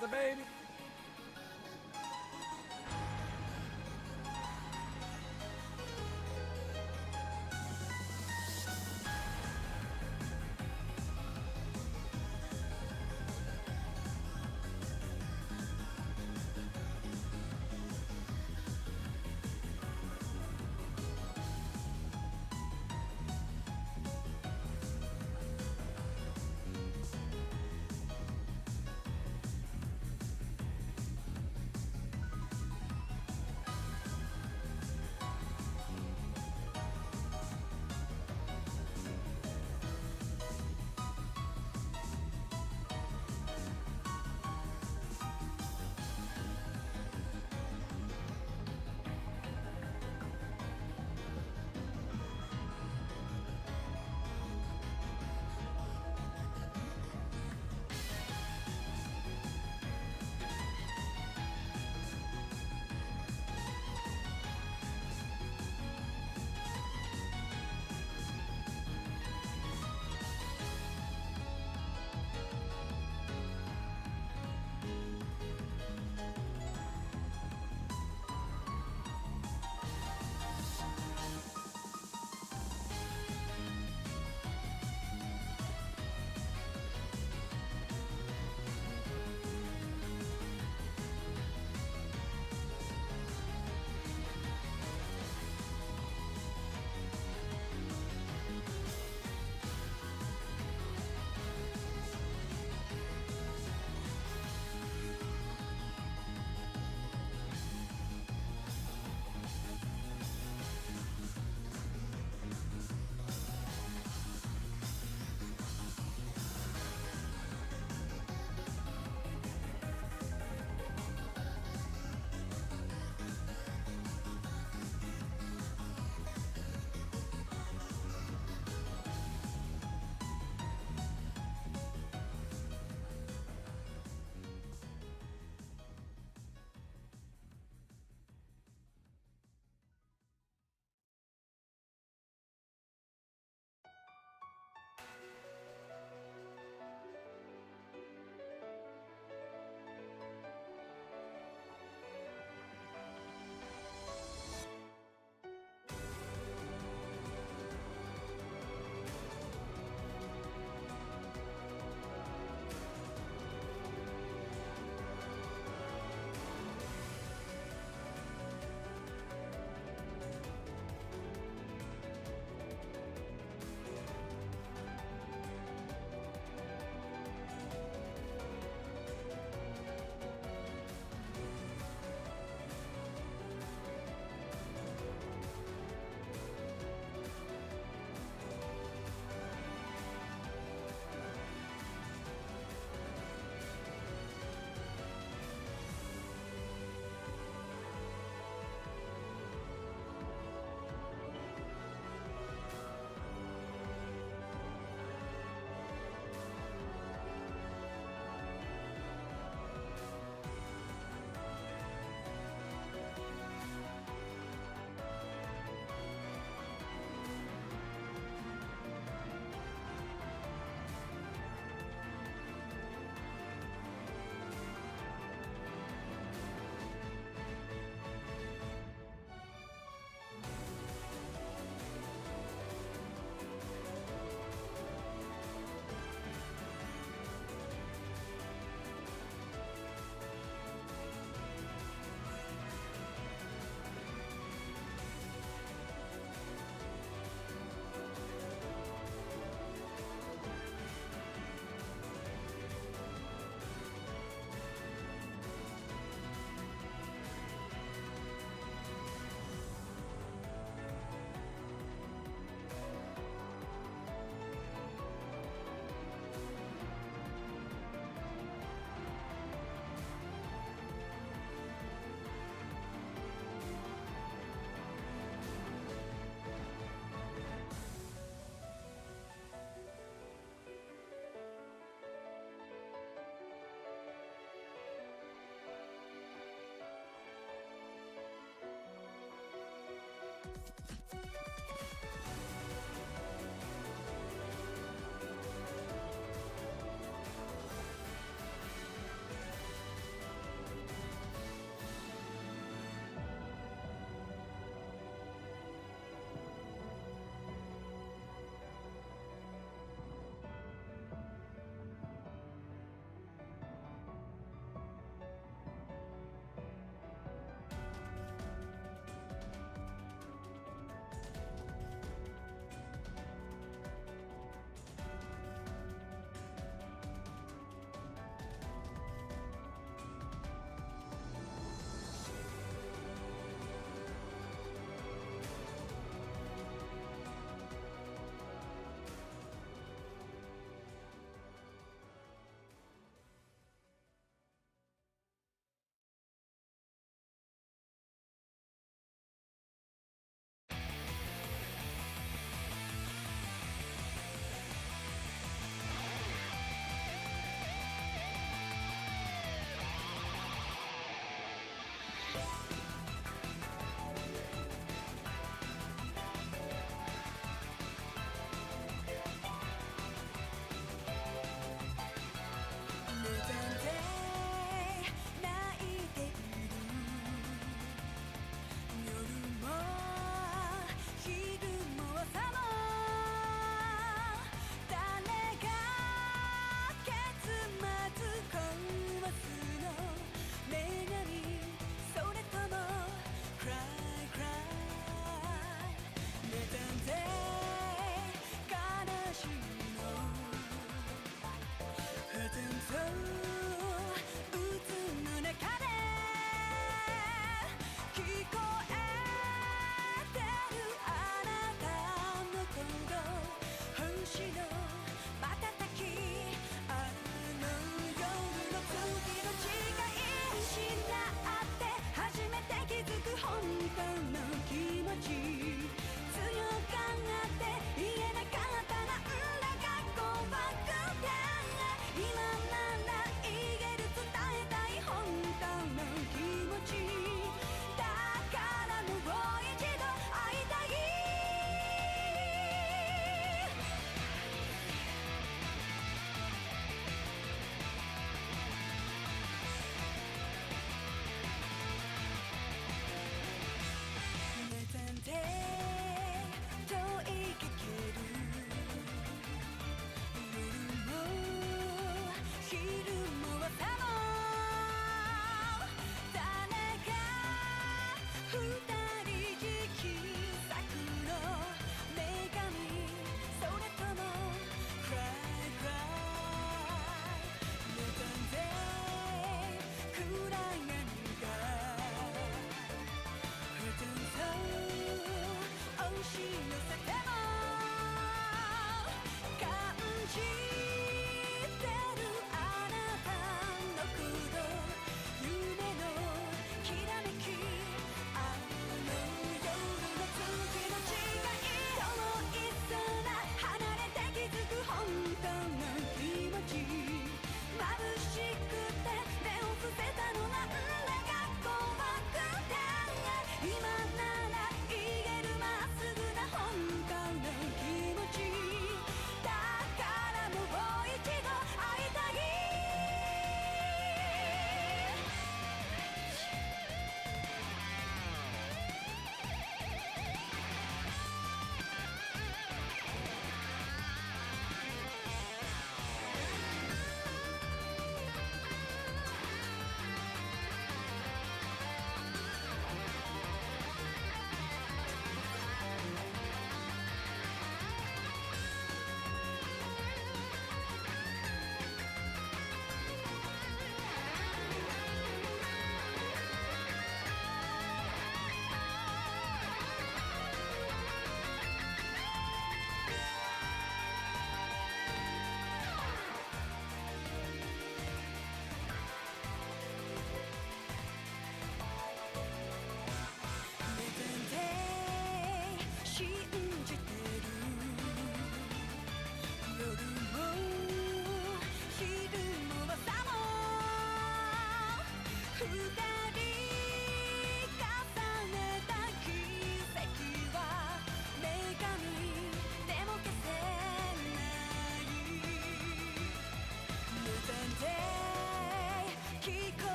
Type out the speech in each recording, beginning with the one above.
gangster, baby.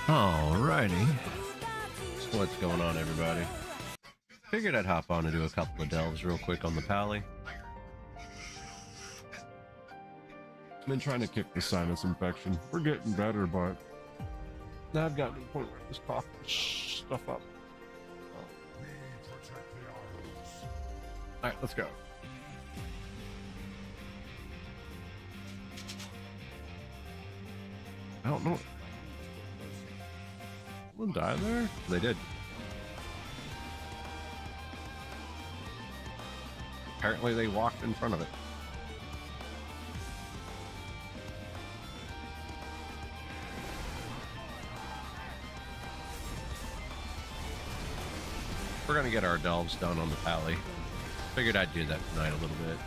Alrighty. So what's going on, everybody? Figured I'd hop on and do a couple of delves real quick on the pally. Been trying to kick the sinus infection. We're getting better, but now I've gotten to the point where I just cough stuff up. Alright, let's go. I don't know. Someone die there? They did. Apparently they walked in front of it. We're gonna get our delves done on the pally. Figured I'd do that tonight a little bit.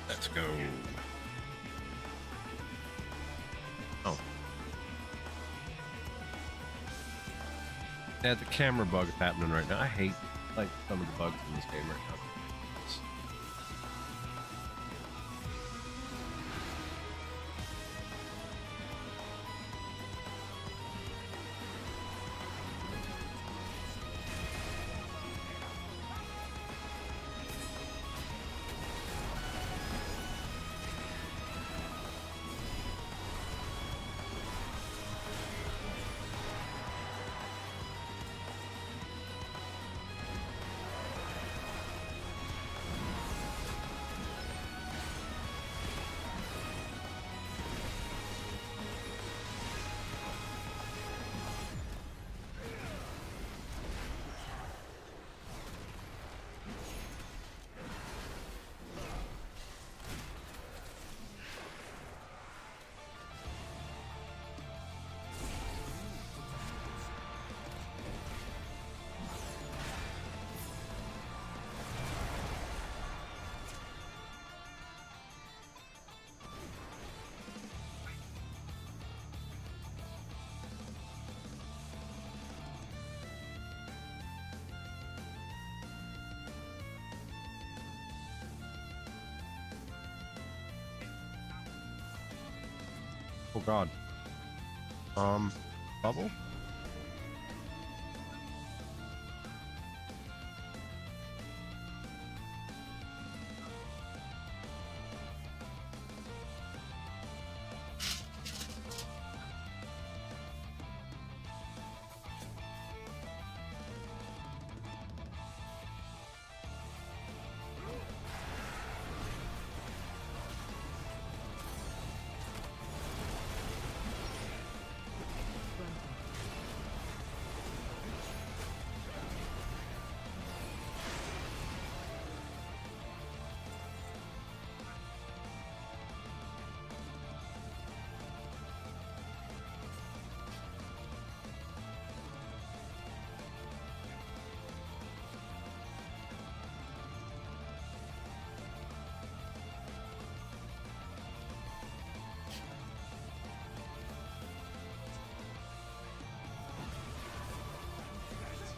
Let's go. Oh. Yeah, the camera bug happening right now. I hate like some of the bugs in this game right now. Oh god. Bubble?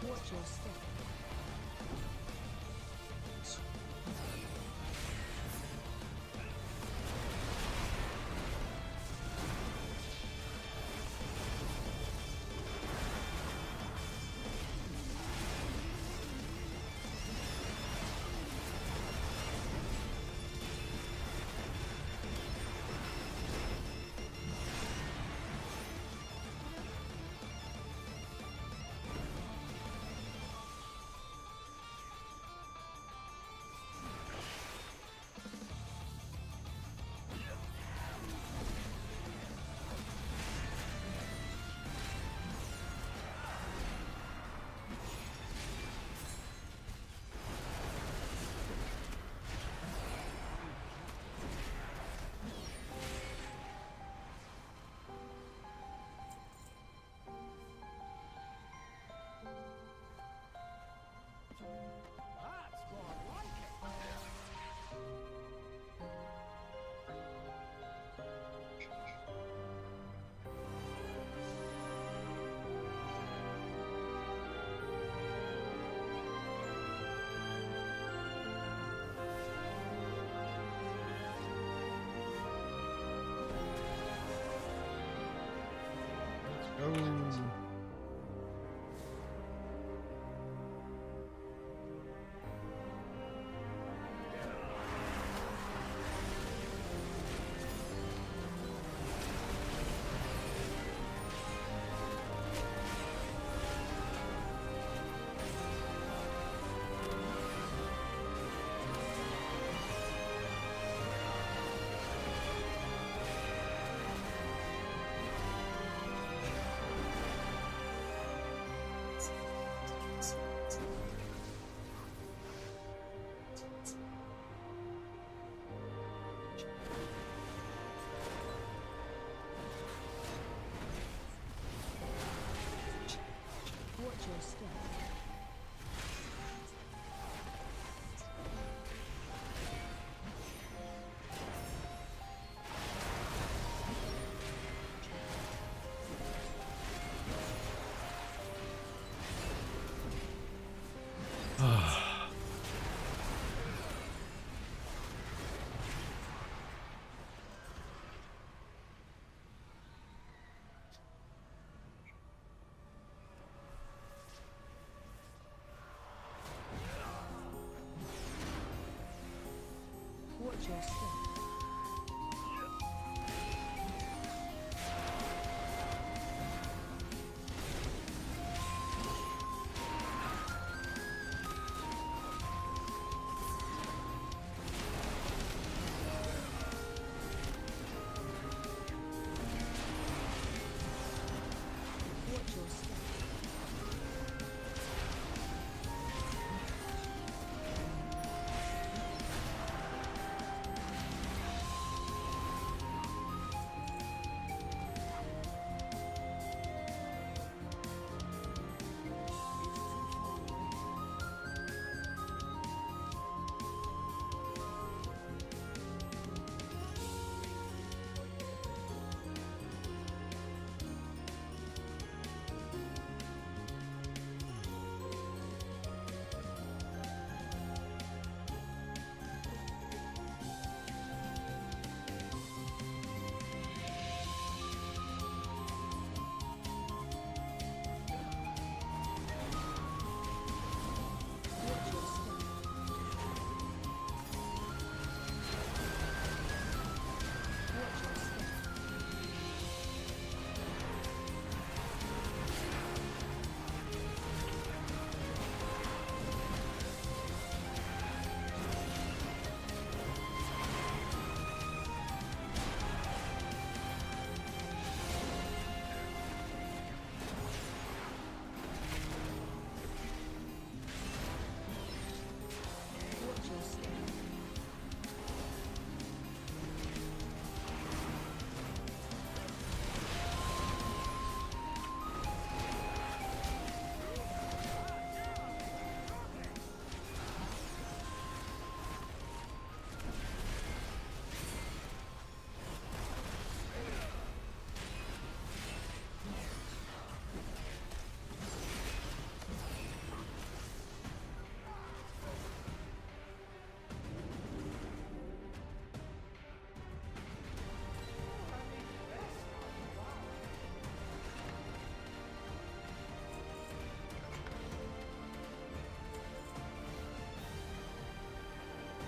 Watch your step. Watch your step. Watch your step. Watch your step. Watch your step. Watch your step. Watch your step.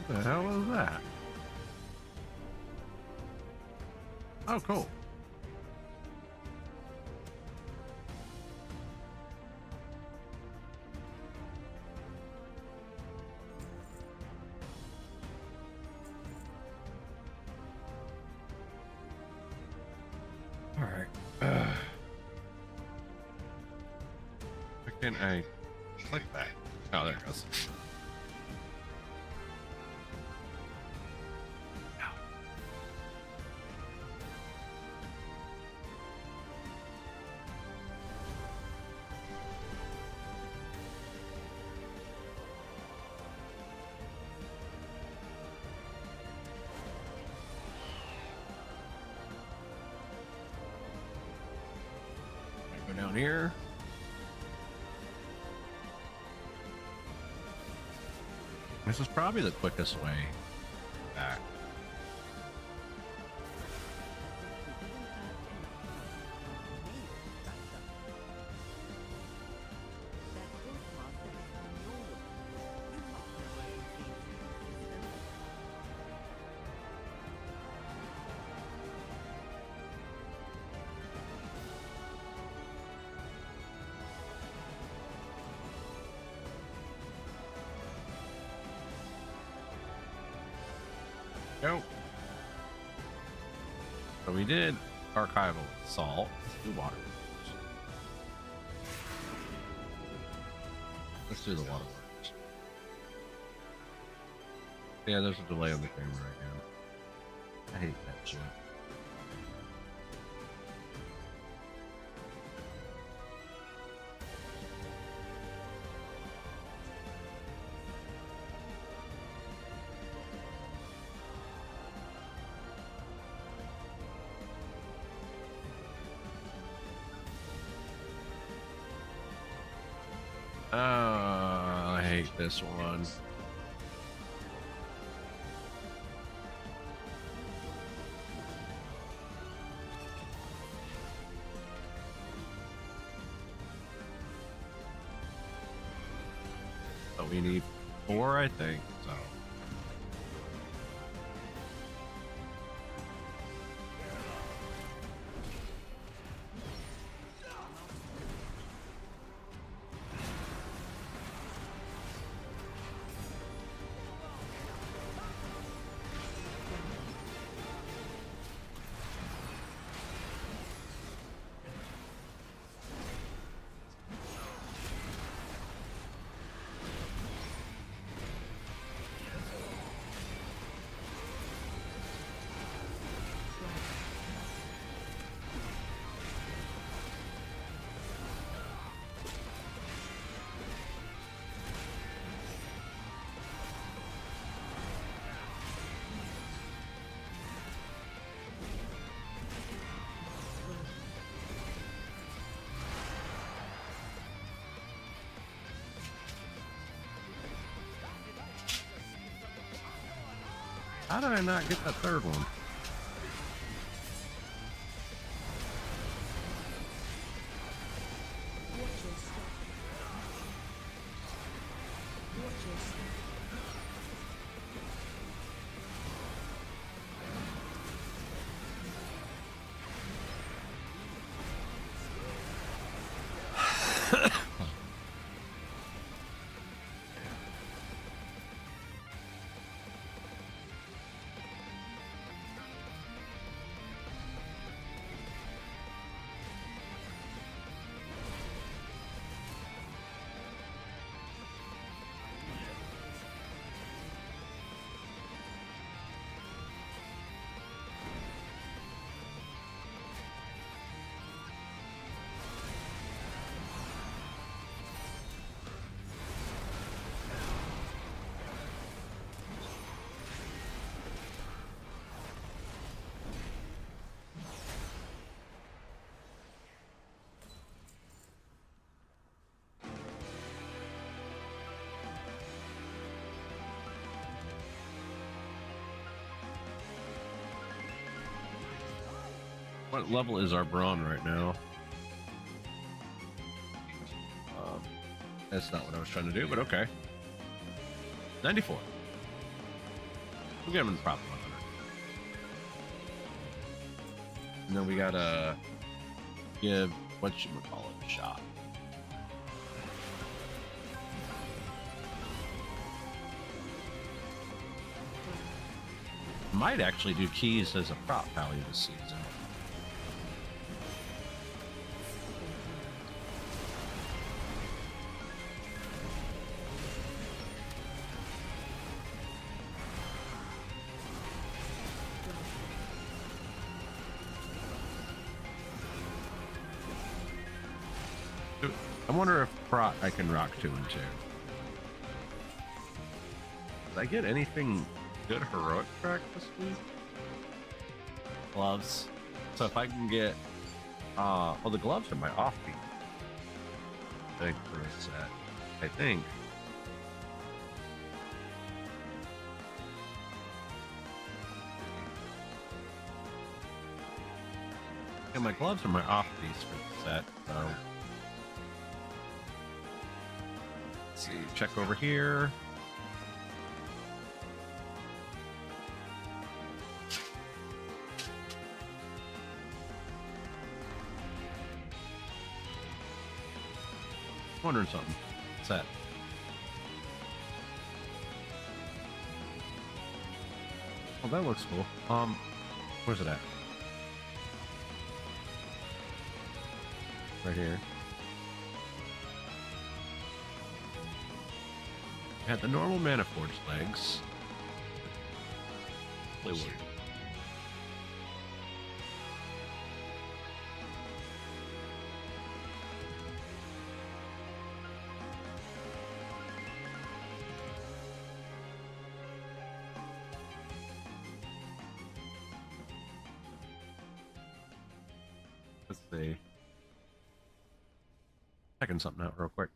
What the hell is that? Oh, cool. All right. Why can't I click that? Oh, there it goes. Go down here. This is probably the quickest way back. Go. So we did archival salt. Let's do water. Let's do the waterworks. Yeah, there's a delay on the camera again. I hate that shit. I hate this one. But we need 4, I think, so. How did I not get that third one? Watch your step. Watch your step. What level is our brawn right now? That's not what I was trying to do, but okay. 94. We'll get him in prop 100. And then we gotta give whatchamacallit a shot. Might actually do keys as a prop value this season. I wonder if prot I can rock 2 and 2. Did I get anything good heroic track this week? Gloves. So if I can get well, the gloves are my offbeat. I think for a set. I think. Yeah, my gloves are my offbeats for the set, so let's see, check over here. Wondering something. What's that? Oh, that looks cool. Where's it at? Right here. Had the normal Mana Forge legs. Play one. Let's see. Checking something out real quick.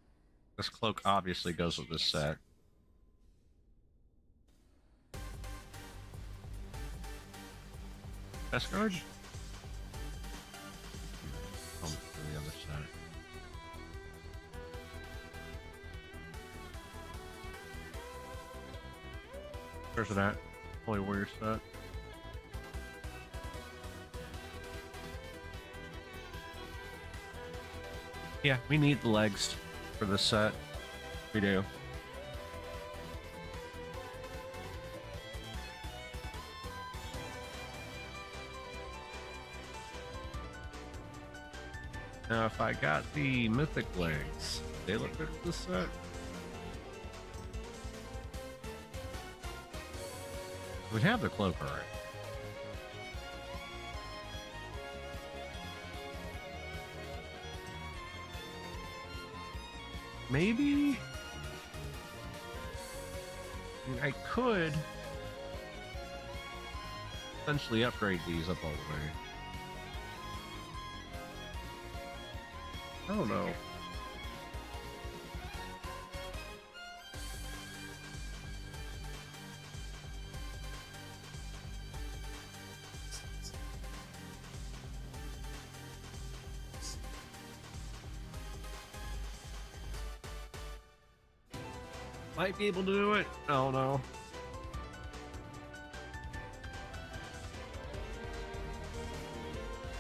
This cloak obviously goes with this set. Best guard? Oh, to the other side. Where's it at? Holy Warrior set. Yeah, we need the legs for this set. We do. Now, if I got the mythic legs, they look good with this set. We have the cloak already. Maybe I could essentially upgrade these up all the way. I don't know. Might be able to do it. I don't know.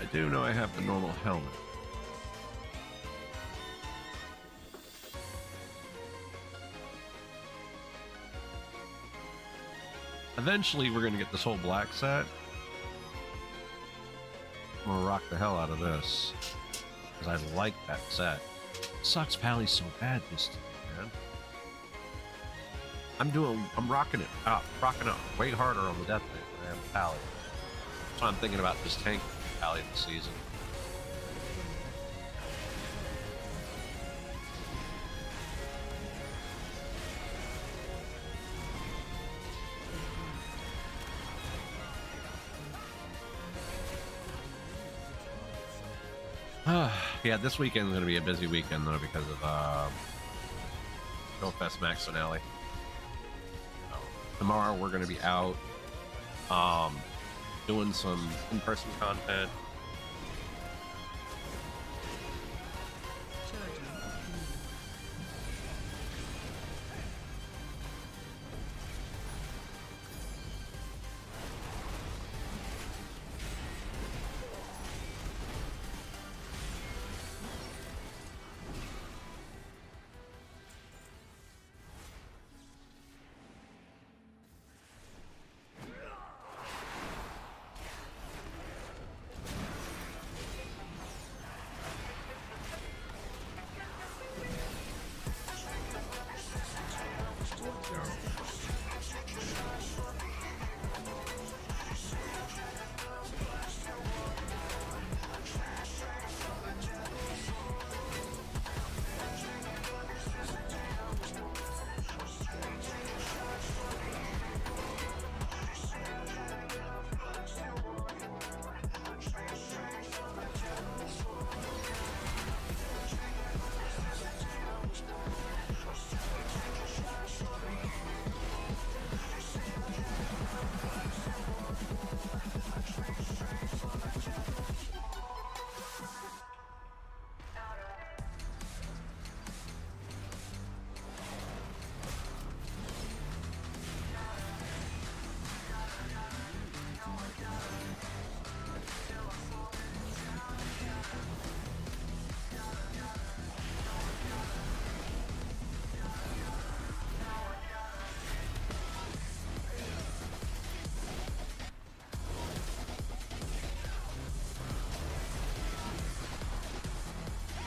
I do know I have the normal helmet. Eventually, we're gonna get this whole black set. I'm gonna rock the hell out of this because I like that set. Sucks Pally's so bad this time, man. I'm rocking it way harder on the Death Knight than I am Pally. So I'm thinking about just tanking Pally this season. Yeah, this weekend is going to be a busy weekend though because of GoFest Max finale. Tomorrow we're going to be out doing some in-person content.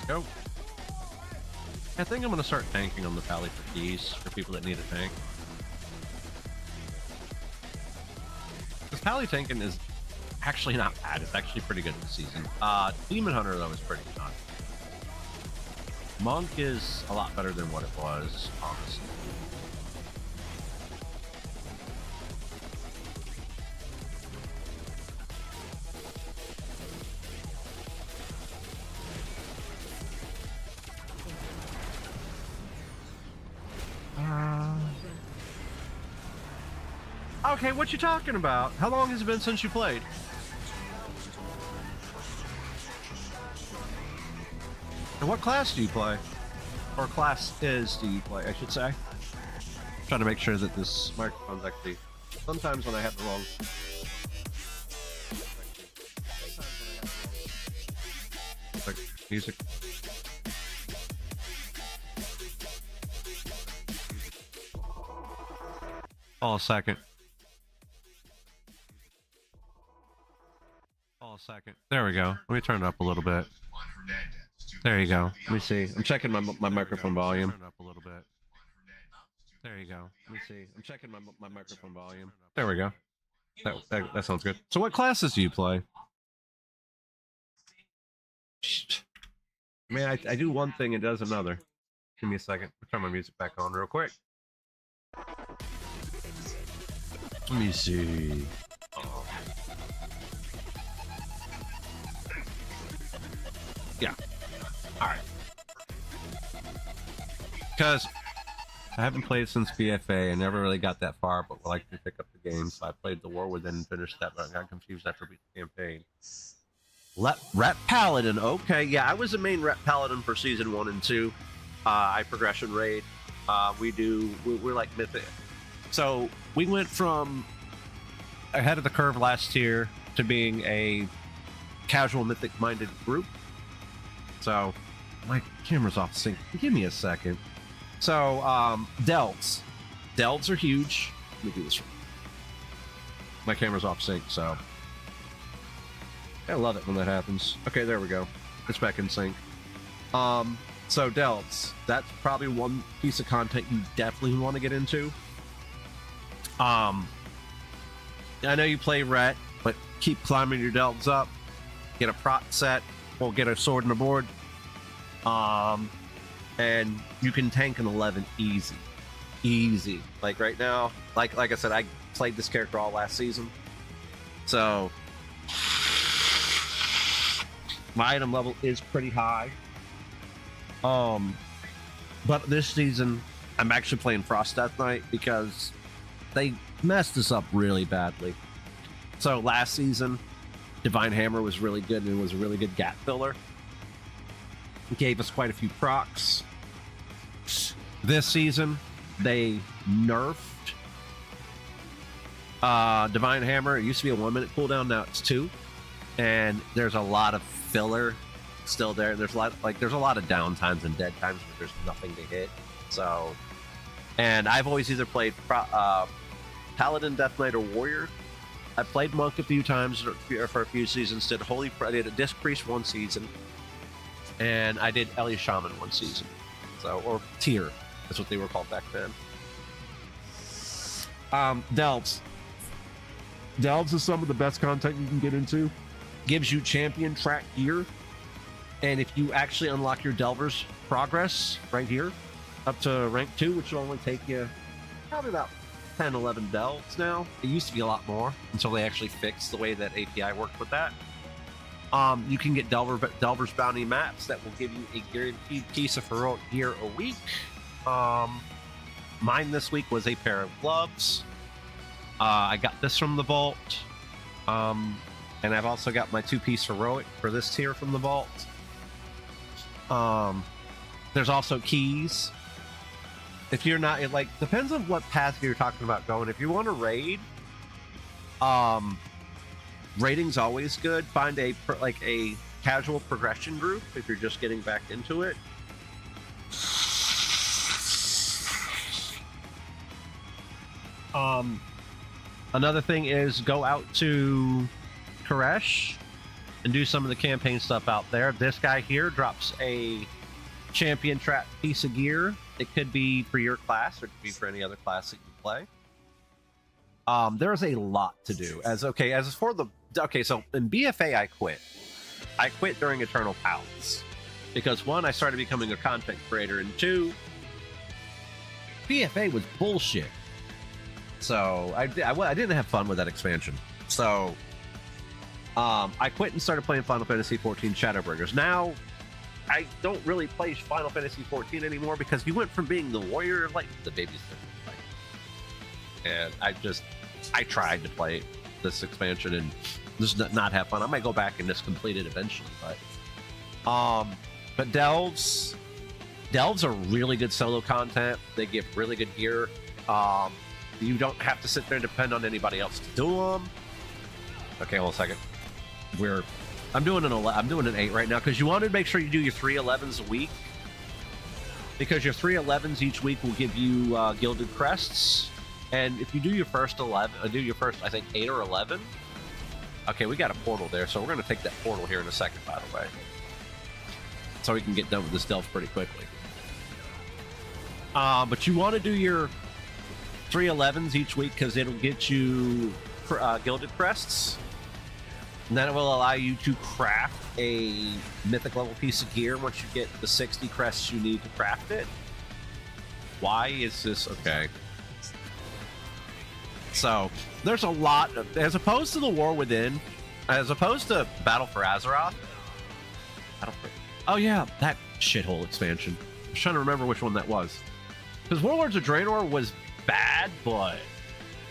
Go. I think I'm gonna start tanking on the pally for keys for people that need a tank. Because pally tanking is actually not bad. It's actually pretty good this season. Demon Hunter though is pretty fun. Monk is a lot better than what it was, honestly. Okay, what you talking about? How long has it been since you played? And what class do you play? Or classes do you play, I should say? Trying to make sure that this microphone's actually... Sometimes when I have the wrong... Like, music. Oh, a second. Oh, a second. There we go. Let me turn it up a little bit. There you go. Let me see. I'm checking my microphone volume. Turn it up a little bit. There you go. Let me see. I'm checking my microphone volume. There we go. That sounds good. So what classes do you play? Man, I do one thing and does another. Give me a second. I'll turn my music back on real quick. Let me see. Yeah. Alright. Because I haven't played since BFA. I never really got that far, but I like to pick up the game. So I played the War Within and finished that, but I got confused after beating the campaign. Rep Paladin. Okay, yeah, I was the main Rep Paladin for Season 1 and 2. I progression raid. We're like Mythic. So we went from ahead of the curve last year to being a casual Mythic-minded group. So my camera's off sync. Give me a second. So delves. Delves are huge. Let me do this. My camera's off sync, so I love it when that happens. Okay, there we go. It's back in sync. So delves. That's probably one piece of content you definitely want to get into. I know you play Ret, but keep climbing your delves up. Get a prot set. Or get a sword and a board. And you can tank an 11 easy. Easy. Like right now, like I said, I played this character all last season. So my item level is pretty high. But this season I'm actually playing Frost Death Knight because they messed us up really badly. So last season, Divine Hammer was really good and it was a really good gap filler. It gave us quite a few procs. This season, they nerfed Divine Hammer. It used to be a 1 minute cooldown, now it's 2. And there's a lot of filler still there. There's a lot of downtimes and dead times where there's nothing to hit. So, and I've always either played Paladin, Death Knight, or Warrior. I played Monk a few times for a few seasons. I did a Disc Priest 1 season, and I did Elia Shaman 1 season. So, or Tier, that's what they were called back then. Delves. Delves is some of the best content you can get into. Gives you champion track gear, and if you actually unlock your Delver's progress right here, up to rank 2, which will only take you probably about 10, 11 delves now. It used to be a lot more until they actually fixed the way that API worked with that. You can get Delver's Bounty maps that will give you a guaranteed piece of heroic gear a week. Mine this week was a pair of gloves. I got this from the vault. And I've also got my 2-piece heroic for this tier from the vault. There's also keys. If you're not, it like depends on what path you're talking about going. If you want to raid, raiding's always good. Find a casual progression group if you're just getting back into it. Another thing is go out to Koresh and do some of the campaign stuff out there. This guy here drops a champion trap piece of gear. It could be for your class, or it could be for any other class that you play. There's a lot to do. So in BFA I quit. I quit during Eternal Palace because one, I started becoming a content creator, and two, BFA was bullshit. So I didn't have fun with that expansion. So I quit and started playing Final Fantasy XIV Shadowbringers. Now I don't really play Final Fantasy XIV anymore because you went from being the warrior of light to the babysitter of light. And I tried to play this expansion and just not have fun. I might go back and just complete it eventually, but Delves are really good solo content. They give really good gear. You don't have to sit there and depend on anybody else to do them. Okay, hold a second. I'm doing an 8 right now because you want to make sure you do your 3 11s a week, because your 3 11s each week will give you gilded crests. And if you do your first 11, I think 8 or 11. Okay, we got a portal there, so we're going to take that portal here in a second, by the way, so we can get done with this delve pretty quickly. But you want to do your 3 11s each week because it'll get you gilded crests, and then it will allow you to craft a mythic level piece of gear once you get the 60 crests you need to craft it. Why is this okay? So there's a lot of, as opposed to the War Within, as opposed to Battle for Azeroth. Oh yeah, that shithole expansion. I was trying to remember which one that was, because Warlords of Draenor was bad, but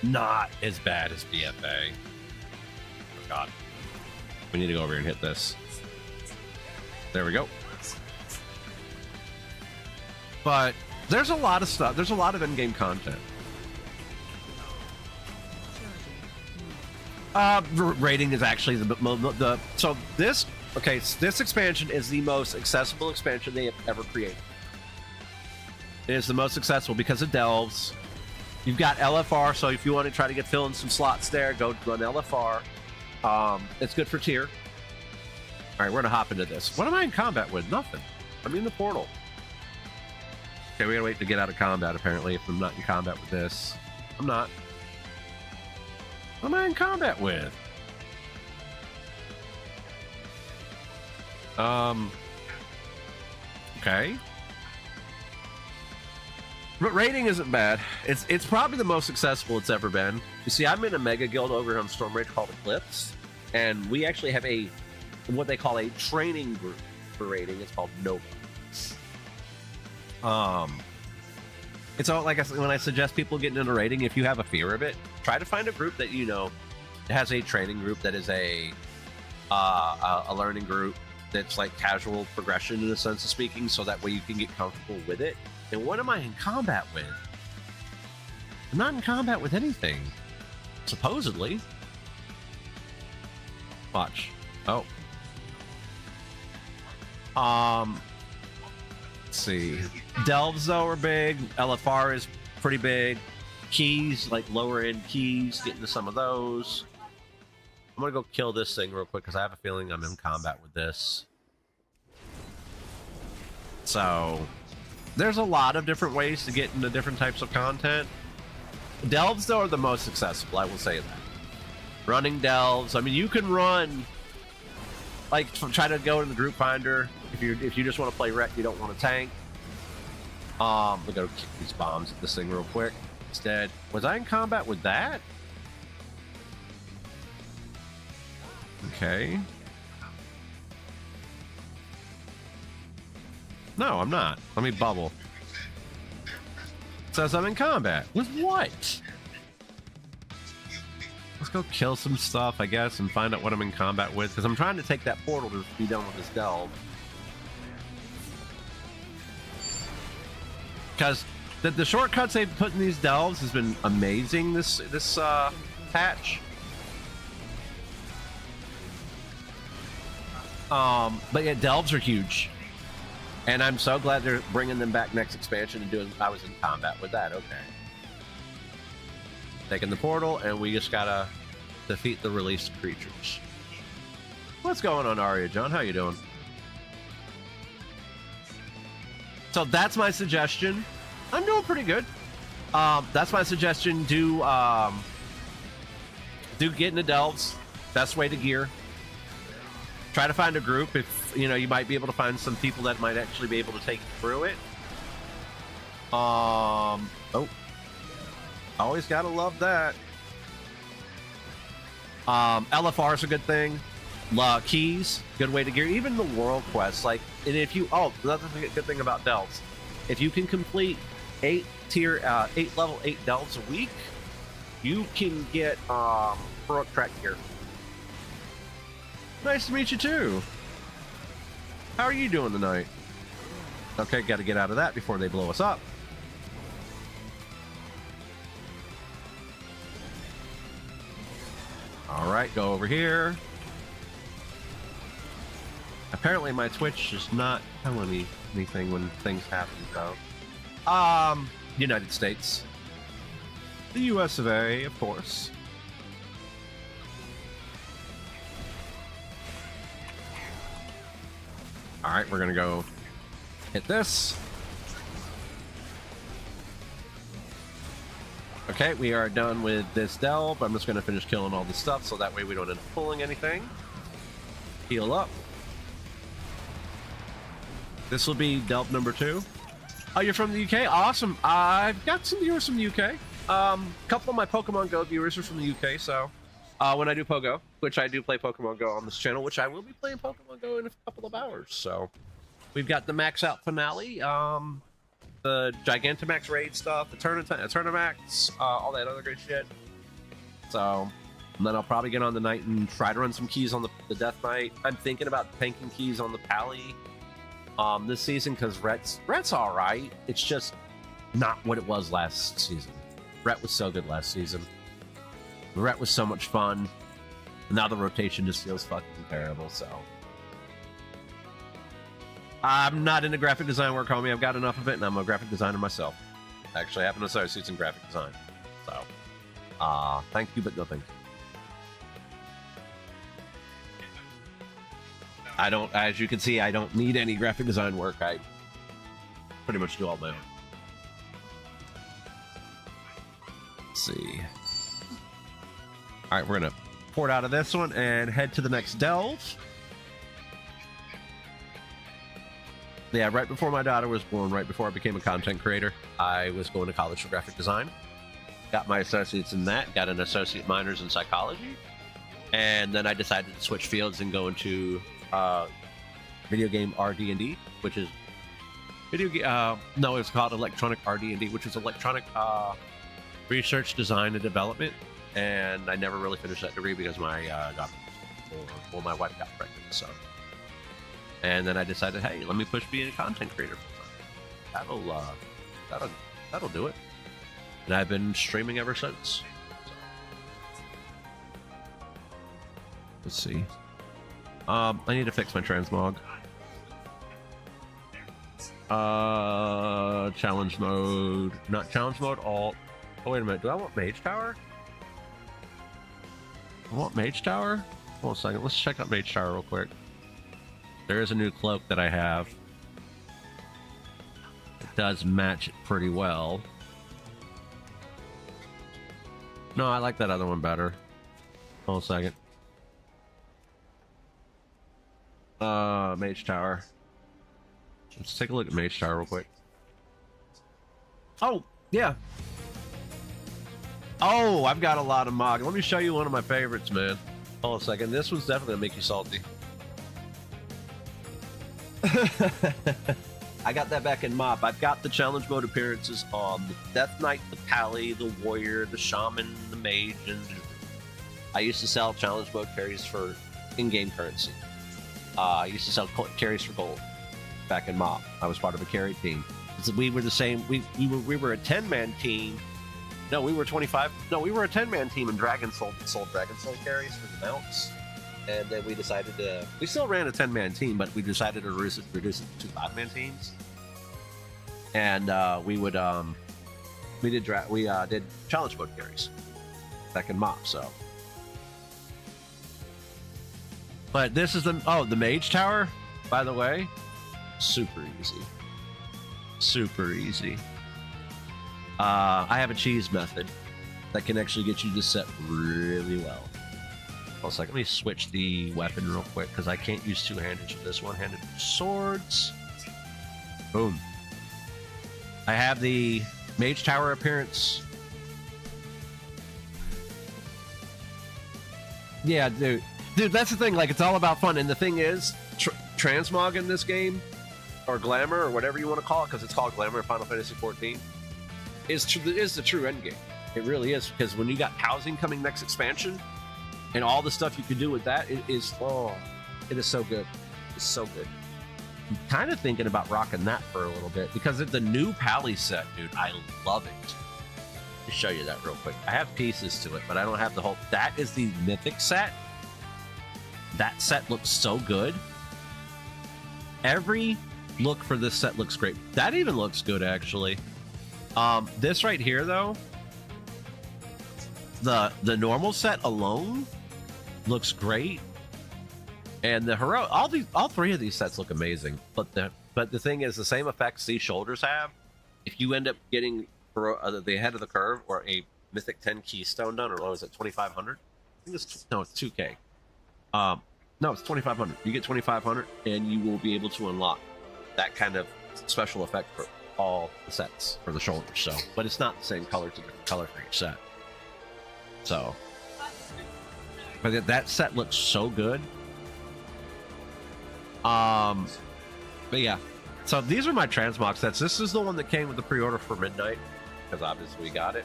not as bad as BFA. Oh god, we need to go over here and hit this. There we go. But there's a lot of stuff. There's a lot of in-game content. Rating is actually this expansion is the most accessible expansion they have ever created. It is the most accessible because it delves. You've got LFR, so if you want to try to fill in some slots there, go run LFR. It's good for tier. All right, we're gonna hop into this. What am I in combat with? Nothing. I'm in the portal. Okay, we gotta wait to get out of combat. Apparently, if I'm not in combat with this, I'm not. What am I in combat with? Okay. But rating isn't bad. It's probably the most accessible it's ever been. You see, I'm in a mega guild over here on Stormrage called Eclipse, and we actually have what they call a training group for rating. It's called Nova. It's all, like I said, when I suggest people getting into rating, if you have a fear of it, try to find a group that has a training group that is a learning group that's like casual progression in a sense of speaking, so that way you can get comfortable with it. And what am I in combat with? I'm not in combat with anything, supposedly. Watch. Oh. Let's see. Delves though are big. LFR is pretty big. Keys, like lower end keys, get into some of those. I'm gonna go kill this thing real quick because I have a feeling I'm in combat with this. So there's a lot of different ways to get into different types of content. Delves though are the most accessible, I will say that. Running delves, I mean, you can run, like, try to go in the group finder if you just want to play rec, you don't want to tank. We're gonna kick these bombs at this thing real quick. It's dead. Was I in combat with that? Okay. No, I'm not. Let me bubble. It says I'm in combat. With what? Let's go kill some stuff, I guess, and find out what I'm in combat with, because I'm trying to take that portal to be done with this delve. Because the shortcuts they've put in these delves has been amazing this patch. But yeah, delves are huge. And I'm so glad they're bringing them back next expansion and doing. I was in combat with that. Okay. Taking the portal, and we just gotta defeat the released creatures. What's going on, Aria John? How you doing? So that's my suggestion. I'm doing pretty good. That's my suggestion. Do get into delves. Best way to gear. Try to find a group. If you might be able to find some people that might actually be able to take you through it. Oh, always gotta love that. LFR is a good thing. Keys, good way to gear. Even the world quests, like, and if you another good thing about delves, if you can complete 8 level 8 delves a week, you can get heroic track gear. Nice to meet you too. How are you doing tonight? Okay, got to get out of that before they blow us up. All right, go over here. Apparently my Twitch is not telling me anything when things happen, though. United States. The US of A, of course. Alright, we're gonna go hit this. Okay, we are done with this delve. I'm just gonna finish killing all the stuff so that way we don't end up pulling anything. Heal up. This will be delve number 2. Oh, you're from the UK? Awesome. I've got some viewers from the UK. A couple of my Pokemon Go viewers are from the UK, so when I do Pogo, which I do play Pokemon Go on this channel, which I will be playing Pokemon Go in a couple of hours. So we've got the Max Out finale, the Gigantamax raid stuff, the Turnamax, all that other great shit. So, and then I'll probably get on the night and try to run some keys on the Death Knight. I'm thinking about tanking keys on the Pally this season because Rhett's all right. It's just not what it was last season. Rhett was so good last season. Rhett was so much fun. Now the rotation just feels fucking terrible, so. I'm not into graphic design work, homie. I've got enough of it, and I'm a graphic designer myself. Actually, I have an associate's in graphic design. So, thank you, but no thank you. I don't, as you can see, I don't need any graphic design work. I pretty much do all my own. Let's see. All right, we're gonna port out of this one and head to the next delve. Yeah, right before my daughter was born, right before I became a content creator, I was going to college for graphic design. Got my associates in that, got an associate minors in psychology, and then I decided to switch fields and go into video game RD&D, which is no, it's called electronic RD&D, which is electronic research, design, and development. And I never really finished that degree because my my wife got pregnant. So, and then I decided, hey, let me push being a content creator. That'll do it. And I've been streaming ever since. Let's see. I need to fix my transmog. Challenge mode. Not challenge mode, alt. Oh, wait a minute. Do I want Mage Tower? I want Mage Tower? Hold on a second. Let's check out Mage Tower real quick. There is a new cloak that I have. It does match it pretty well. No, I like that other one better. Hold on a second. Mage Tower. Let's take a look at Mage Tower real quick. Oh, yeah. Oh, I've got a lot of mod. Let me show you one of my favorites, man. Hold on a second. This one's definitely gonna make you salty. I got that back in MOP. I've got the challenge mode appearances on the Death Knight, the Pally, the Warrior, the Shaman, the Mage, and I used to sell challenge mode carries for in-game currency. I used to sell carries for gold back in MOP. I was part of a carry team. We were the same. We were a 10-man team. No, we were 25. No, we were a 10-man team, and Dragon sold Dragon Soul carries for the mounts. And then we decided to. We still ran a 10-man team, but we decided to reduce it to 5-man teams. And we did challenge mode carries back in MOP. So, but this is the Mage Tower, by the way, super easy. Super easy. I have a cheese method that can actually get you this set really well. Hold on a second, let me switch the weapon real quick because I can't use two-handed for this. One-handed swords. Boom. I have the Mage Tower appearance. Yeah, dude, that's the thing. Like, it's all about fun, and the thing is, transmog in this game, or glamour, or whatever you want to call it, because it's called glamour in Final Fantasy XIV, is the true end game. It really is, because when you got housing coming next expansion, and all the stuff you can do with that, it is so good. It's so good. I'm kind of thinking about rocking that for a little bit because it's the new Pally set, dude. I love it. Let me show you that real quick. I have pieces to it, but I don't have the whole. That is the mythic set. That set looks so good. Every look for this set looks great. That even looks good, actually. This right here, though, the normal set alone looks great. And the hero, all three of these sets look amazing. But the thing is, the same effects these shoulders have. If you end up getting the head of the curve or a Mythic 10 Keystone done, or what was it, 2,500? I think it's 2K. No, it's 2,500. You get 2,500, and you will be able to unlock that kind of special effect for all the sets for the shoulders. So, but it's not the same color to different color for each set. So, but that set looks so good. But yeah, so these are my transmog sets. This is the one that came with the pre-order for midnight, because obviously we got it.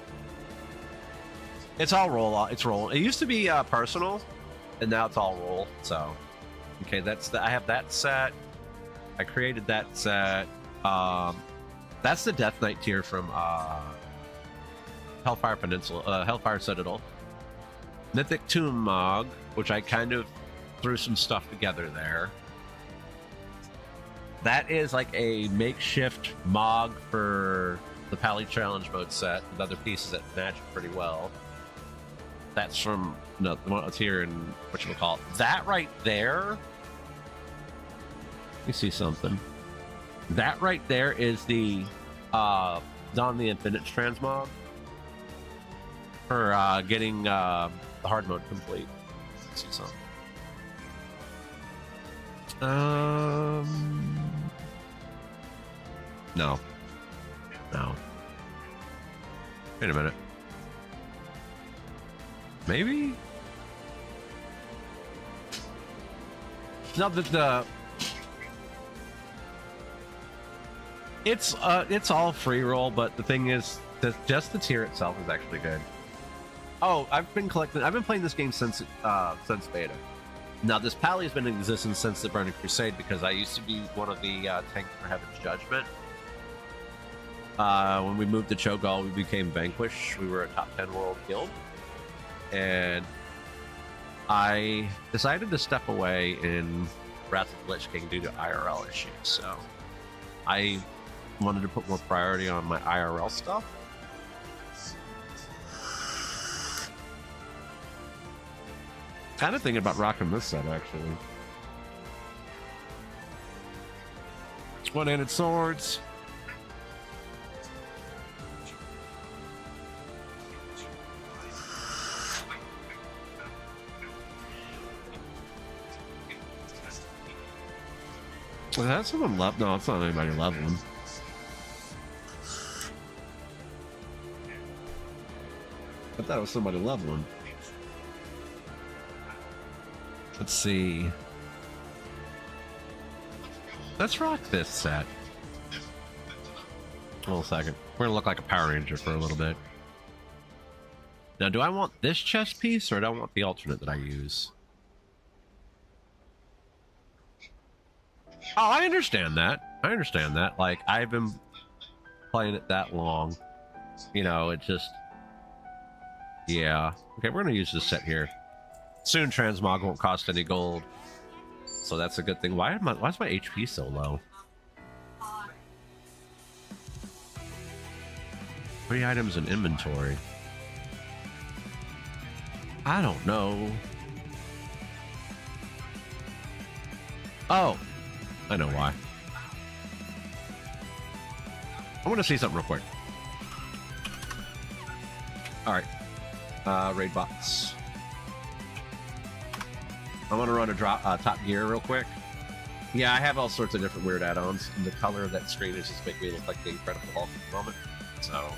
It's all roll. It's roll. It used to be personal, and now it's all roll. So, okay, I have that set. I created that set. That's the Death Knight tier from Hellfire Peninsula, Hellfire Citadel. Mythic Tomb Mog, which I kind of threw some stuff together there. That is like a makeshift Mog for the Pally Challenge mode set with other pieces that match pretty well. That's from the one that's here in whatchamacallit. That right there. Let me see something. That right there is the Dawn the Infinite transmog for getting the hard mode complete. Let's see something. No. Wait a minute. Maybe? No, it's all free roll, but the thing is, just the tier itself is actually good. Oh, I've been playing this game since beta. Now, this Pally has been in existence since the Burning Crusade because I used to be one of the tanks for Heaven's Judgment. When we moved to Cho'Gall, we became Vanquish. We were a top 10 world guild. And I decided to step away in Wrath of the Lich King due to IRL issues. So I wanted to put more priority on my IRL stuff. Kind of thinking about rocking this set, actually. One-handed swords. Is that someone left? No, it's not anybody leveling. I thought it was somebody leveling. Let's see. Let's rock this set. Hold on a second. We're gonna look like a Power Ranger for a little bit. Now, do I want this chest piece or do I want the alternate that I use? Oh, I understand that. I understand that. Like, I've been playing it that long. You know, it just... Yeah. Okay, we're gonna use this set here. Soon transmog won't cost any gold. So that's a good thing. Why is my HP so low? 3 items in inventory. I don't know. Oh, I know why. I want to see something real quick. All right, raid box. I want to run a Top Gear real quick. Yeah, I have all sorts of different weird add-ons, and the color of that screen is just making me look like the Incredible Hulk at the moment. So,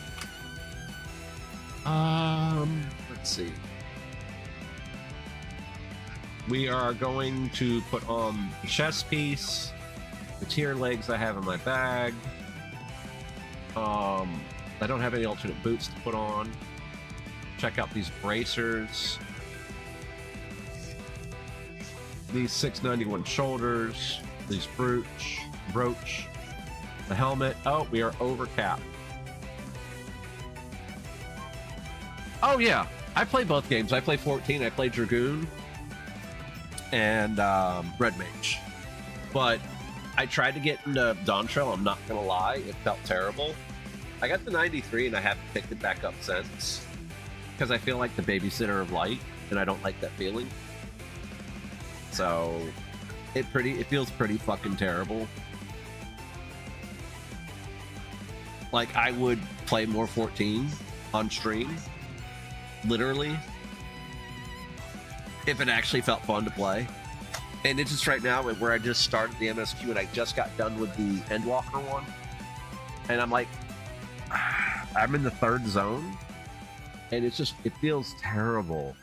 let's see. We are going to put on the chest piece, the tier legs I have in my bag. I don't have any alternate boots to put on. Check out these bracers. These 691 shoulders. These brooch. The helmet. Oh, we are over cap. Oh yeah, I play both games. I play 14. I play Dragoon and Red Mage. But I tried to get into Dawn Trail. I'm not gonna lie, it felt terrible. I got the 93 and I haven't picked it back up since because I feel like the babysitter of light, and I don't like that feeling. So it feels pretty fucking terrible. Like, I would play more 14 on stream, literally, if it actually felt fun to play. And it's just right now where I just started the MSQ and I just got done with the Endwalker one, and I'm like, I'm in the third zone, and it feels terrible.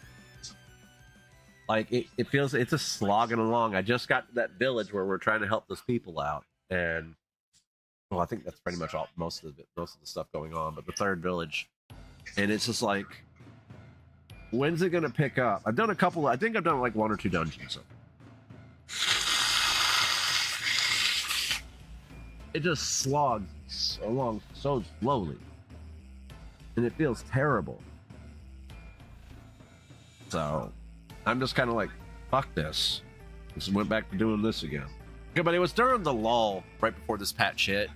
Like, it feels, it's just slogging along. I just got to that village where we're trying to help those people out, and well, I think that's pretty much most of the stuff going on. But the third village, and it's just like, when's it gonna pick up? I've done a couple. I think I've done like 1 or 2 dungeons. It just slogs along so slowly, and it feels terrible. So I'm just kind of like, fuck this. Just went back to doing this again. Yeah, but it was during the lull right before this patch hit.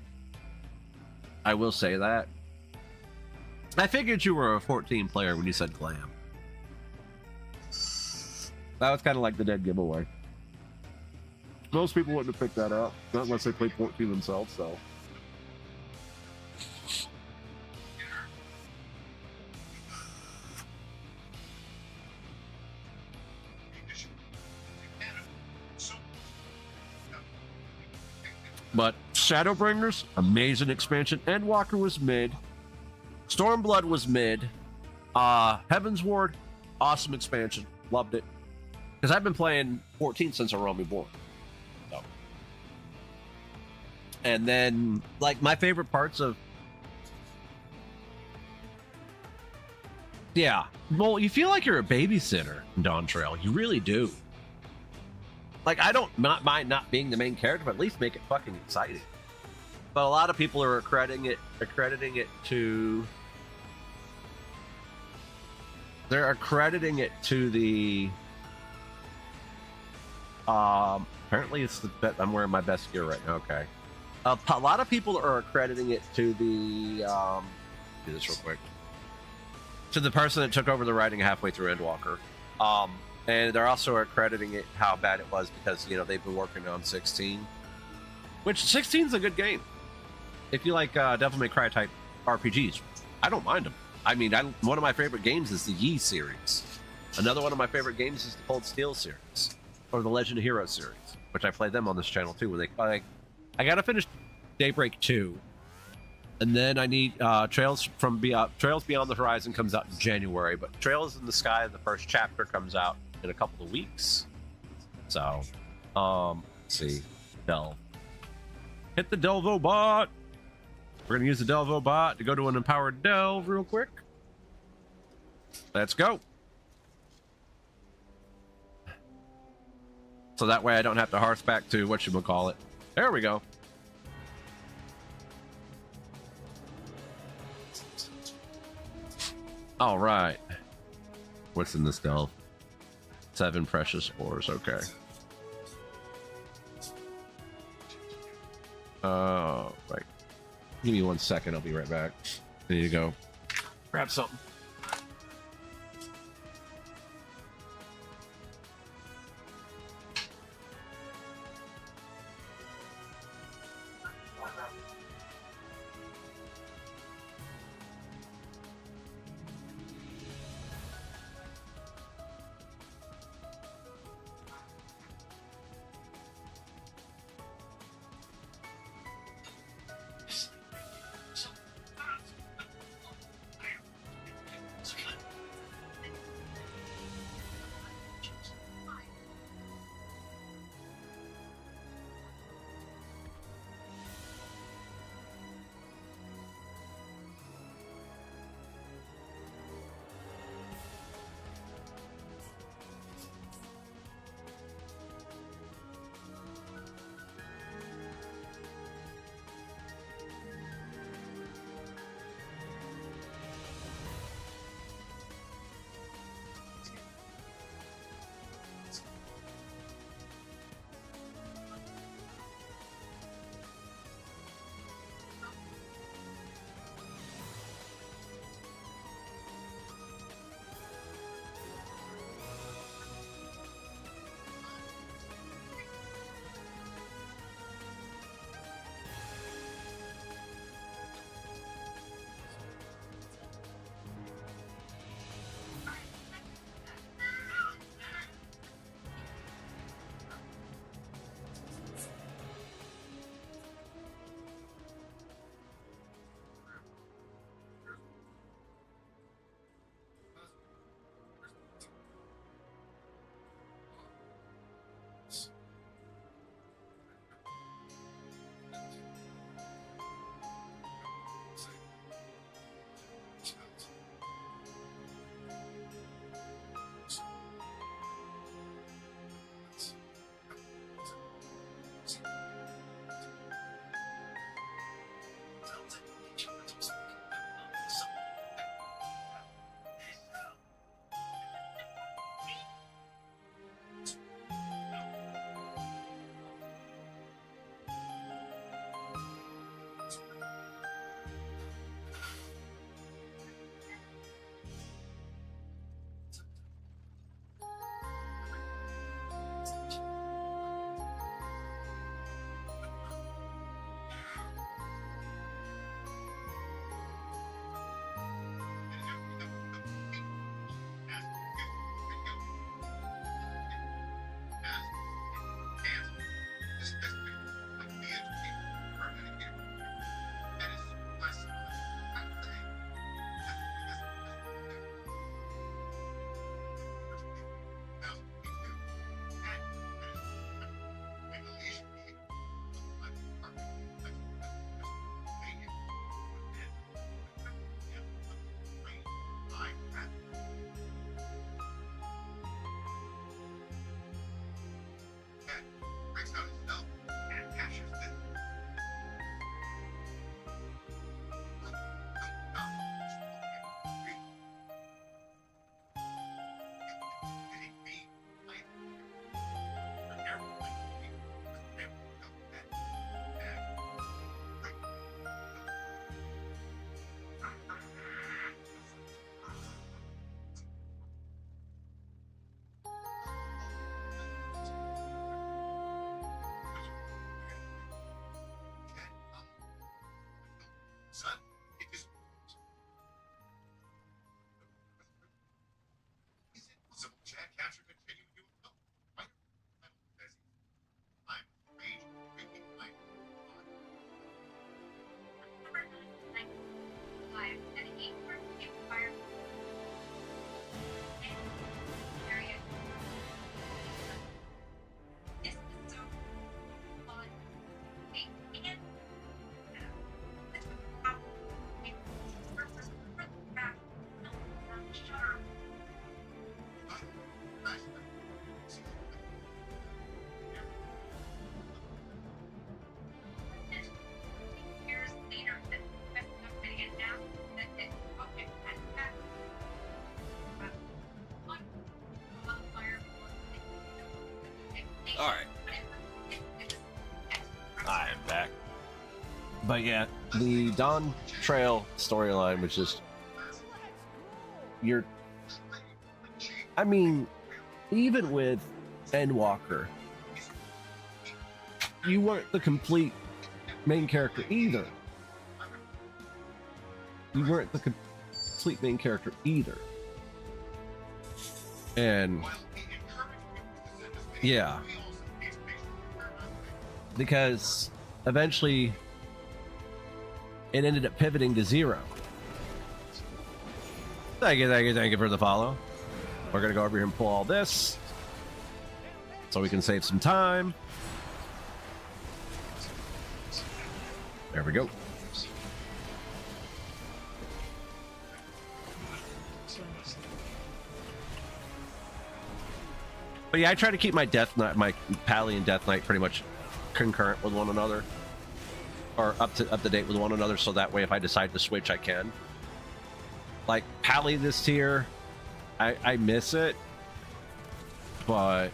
I will say that. I figured you were a 14 player when you said glam. That was kind of like the dead giveaway. Most people wouldn't have picked that up, not unless they played 14 themselves, so. But Shadowbringers, amazing expansion. Endwalker was mid. Stormblood was mid. Heaven's Ward, awesome expansion. Loved it. Because I've been playing 14 since I Realm Reborn. So. And then, like, my favorite parts of... Yeah. Well, you feel like you're a babysitter in Dawn Trail. You really do. Like, I don't mind not being the main character, but at least make it fucking exciting. But a lot of people are accrediting it to... They're accrediting it to the... apparently it's the... I'm wearing my best gear right now, okay. A lot of people are accrediting it to the... do this real quick. To the person that took over the writing halfway through Endwalker. And they're also accrediting it how bad it was because, you know, they've been working on 16. Which, 16's a good game. If you like Devil May Cry type RPGs, I don't mind them. I mean, one of my favorite games is the Yi series. Another one of my favorite games is the Cold Steel series. Or the Legend of Heroes series, which I play them on this channel too. Where I gotta finish Daybreak 2. And then I need Trails Beyond the Horizon comes out in January. But Trails in the Sky, the first chapter, comes out in a couple of weeks. So, let's see. Delve. Hit the Delvo bot. We're gonna use the Delvo bot to go to an empowered delve real quick. Let's go. So that way I don't have to hark back to whatchamacallit. There we go. All right. What's in this delve? 7 precious ores. Okay. Right. Give me 1 second. I'll be right back. There you go. Grab something. All right. I am back. But yeah, the Dawn Trail storyline was just I mean, even with Endwalker, you weren't the complete main character either. You weren't the complete main character either. And yeah, because eventually it ended up pivoting to Zero. Thank you for the follow. We're gonna go over here and pull all this so we can save some time. There we go. But yeah, I try to keep my Death Knight, my Pally and Death Knight pretty much concurrent with one another, or up to date with one another, so that way if I decide to switch, I can. Like Pally this tier, I miss it, but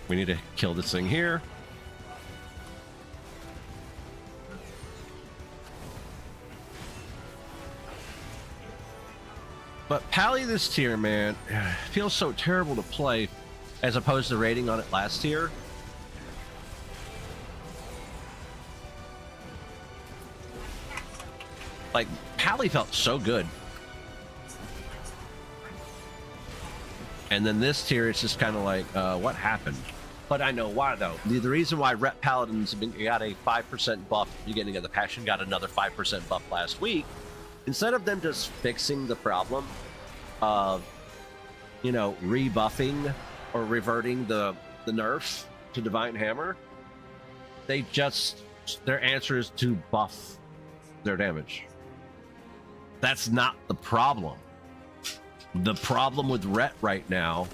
we need to kill this thing here. But Pally this tier, man, feels so terrible to play as opposed to rating on it last tier. Like, Pally felt so good. And then this tier, it's just kind of like, what happened? But I know why, though. The reason why Rep Paladins got a 5% buff at the beginning of the Passion, got another 5% buff last week, instead of them just fixing the problem of, you know, rebuffing or reverting the nerf to Divine Hammer, they just, their answer is to buff their damage. That's not the problem. The problem with Ret right now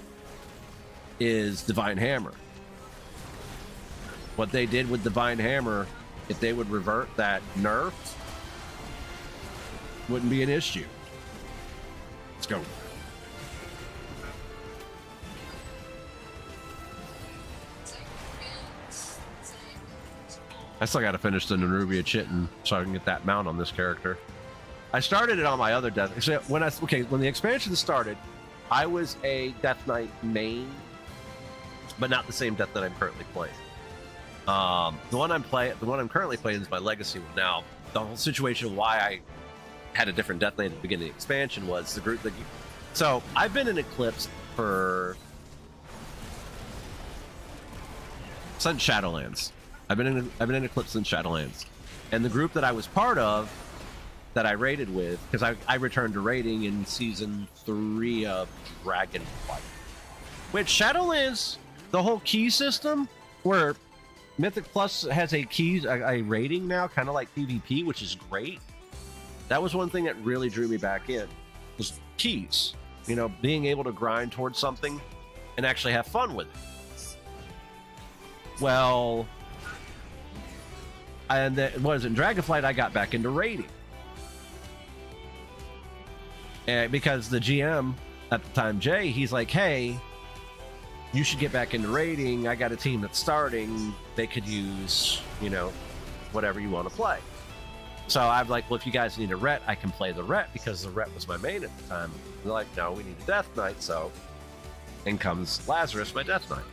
is Divine Hammer. What they did with Divine Hammer, if they would revert that nerf, wouldn't be an issue. Let's go. I still got to finish the Nerubia Chitin so I can get that mount on this character. I started it on my other Death. So when the expansion started, I was a Death Knight main, but not the same Death Knight I'm currently playing. The one I'm currently playing is my Legacy one. Now, the whole situation why I had a different Death Knight at the beginning of the expansion was the group that you... So, I've been in Eclipse since Shadowlands. I've been in Eclipse since Shadowlands. And the group that I was part of, that I raided with, because I returned to raiding in Season 3 of Dragonflight. Which, Shadowlands, the whole key system, where Mythic Plus has a rating now, kind of like PvP, which is great. That was one thing that really drew me back in, was keys. You know, being able to grind towards something and actually have fun with it. Well, and then, what is it, in Dragonflight, I got back into raiding. And because the GM at the time, Jay, he's like, hey, you should get back into raiding. I got a team that's starting. They could use, you know, whatever you want to play. So I'm like, well, if you guys need a Ret, I can play the Ret, because the Ret was my main at the time. They're like, no, we need a Death Knight. So in comes Lazarus, my Death Knight.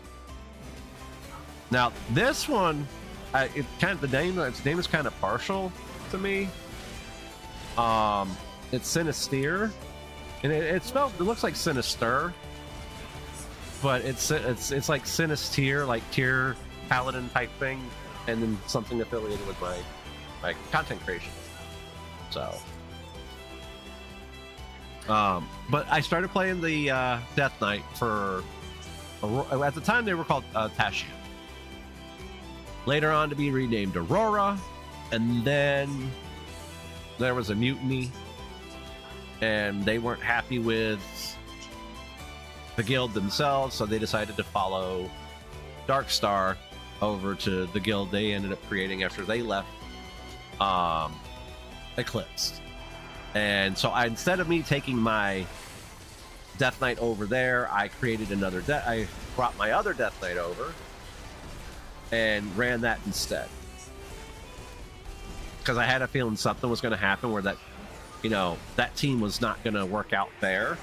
Now this one, its name is kind of partial to me. It's Sinister, and it looks like Sinister, but it's like Sinister, like tier paladin type thing, and then something affiliated with my content creation. So, but I started playing the Death Knight for at the time they were called Tashian. Later on to be renamed Aurora, and then there was a mutiny, and they weren't happy with the guild themselves, so they decided to follow Darkstar over to the guild they ended up creating after they left Eclipse. And so instead of me taking my Death Knight over there. I created another I brought my other Death Knight over and ran that instead. Because I had a feeling something was going to happen where that, that team was not going to work out there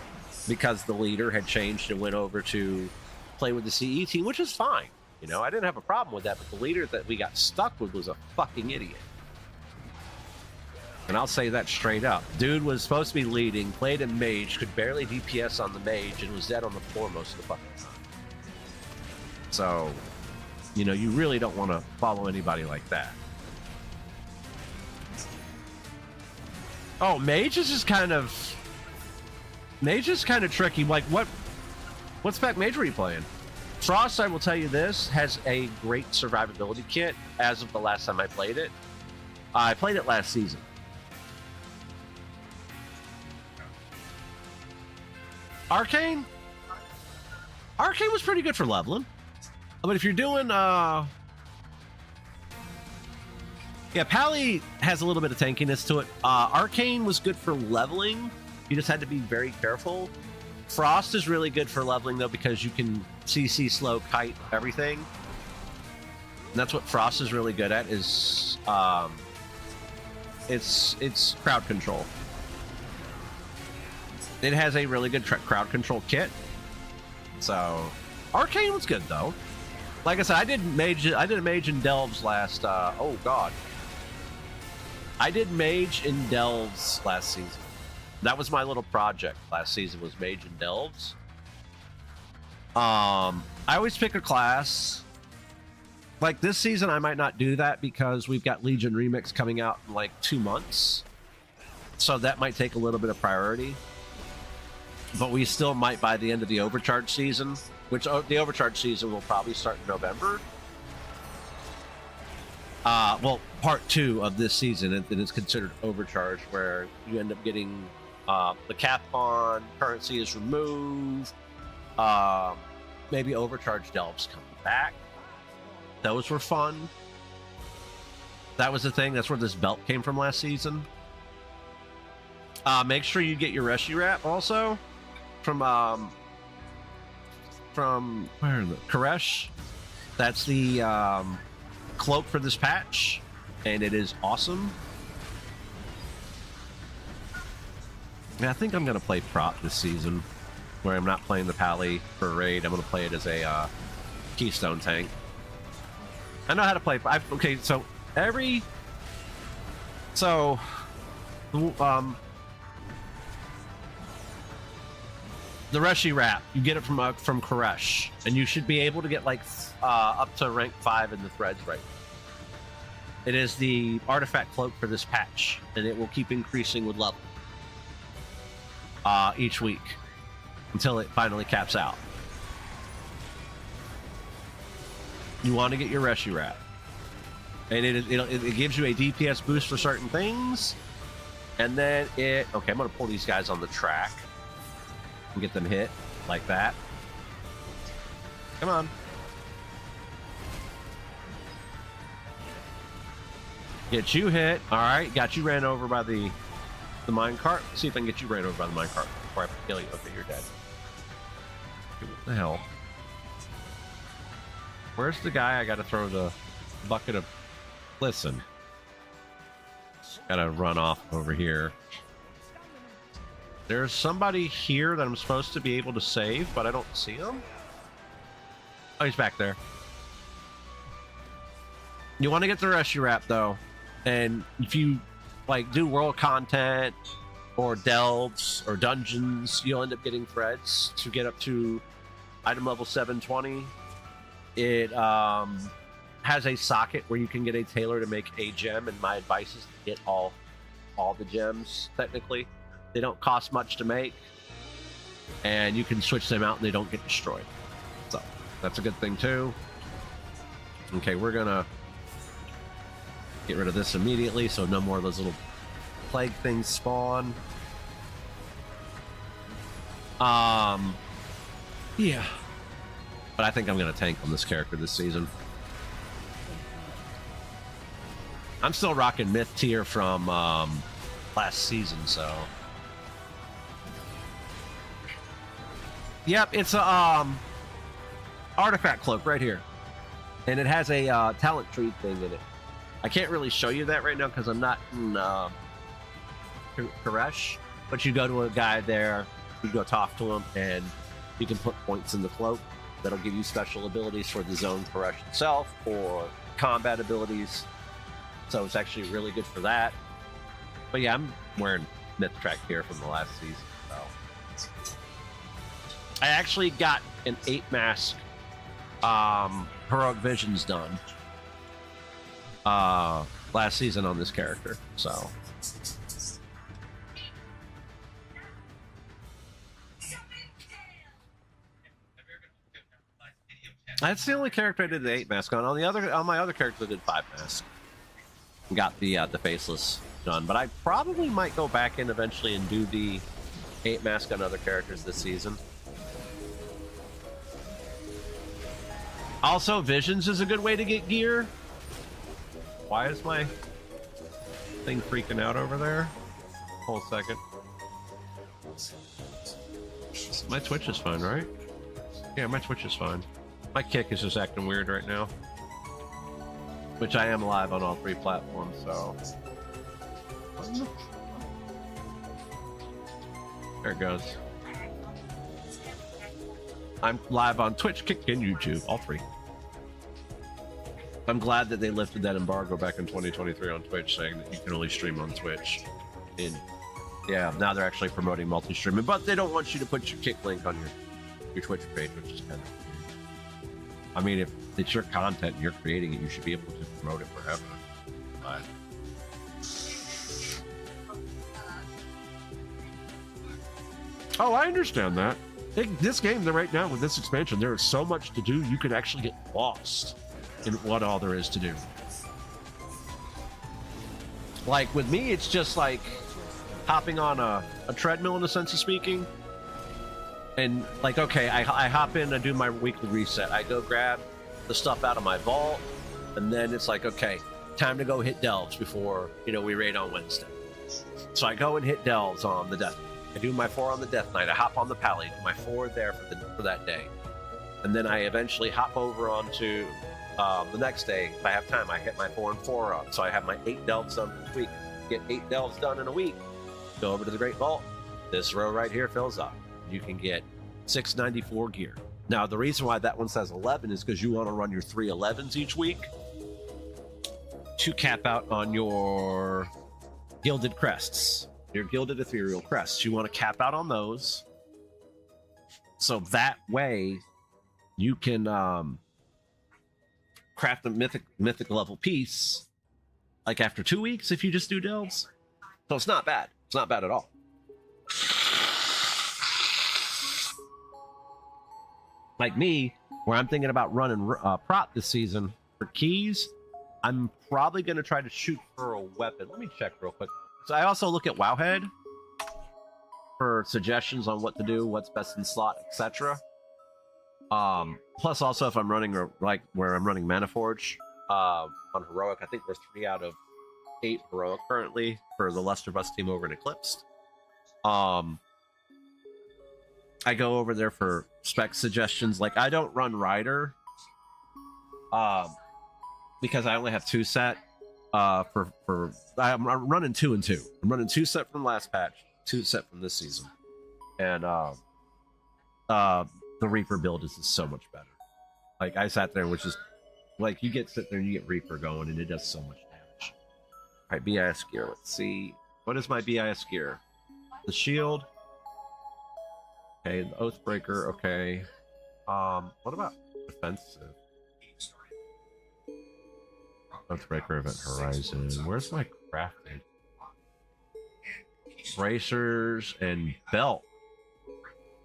because the leader had changed and went over to play with the CE team, which is fine. I didn't have a problem with that, but the leader that we got stuck with was a fucking idiot. And I'll say that straight up. Dude was supposed to be leading, played a mage, could barely DPS on the mage, and was dead on the floor most of the fucking time. So, you really don't want to follow anybody like that. Oh, mage is just kind of tricky. Like, what spec mage were you playing? Frost, I will tell you this, has a great survivability kit as of the last time I played it. I played it last season. Arcane was pretty good for leveling. But if you're doing Pally has a little bit of tankiness to it. Arcane was good for leveling. You just had to be very careful. Frost is really good for leveling though, because you can CC, slow, kite, everything. And that's what Frost is really good at, is it's crowd control. It has a really good crowd control kit. So Arcane was good though. Like I said, I did a mage in Delves last oh god. I did mage in Delves last season. That was my little project last season, was mage in Delves. I always pick a class. Like this season I might not do that because we've got Legion Remix coming out in like 2 months. So that might take a little bit of priority. But we still might by the end of the overcharge season, which the overcharge season will probably start in November. Well, part 2 of this season, it is considered overcharge, where you end up getting the cap on currency is removed. Maybe overcharge delves coming back. Those were fun. That was the thing. That's where this belt came from last season. Make sure you get your Reshi wrap also from where is it? Koresh. That's the cloak for this patch, and it is awesome. Yeah, I think I'm gonna play prop this season, where I'm not playing the Pally for raid. I'm gonna play it as a keystone tank. I know how to play. Okay, so the Reshi wrap, you get it from Koresh, and you should be able to get like up to rank 5 in the threads right now. It is the artifact cloak for this patch, and it will keep increasing with level each week until it finally caps out. You want to get your Reshi wrap, and it gives you a DPS boost for certain things, and then okay, I'm gonna pull these guys on the track and get them hit like that. Come on. Get you hit. All right, got you ran over by the minecart. See if I can get you ran over by the minecart before I kill you. Okay, you're dead. What the hell? Where's the guy I gotta throw the bucket of... Listen. Gotta run off over here. There's somebody here that I'm supposed to be able to save, but I don't see him. Oh, he's back there. You want to get the Reshi wrap though, and if you like do world content or delves or dungeons, you'll end up getting threads to get up to item level 720. It has a socket where you can get a tailor to make a gem, and my advice is to get all the gems. Technically, they don't cost much to make, and you can switch them out and they don't get destroyed. So that's a good thing too. Okay, we're gonna get rid of this immediately so no more of those little plague things spawn. Yeah, but I think I'm gonna tank on this character this season. I'm still rocking myth tier from last season, so Yep, it's a artifact cloak right here, and it has a talent tree thing in it. I can't really show you that right now because I'm not in Koresh, but you go to a guy there, you go talk to him, and you can put points in the cloak that'll give you special abilities for the zone Koresh itself or combat abilities. So it's actually really good for that. But yeah, I'm wearing Myth Track here from the last season. So I actually got an 8 mask Heroic Visions done last season on this character. So that's the only character I did the 8 mask on. On my other character, I did 5 mask. Got the faceless done, but I probably might go back in eventually and do the 8 mask on other characters this season. Also, Visions is a good way to get gear. Why is my thing freaking out over there? Hold a second. My Twitch is fine, right? Yeah, my Twitch is fine. My kick is just acting weird right now. Which I am live on all 3 platforms, so... There it goes. I'm live on Twitch, Kick, and YouTube, all 3. I'm glad that they lifted that embargo back in 2023 on Twitch, saying that you can only stream on Twitch. And yeah, now they're actually promoting multi-streaming, but they don't want you to put your Kick link on your Twitch page, which is kind of weird. I mean, if it's your content and you're creating it, you should be able to promote it wherever. But oh, I understand that. This game, right now, with this expansion, there is so much to do, you could actually get lost in what all there is to do. Like, with me, it's just like hopping on a treadmill, in a sense of speaking. And, like, okay, I hop in, I do my weekly reset. I go grab the stuff out of my vault, and then it's like, okay, time to go hit delves before, we raid on Wednesday. So I go and hit delves on the death. I do my 4 on the Death Knight. I hop on the Pally, do my 4 there for that day. And then I eventually hop over onto the next day. If I have time, I hit my 4 and 4 up. So I have my 8 delves done this week. Get 8 delves done in a week. Go over to the Great Vault. This row right here fills up. You can get 694 gear. Now, the reason why that one says 11 is because you want to run your 3 11s each week to cap out on your Gilded Crests. Your Gilded Ethereal Crests. You want to cap out on those. So that way you can craft a mythic level piece like after 2 weeks if you just do delves. So it's not bad. It's not bad at all. Like me, where I'm thinking about running prop this season for keys, I'm probably going to try to shoot for a weapon. Let me check real quick. So I also look at Wowhead for suggestions on what to do, what's best in slot, etc. Plus, also if I'm running like where I'm running Manaforge on Heroic, I think we're 3 out of 8 Heroic currently for the Luster Bus team over in Eclipsed. I go over there for spec suggestions. Like I don't run Rider because I only have 2 set. I'm running 2 and 2. I'm running 2 set from last patch, 2 set from this season, and the Reaper build is just so much better. Like I sat there, which is like you sit there and you get Reaper going, and it does so much damage. All right, BIS gear. Let's see, what is my BIS gear? The shield. Okay, the Oathbreaker. Okay. What about defensive? Oathbreaker, Event Horizon. Where's my crafting? Bracers and belt.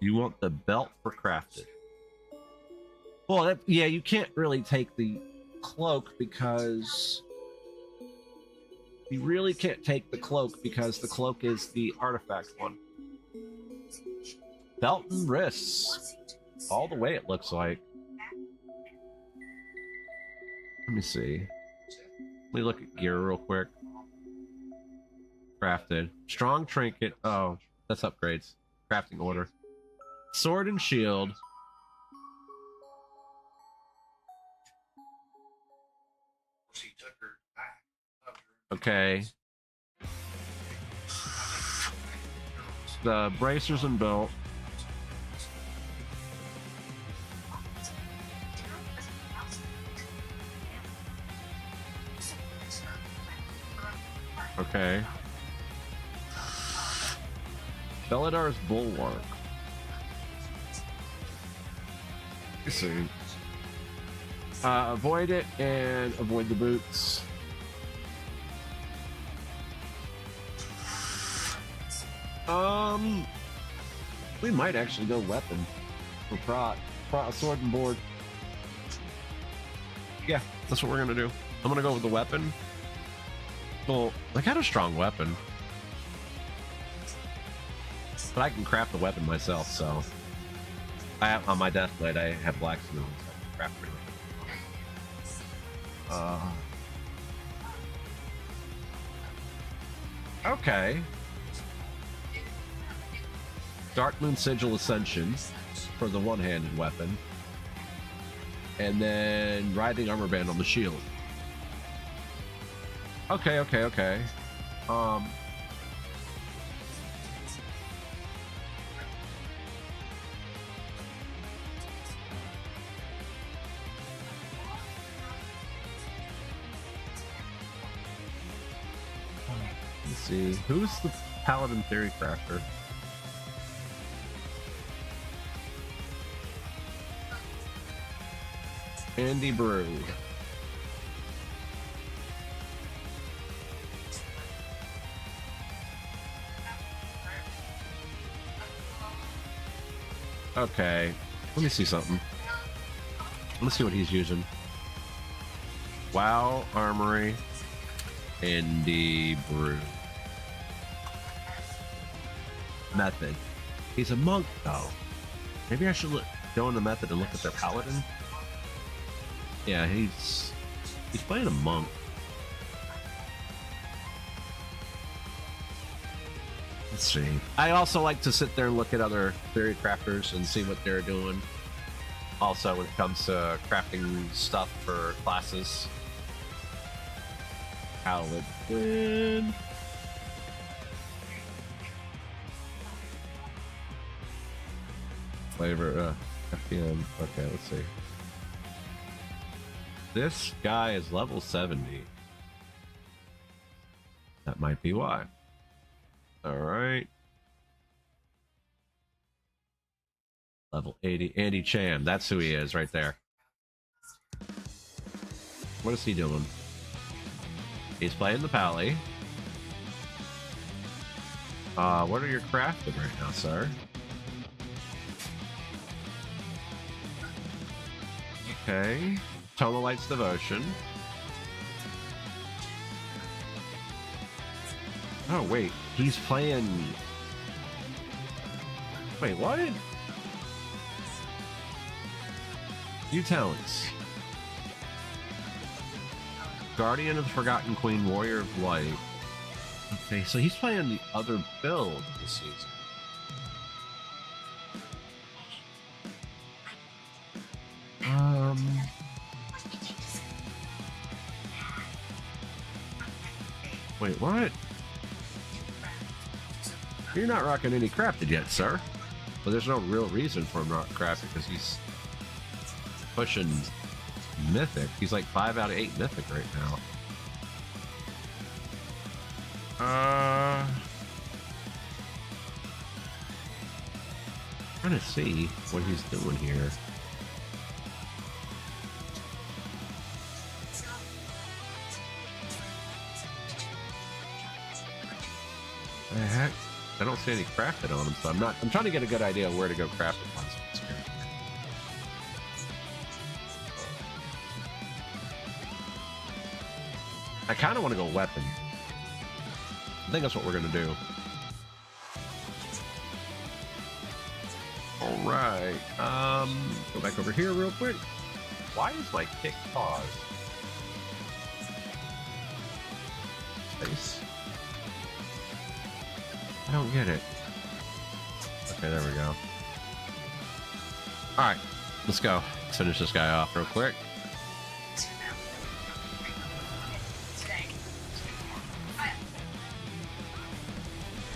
You want the belt for crafted. Well, yeah, you can't really take the cloak because... You really can't take the cloak because the cloak is the artifact one. Belt and wrists. All the way, it looks like. Let me see. Let me look at gear real quick. Crafted. Strong trinket. Oh, that's upgrades. Crafting order. Sword and shield. Okay. The bracers and belt. Okay. Beladar's bulwark. Let's see. Avoid it and avoid the boots. We might actually go weapon for prot sword and board. Yeah, that's what we're gonna do. I'm gonna go with the weapon. Well, I got a strong weapon, but I can craft the weapon myself. So, I have, on my death knight, I have blacksmith, so I can craft pretty much. Okay. Dark Moon Sigil Ascension for the one-handed weapon, and then Riding Armor Band on the shield. Okay. Let's see. Who's the Paladin Theory Crafter? Andy Brew. Okay, let me see something. Let's see what he's using. WoW Armory, Andy Brew. Method. He's a monk, though. Maybe I should go in the method and look at their paladin. Yeah, he's playing a monk. Let's see. I also like to sit there and look at other theory crafters and see what they're doing. Also, when it comes to crafting stuff for classes. Paladin. Flavor, FPM. Okay, let's see. This guy is level 70. That might be why. Alright. Level 80. Andy Chan. That's who he is right there. What is he doing? He's playing the Pally. What are your crafting right now, sir? Okay. Tonal Light's Devotion. Oh, wait. He's playing... Wait, what? New talents. Guardian of the Forgotten Queen, Warrior of Light. Okay, so he's playing the other build this season. Wait, what? You're not rocking any crafted yet, sir. Well, there's no real reason for him not crafted because he's pushing mythic. He's like 5 out of 8 mythic right now. Trying to see what he's doing here. The heck? I don't see any crafted on him, so I'm trying to get a good idea of where to go craft it on this character. I kind of want to go weapon. I think that's what we're gonna do. Alright. Go back over here real quick. Why is my kick paused? Space. I don't get it. Okay, there we go. All right, let's go. Let's finish this guy off real quick.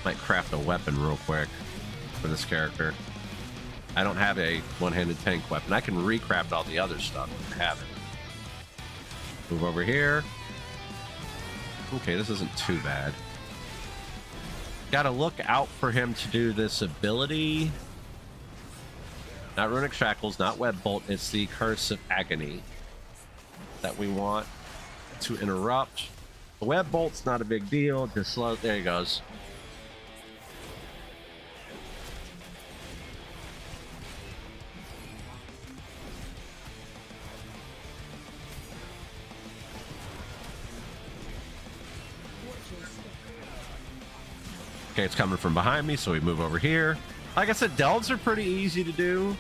Might craft a weapon real quick for this character. I don't have a one-handed tank weapon. I can recraft all the other stuff if I have it. Move over here. Okay, this isn't too bad. Gotta look out for him to do this ability. Not Runic Shackles, not Web Bolt. It's the Curse of Agony that we want to interrupt. The Web Bolt's not a big deal. Just slow. There he goes. Okay, it's coming from behind me, so we move over here. Like I said, delves are pretty easy to do.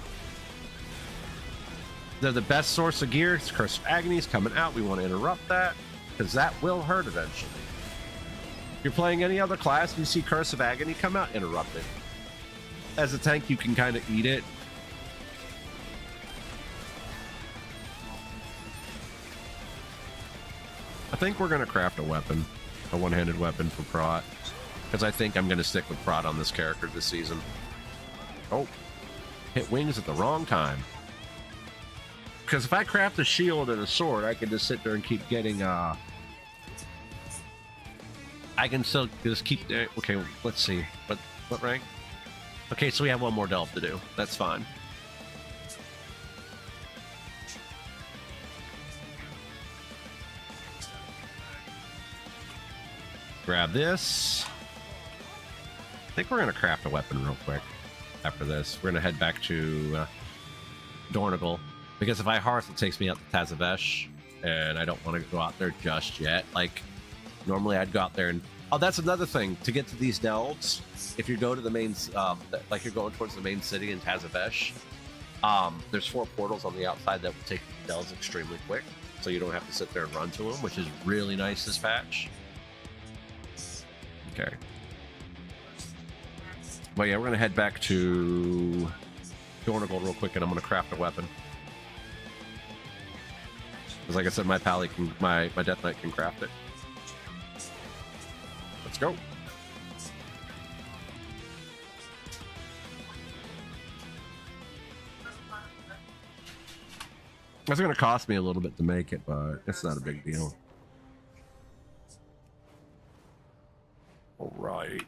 They're the best source of gear. It's Curse of Agony is coming out. We want to interrupt that, because that will hurt eventually. If you're playing any other class and you see Curse of Agony come out, interrupt it. As a tank, you can kind of eat it. I think we're going to craft a weapon, a one-handed weapon for Prot. Because I think I'm going to stick with Prot on this character this season. Oh, hit wings at the wrong time. Because if I craft a shield and a sword, I can just sit there and keep getting, I can still just keep, okay, let's see. What rank? Okay, so we have one more delve to do. That's fine. Grab this. I think we're going to craft a weapon real quick after this. We're going to head back to Dornigal, because if I Hearth, it takes me out to Tazavesh, and I don't want to go out there just yet. Like, normally I'd go out there and... Oh, that's another thing. To get to these delves, if you go to the main... like you're going towards the main city in Tazavesh, there's 4 portals on the outside that will take the delves extremely quick, so you don't have to sit there and run to them, which is really nice this patch. Okay. Well, yeah, we're going to head back to Dornigal real quick, and I'm going to craft a weapon. Because like I said, my pally can, my Death Knight can craft it. Let's go. It's going to cost me a little bit to make it, but it's not a big deal. All right.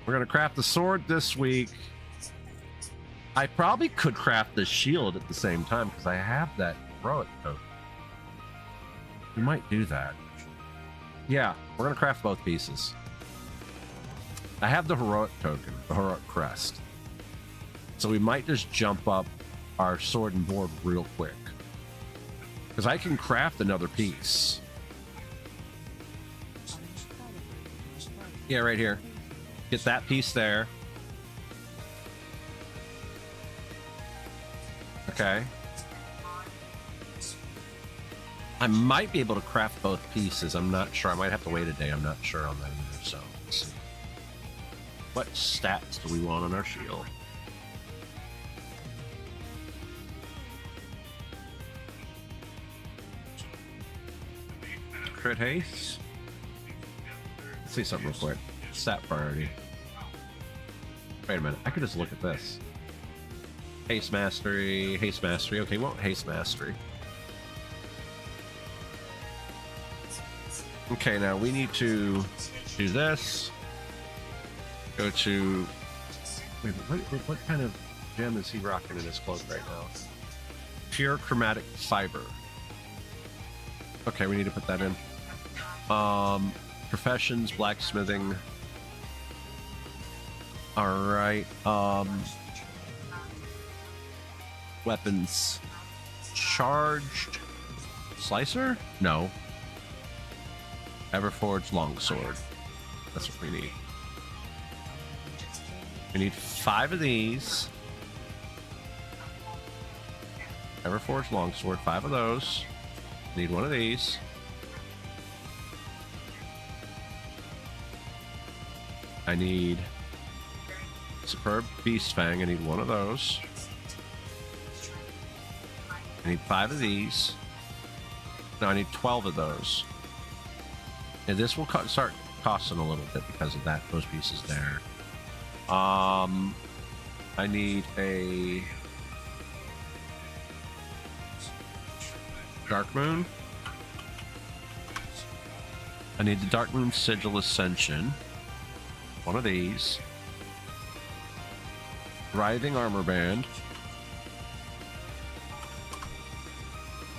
We're going to craft the sword this week. I probably could craft the shield at the same time because I have that heroic token. We might do that. Yeah, we're going to craft both pieces. I have the heroic token, the heroic crest. So we might just jump up our sword and board real quick. Because I can craft another piece. Yeah, right here. Get that piece there. Okay. I might be able to craft both pieces. I'm not sure. I might have to wait a day. I'm not sure on that either. So, let's see. What stats do we want on our shield? Crit haste. Let's see something real quick. Stat priority. Wait a minute. I could just look at this. Haste mastery. Haste mastery. Okay, well, haste mastery. Okay, now we need to do this. Go to... Wait, what kind of gem is he rocking in his cloak right now? Pure chromatic fiber. Okay, we need to put that in. Professions, blacksmithing. Alright, weapons. Charged slicer? No. Everforged longsword. That's what we need. We need 5 of these. Everforged longsword, 5 of those. Need 1 of these. I need Superb Beast Fang. I need one of those. I need 5 of these. No, I need 12 of those. And this will start costing a little bit because of that. Those pieces there. I need a Dark Moon. I need the Dark Moon Sigil Ascension. One of these. Writhing Armor Band.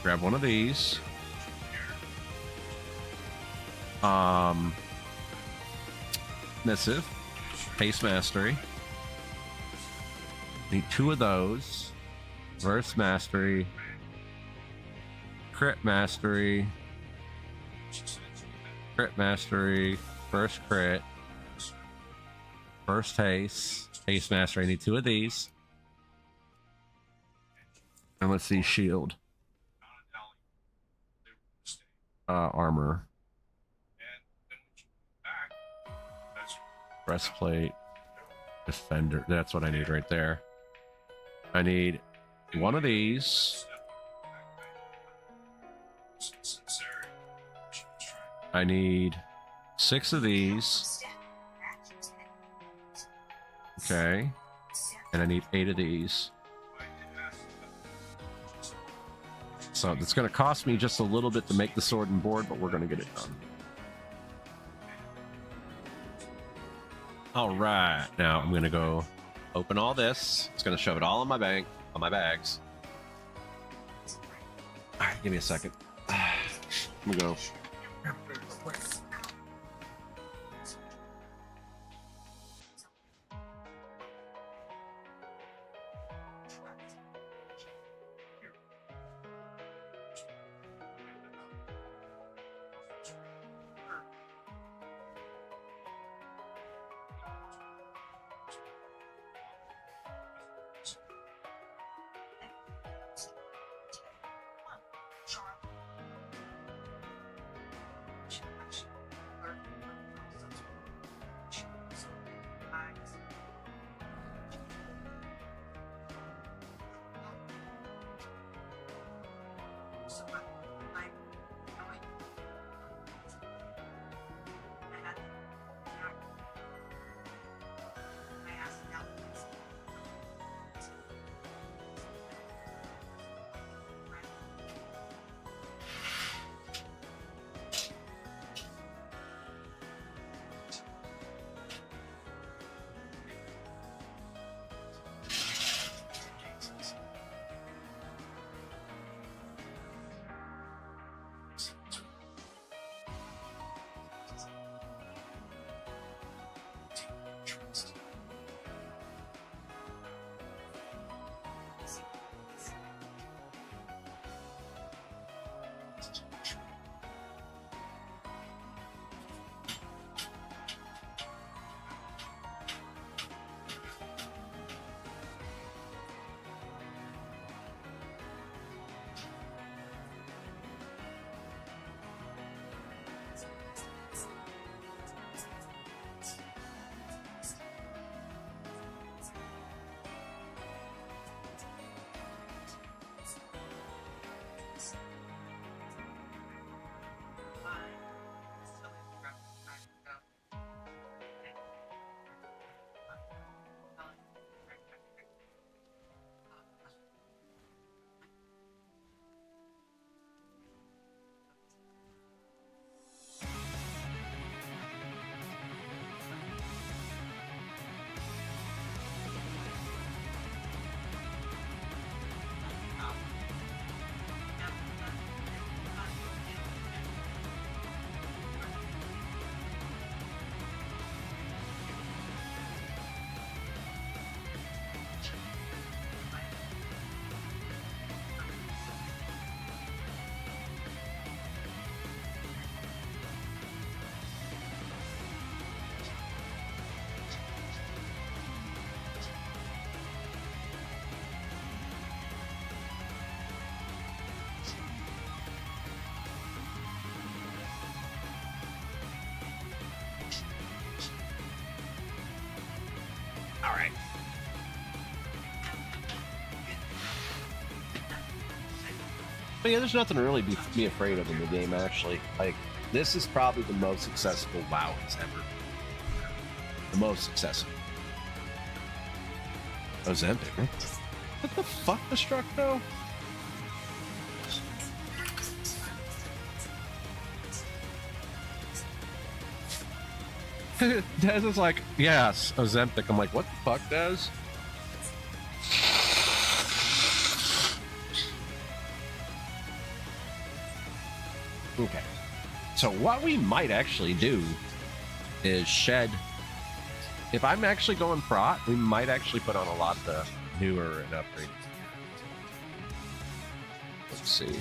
Grab one of these. Missive. Haste Mastery. Need 2 of those. Verse Mastery. Crit Mastery. Crit Mastery. First Crit. First Haste. Haste Mastery. I need 2 of these. And let's see, Shield. Armor. Breastplate. Defender. That's what I need right there. I need one of these. I need 6 of these. Okay. And I need 8 of these. So it's going to cost me just a little bit to make the sword and board, but we're going to get it done. All right. Now I'm going to go open all this. It's going to shove it all in my bank, on my bags. All right, give me a second. Let me go. But yeah, there's nothing to really be afraid of in the game, actually. Like, this is probably the most accessible WoW has ever. The most accessible. Ozempic, right? What the fuck, Destructo? Dez is like, yes, Ozempic. I'm like, what the fuck, Dez? Okay. So what we might actually do is shed. If I'm actually going prot, we might actually put on a lot of the newer and upgrade. Let's see.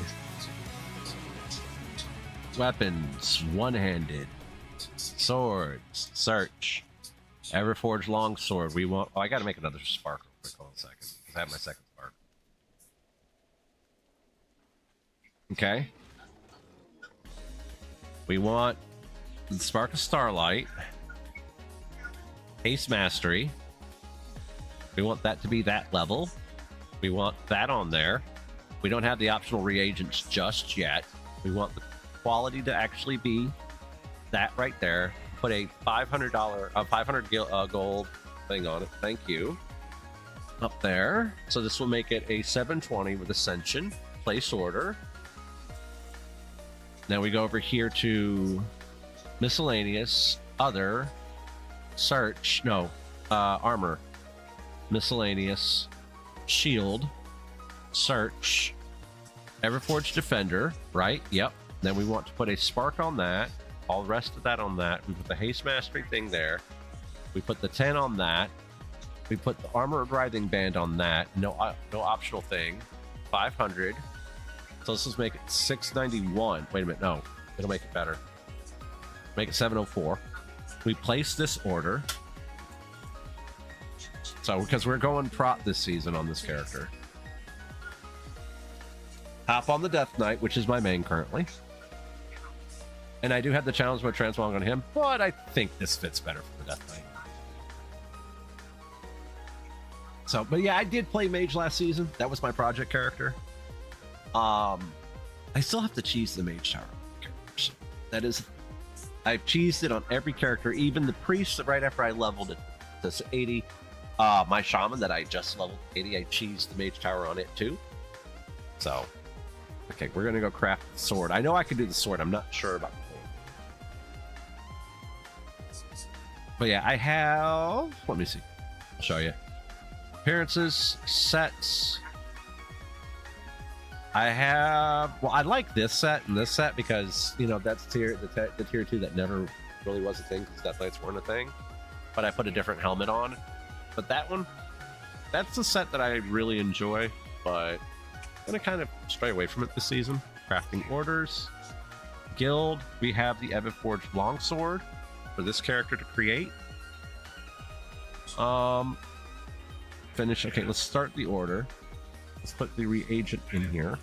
Weapons, one-handed. Swords, search. Everforged longsword. We want. Oh, I gotta make another spark real quick. Hold on a second. Because I have my second spark. Okay. We want the Spark of Starlight. Haste Mastery. We want that to be that level. We want that on there. We don't have the optional reagents just yet. We want the quality to actually be that right there. Put a $500, 500 gold thing on it. Thank you. Up there. So this will make it a 720 with Ascension. Place order. Now we go over here to miscellaneous, other, search, no, armor, miscellaneous, shield, search, Everforged Defender, right? Yep. Then we want to put a spark on that, all the rest of that on that. We put the Haste Mastery thing there. We put the 10 on that. We put the Armored Writhing Band on that. No optional thing. 500. So let's just make it 691. Wait a minute, no. It'll make it better. Make it 704. We place this order. So, because we're going prot this season on this character. Hop on the Death Knight, which is my main currently. And I do have the challenge mode transmog on him, but I think this fits better for the Death Knight. So, but yeah, I did play Mage last season. That was my project character. I still have to cheese the Mage Tower characters. That is, I've cheesed it on every character, even the priest that right after I leveled it to 80. My shaman that I just leveled 80, I cheesed the Mage Tower on it too. So, okay, we're gonna go craft the sword. I know I can do the sword. I'm not sure about the sword. But yeah, I have. Let me see. I'll show you. Appearances, sets. I have. Well, I like this set and this set because you know that's the tier 2 that never really was a thing because Death Knights weren't a thing. But I put a different helmet on. But that one, that's the set that I really enjoy. But I'm gonna kind of stray away from it this season. Crafting orders, guild. We have the Everforged Longsword for this character to create. Finish. Okay, let's start the order. Let's put the reagent in here.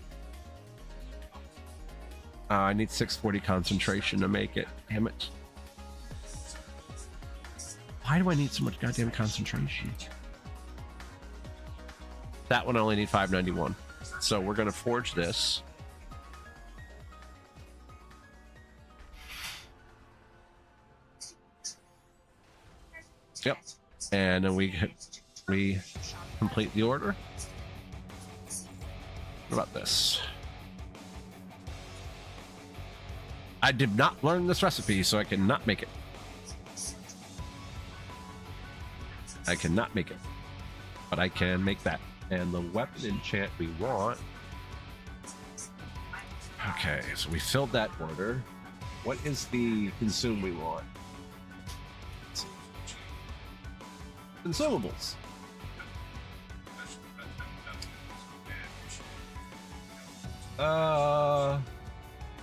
I need 640 concentration to make it. Damn it. Why do I need so much goddamn concentration? That one I only need 591. So we're going to forge this. Yep. And then we complete the order. What about this? I did not learn this recipe, so I cannot make it. I cannot make it. But I can make that. And the weapon enchant we want. Okay, so we filled that order. What is the consume we want? Consumables.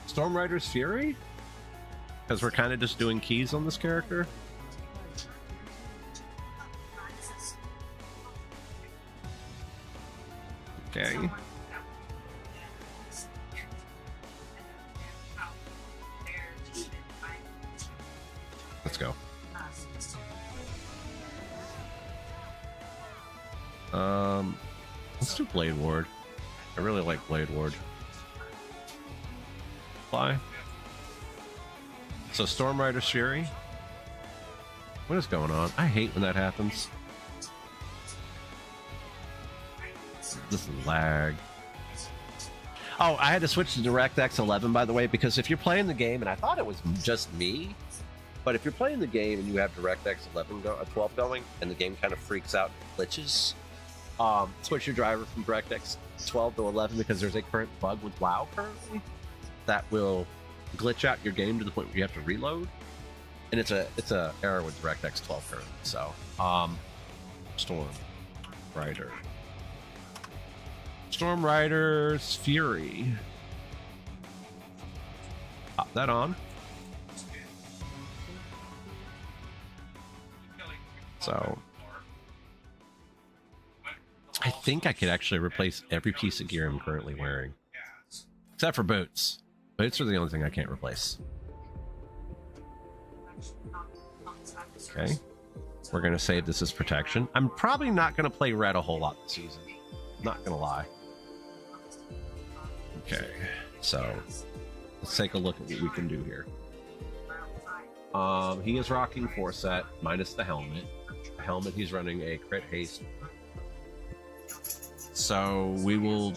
Storm Rider's Fury? Because we're kind of just doing keys on this character. Okay. Let's go. Let's do Blade Ward. I really like Blade Ward. fly. So Storm Rider's Fury. What is going on? I hate when that happens. This is lag. Oh, I had to switch to DirectX 11, by the way, because if you're playing the game, and I thought it was just me, but if you're playing the game and you have DirectX 12 going, and the game kind of freaks out and glitches, switch your driver from DirectX 12 to 11 because there's a current bug with WoW currently that will glitch out your game to the point where you have to reload, and it's a error with DirectX 12 currently. So, Storm Rider. Storm Rider's Fury. Pop that on. So I think I could actually replace every piece of gear I'm currently wearing. Except for boots. Boots are the only thing I can't replace. Okay. We're going to save this as protection. I'm probably not going to play red a whole lot this season. Not going to lie. Okay, so let's take a look at what we can do here. He is rocking 4-set minus the helmet. The helmet, he's running a crit haste. So we will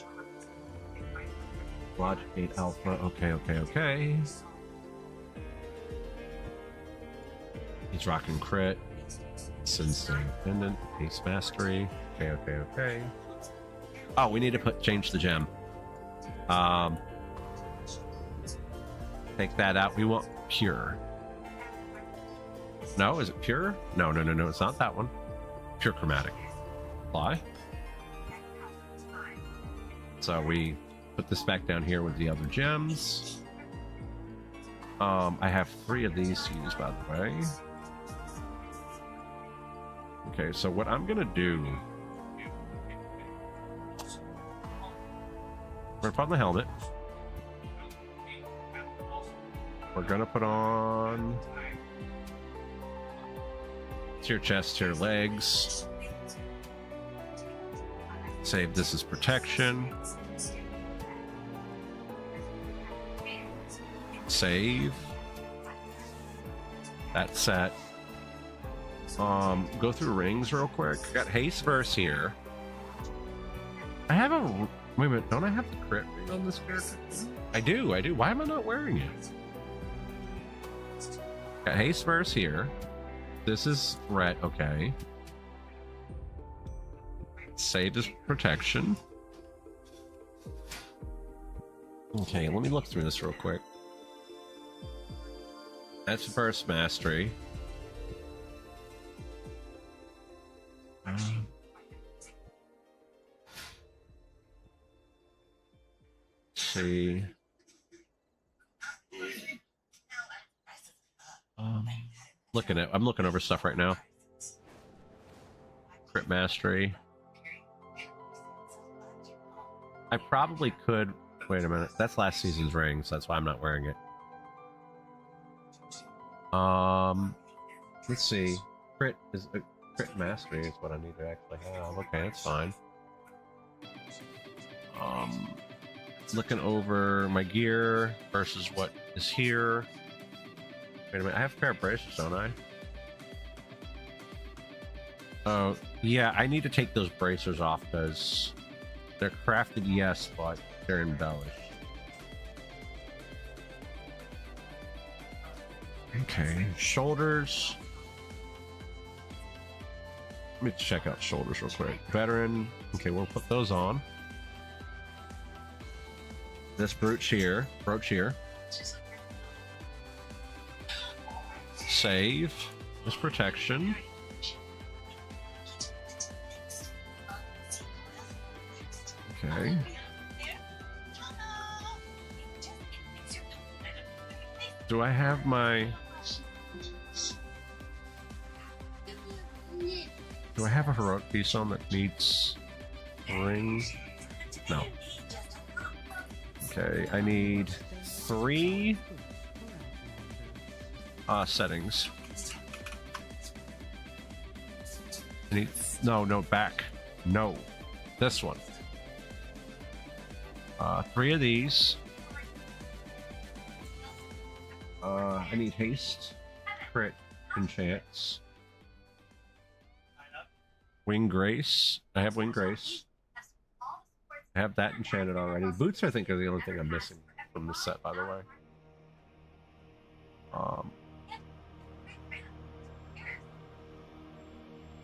Logic 8 Alpha. Okay. He's rocking crit. Sensing Independent. Haste Mastery. Okay. Oh, we need to change the gem. Take that out. We want pure. No, is it pure? No, it's not that one. Pure chromatic. Apply. So we put this back down here with the other gems. I have 3 of these to use, by the way. Okay, so what I'm gonna do, we're gonna put on the helmet. We're gonna put on your chest, your legs. Save this as protection. Save. That's set. Go through rings real quick. Got haste verse here. I have a wait a minute. Don't I have the crit ring on this character? I do. Why am I not wearing it? Got haste verse here. This is red. Okay. Save this protection. Okay, let me look through this real quick. That's first mastery. See. I'm looking over stuff right now. Crit mastery. I probably could. Wait a minute. That's last season's ring, so that's why I'm not wearing it. Let's see. Crit mastery is what I need to actually have. Okay, that's fine. Looking over my gear versus what is here. Wait a minute, I have a pair of bracers, don't I? Oh, yeah, I need to take those bracers off because they're crafted, yes, but they're embellished. Okay, shoulders. Let me check out shoulders real quick. Veteran. Okay, we'll put those on. This brooch here. Save. This protection. Okay. Do I have my... Do I have a heroic piece on that needs ring? No. Okay, I need 3 settings. I need... No, back. No. This one. 3 of these. I need haste, crit, enchants. Wing Grace. I have Wing Grace. I have that enchanted already. Boots, I think, are the only thing I'm missing from this set, by the way.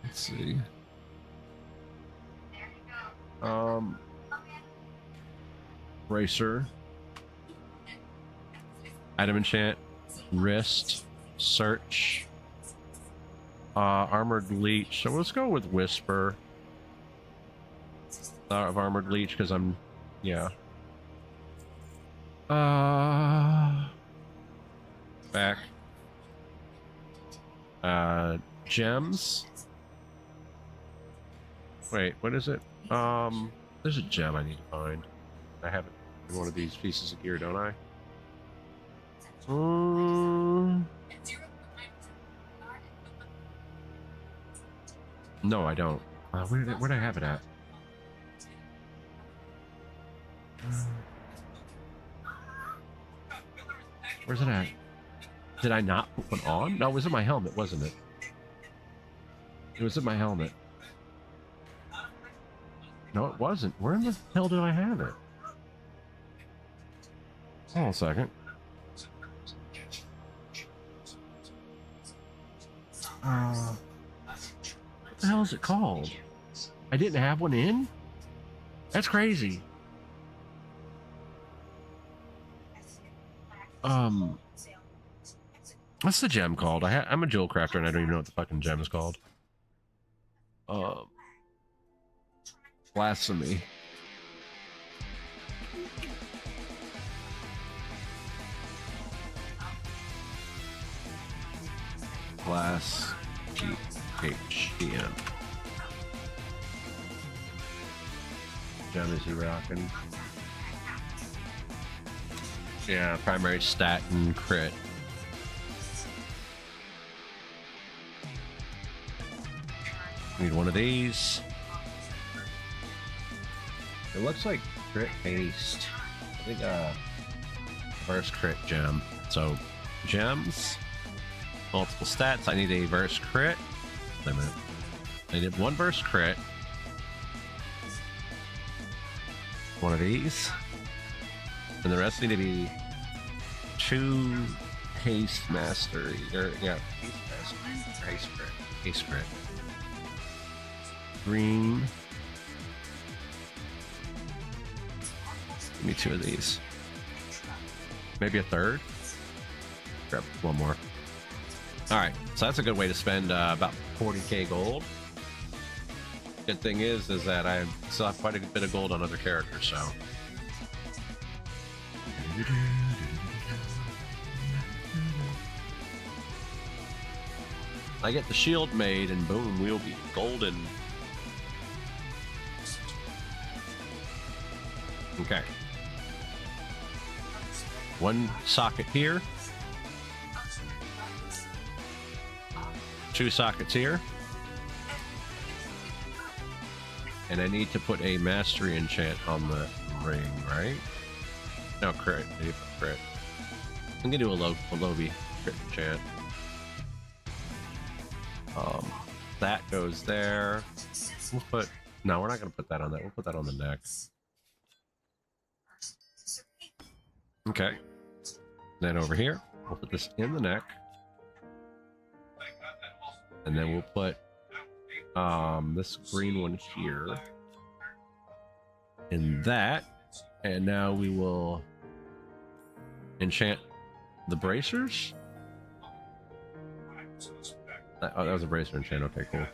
Let's see. Bracer. Item enchant. Wrist. Search. Armored Leech. So let's go with Whisper. Of Armored Leech, because I'm... Yeah. Back. Gems. Wait, what is it? There's a gem I need to find. I have it in one of these pieces of gear, don't I? No, I don't. Where'd I have it at? Where's it at? Did I not put one on? No, it was in my helmet, wasn't it? It was in my helmet. No, it wasn't. Where in the hell did I have it? Hold on a second. What the hell is it called? I didn't have one in? That's crazy. What's the gem called? I'm a jewel crafter and I don't even know what the fucking gem is called. Blasphemy. Glass GHDM. Gem is he rocking? Yeah, primary stat and crit. Need one of these. It looks like crit haste. I think verse crit gem. So gems, multiple stats. I need a verse crit. Wait a minute. I did one verse crit. One of these. And the rest need to be 2 haste mastery. Or yeah, haste mastery or haste crit. Haste crit. Green. Give me 2 of these. Maybe a third. Grab one more. Alright, so that's a good way to spend about 40k gold. Good thing is that I still have quite a bit of gold on other characters, so. I get the shield made and boom, we'll be golden. Okay. 1 socket here. 2 sockets here. And I need to put a mastery enchant on the ring, right? No, crit. I need to put crit. I'm gonna do a Lobi crit enchant. That goes there. We'll put... No, we're not gonna put that on that. We'll put that on the neck. Okay. Then over here, we'll put this in the neck. And then we'll put this green one here. In that. And now we will enchant the bracers. Oh, that was a bracer enchant. Okay, cool.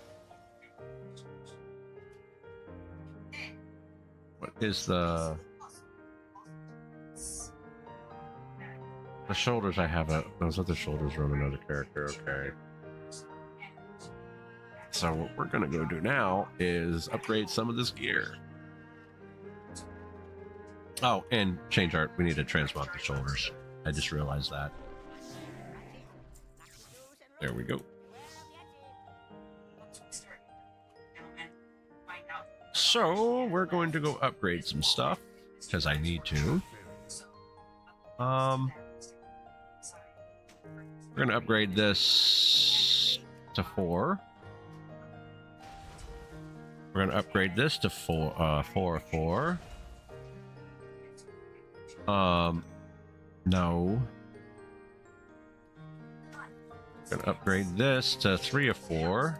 What is the shoulders? I have those other shoulders are on another character. Okay. So what we're gonna go do now is upgrade some of this gear. Oh, and change art. We need to transmog the shoulders. I just realized that. There we go. So we're going to go upgrade some stuff because I need to. We're gonna upgrade this to 4. We're gonna upgrade this to 4. No. Gonna upgrade this to 3 of 4.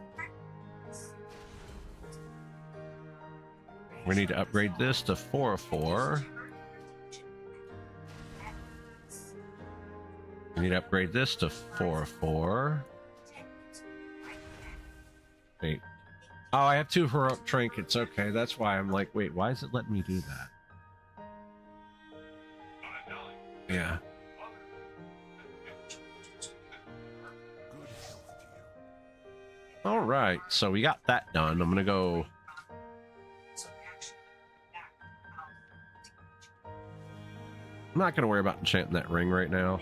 We need to upgrade this to 4 of 4. We need to upgrade this to 4 of 4. Wait. Oh, I have 2 heroic trinkets. Okay, that's why I'm like, wait, why is it letting me do that? Yeah. All right, so we got that done. I'm gonna go. I'm not gonna worry about enchanting that ring right now.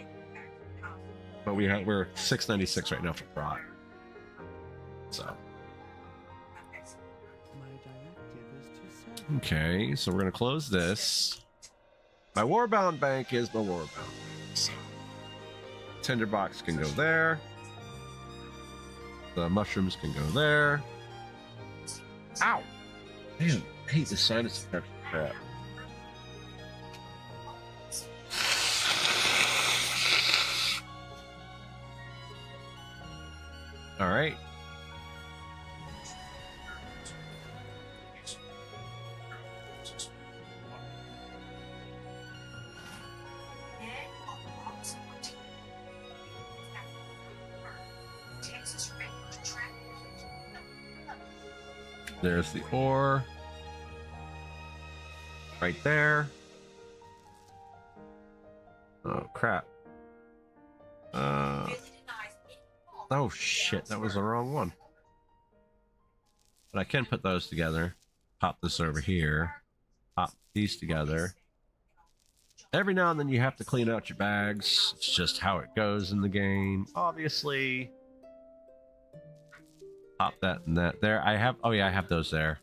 But we're 696 right now for prot. So. Okay, so we're gonna close this. My Warbound bank is my Warbound. So, Tinderbox can go there. The mushrooms can go there. Ow! Damn, I hate the sinus infection crap. All right. There's the ore. Right there. Oh, crap. Oh, shit. That was the wrong one. But I can put those together. Pop this over here. Pop these together. Every now and then you have to clean out your bags. It's just how it goes in the game. Obviously. Pop that and that there. I have, oh yeah, I have those there.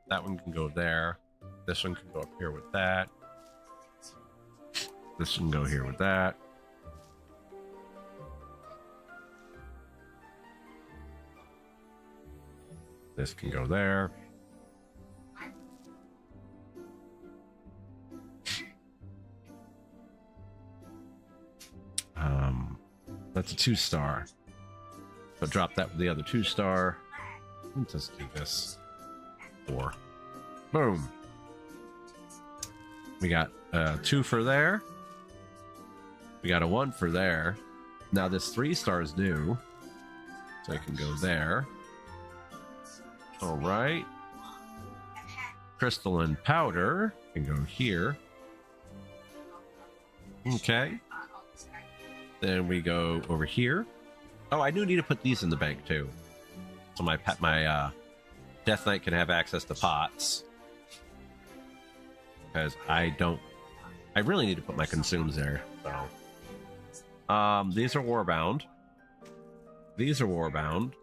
That one can go there. This one can go up here with that. This can go here with that. This can go there. That's a 2-star. So drop that with the other 2-star. Let's just do this. 4. Boom. We got 2 for there. We got a 1 for there. Now this 3-star is new. So it can go there. Alright. Crystalline powder can go here. Okay. Then we go over here. Oh, I do need to put these in the bank too. So my Death Knight can have access to pots. Because I really need to put my consumes there. So these are warbound. These are warbound.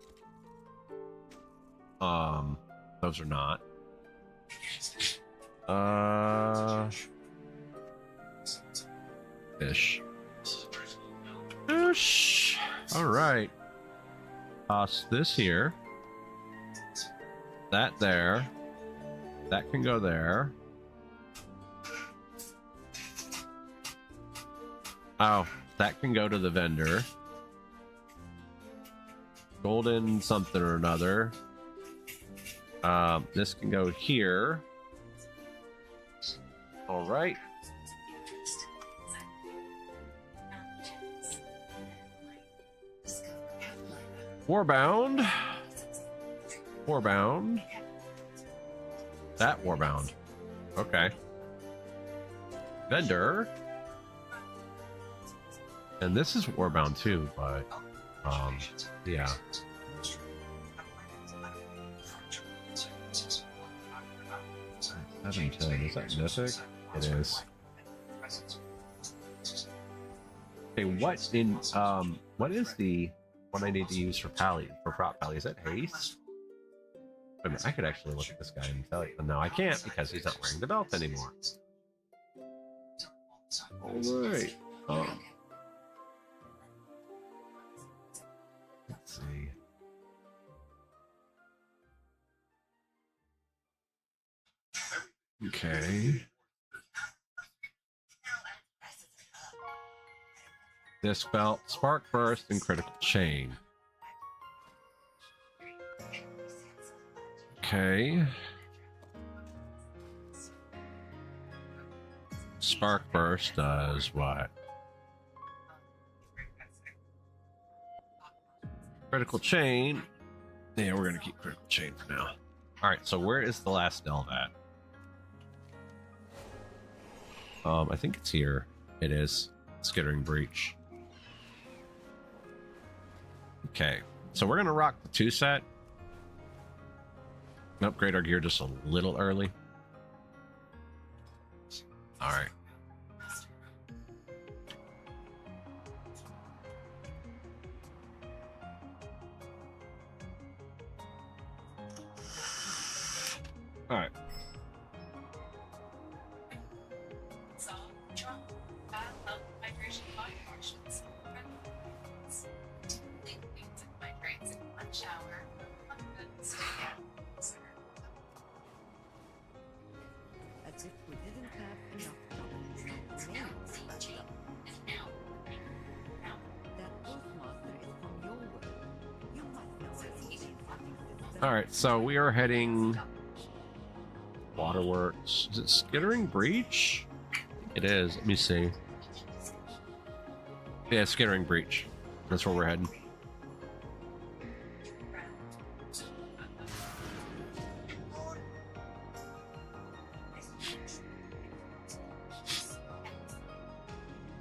Those are not. Fish. Fish. All right. Toss this here. That there. That can go there. Oh, that can go to the vendor. Golden something or another. This can go here. All right. Warbound. Warbound. That warbound. Okay. Vendor. And this is warbound too, but yeah. 710. Is that mythic? It is. Okay, what is the one I need to use for pally, for prop pally? Is that haste? I mean, I could actually look at this guy and tell you. No, I can't because he's not wearing the belt anymore. All right. Okay. Disc belt, spark burst, and critical chain. Okay. Spark burst does what? Critical chain. Yeah, we're gonna keep critical chain for now. All right. So where is the last delve at? I think it's here. It is. Skittering breach. Okay. So we're gonna rock the 2 set. Upgrade our gear just a little early. All right. All right. As if we didn't have enough problems. Names backed up. That postmaster is from your world. You must know where he's been something system. All right. So we are heading. Waterworks. Is it Skittering Breach? It is. Let me see. Yeah, Skittering Breach. That's where we're heading.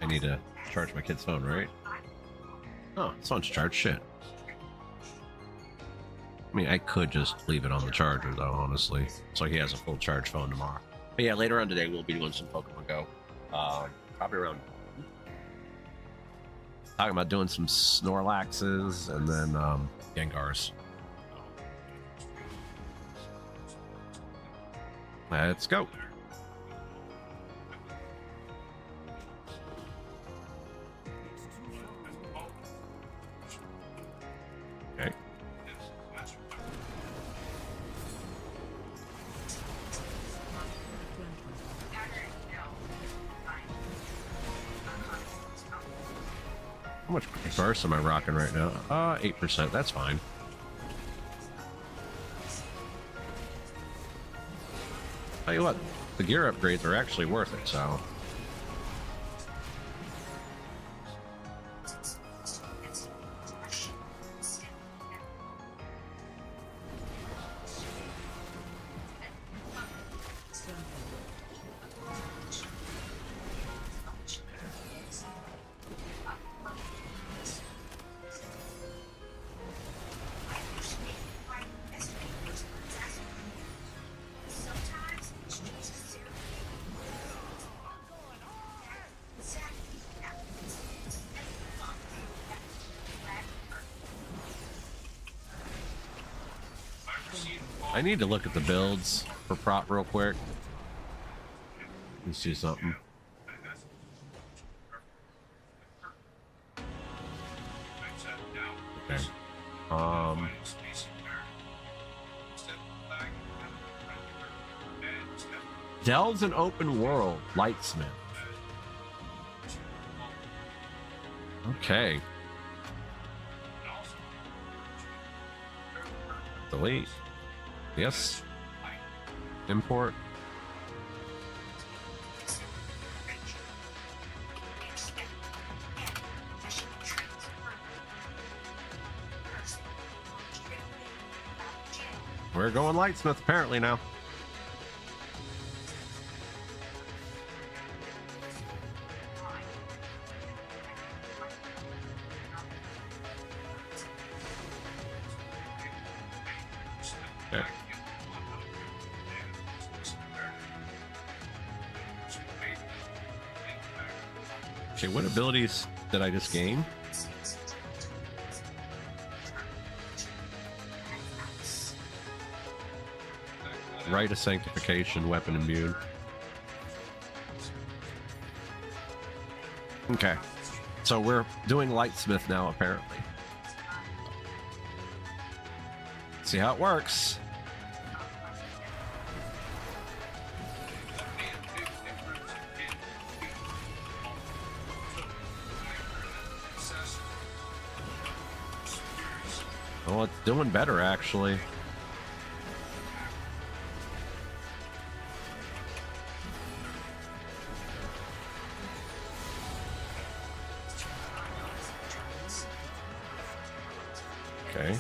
I need to charge my kid's phone, right? Oh, this one's charged. Shit. I mean, I could just leave it on the charger, though, honestly. So he has a full charge phone tomorrow. But yeah, later on today, we'll be doing some Pokemon Go. Probably around... Talking about doing some Snorlaxes and then Gengars. Let's go. Okay. How much burst am I rocking right now? 8%. That's fine. Tell you what, the gear upgrades are actually worth it, so. I need to look at the builds for prop real quick. Let's do something. Okay. Delves an open world, Lightsmith. Okay. Delete. Yes. Import. We're going Lightsmith apparently now. Okay. Okay, what abilities did I just gain? Rite of Sanctification, weapon immune. Okay, so we're doing Lightsmith now, apparently. See how it works. Oh, it's doing better, actually. Okay.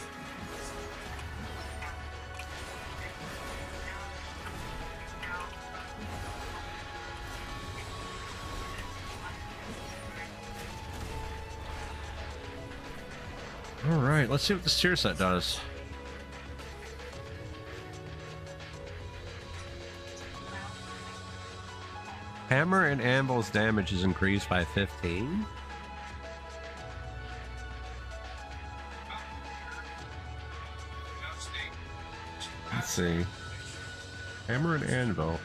All right, let's see what this tier set does. Hammer and anvil's damage is increased by 15. Let's see. Hammer and anvil.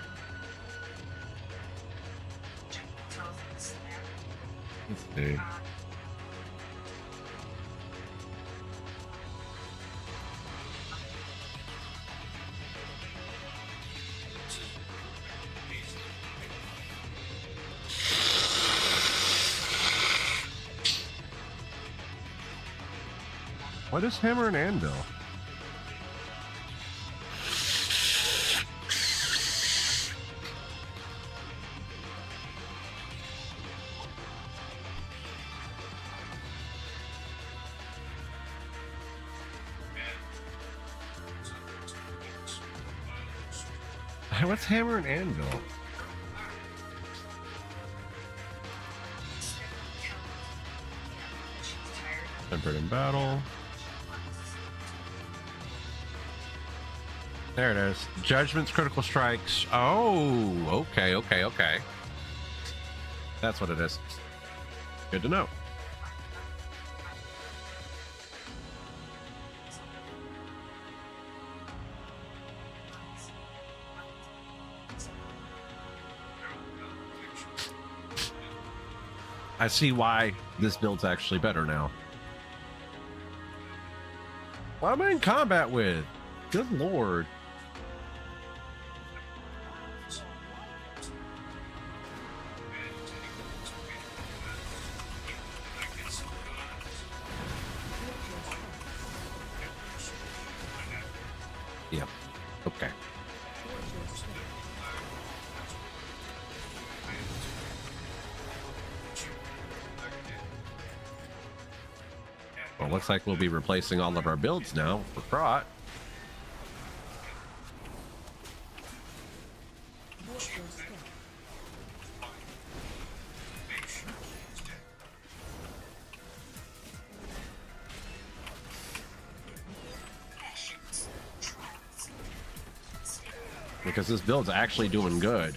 Let's see. What is hammer and anvil? What's hammer and anvil? Tempered in battle. There it is. Judgments, critical strikes. Oh, okay. That's what it is. Good to know. I see why this build's actually better now. What am I in combat with? Good lord. Yep. Okay. Well, looks like we'll be replacing all of our builds now for Prot. Because this build's actually doing good.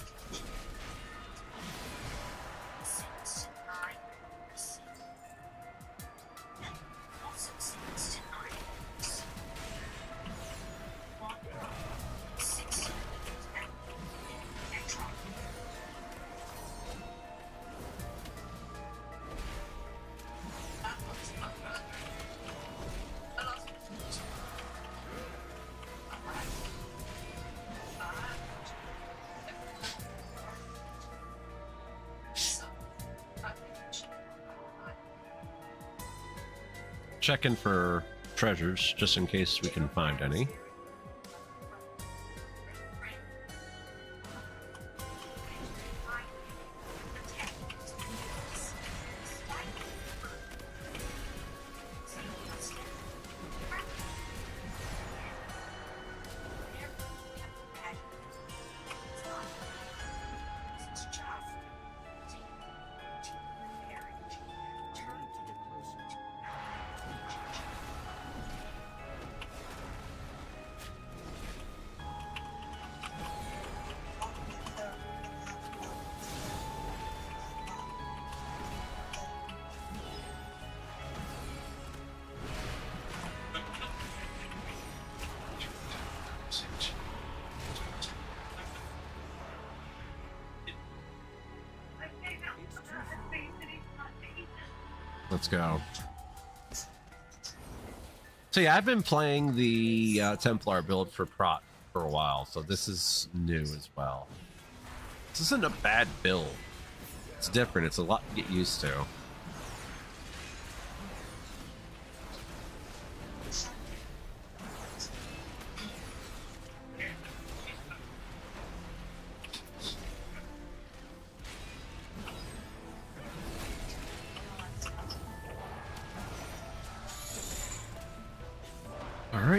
Checking for treasures just in case we can find any. Let's go. So yeah, I've been playing the Templar build for Prot for a while, so this is new as well. This isn't a bad build. It's different. It's a lot to get used to.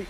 right.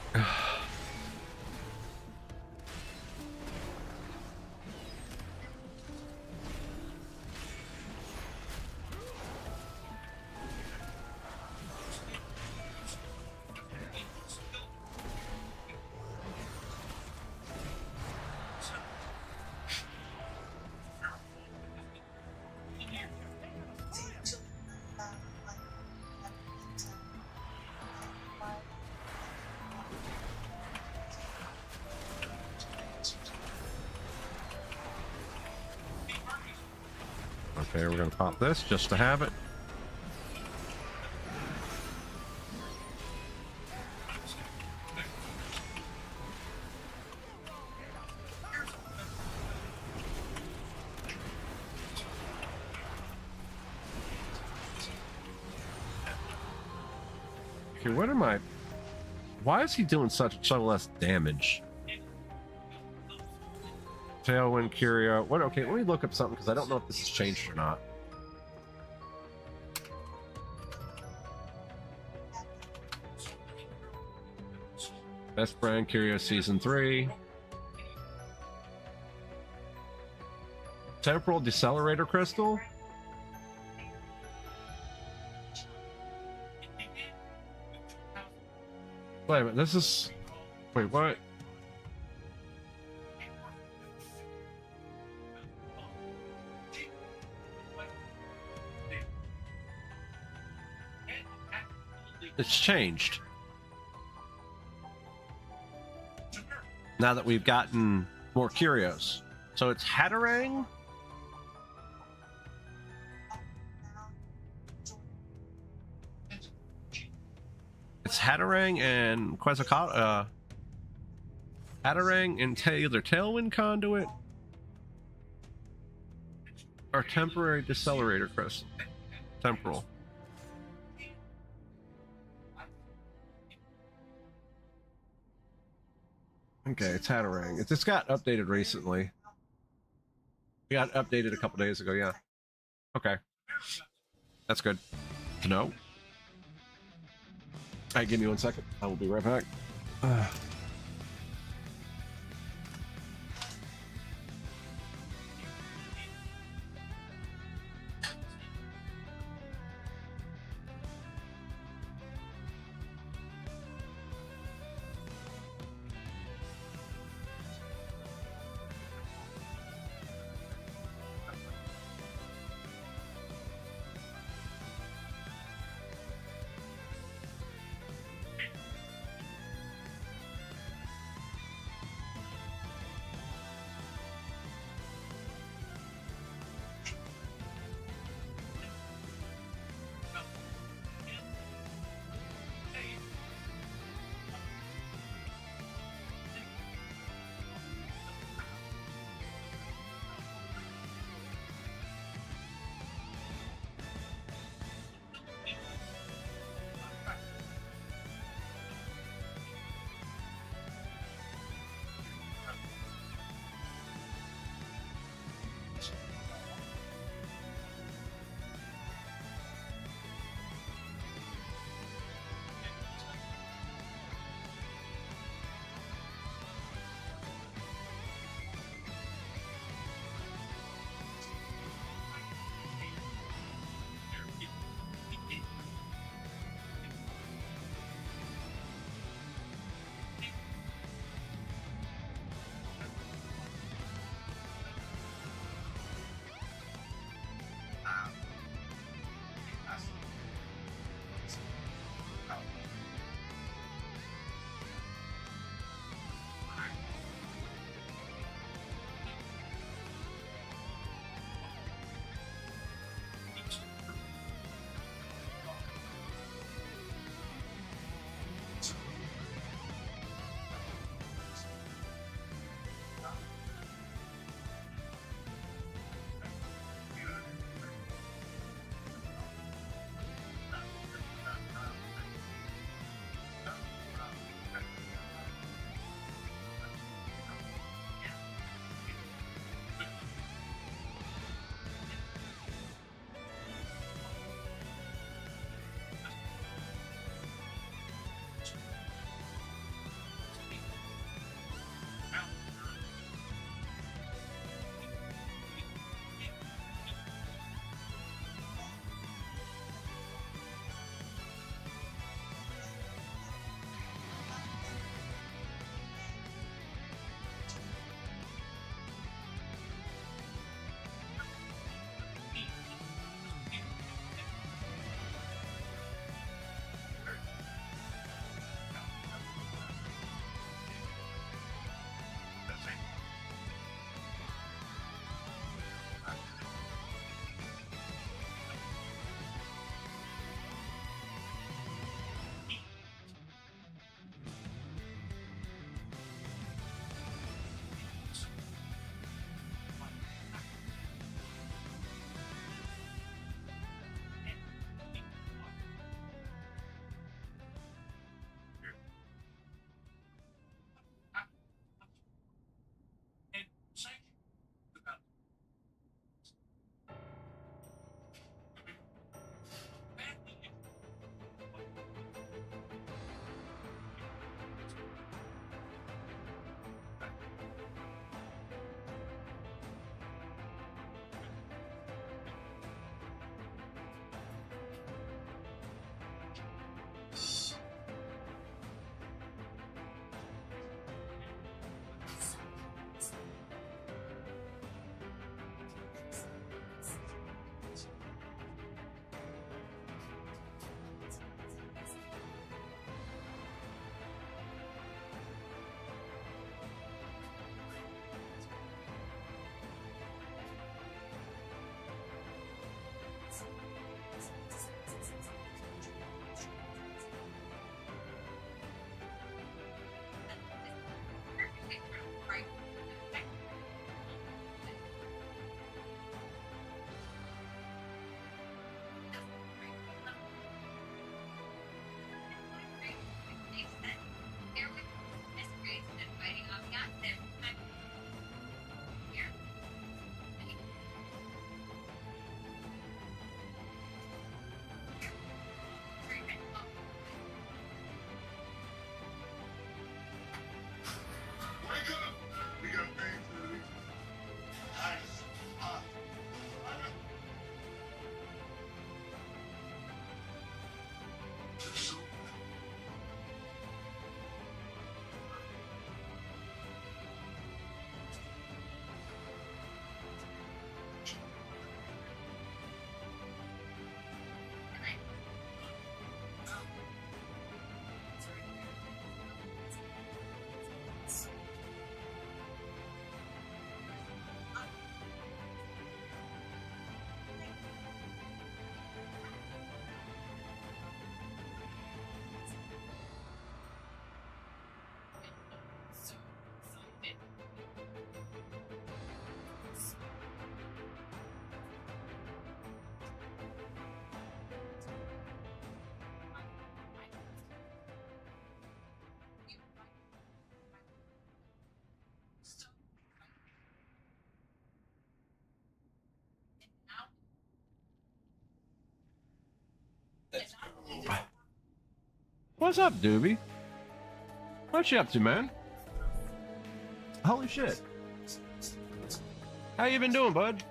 Okay, we're gonna pop this just to have it. Okay, what am I? Why is he doing so less damage? Tailwind Curio. What? Okay, let me look up something because I don't know if this has changed or not. Best Brand Curio Season 3. Temporal Decelerator Crystal. Wait a minute, this is... Wait, what? It's changed. Now that we've gotten more curios. So it's Hatterang? It's Hatterang and Quetzalcoatl. Hatterang and either Tailwind Conduit or Temporary Decelerator Crystal. Temporal. Okay, it's Hatterang. It just got updated recently. It got updated a couple days ago, yeah. Okay. That's good to know. All right, give me 1 second. I will be right back. What's up, Doobie? What you up to, man? Holy shit. How you been doing, bud?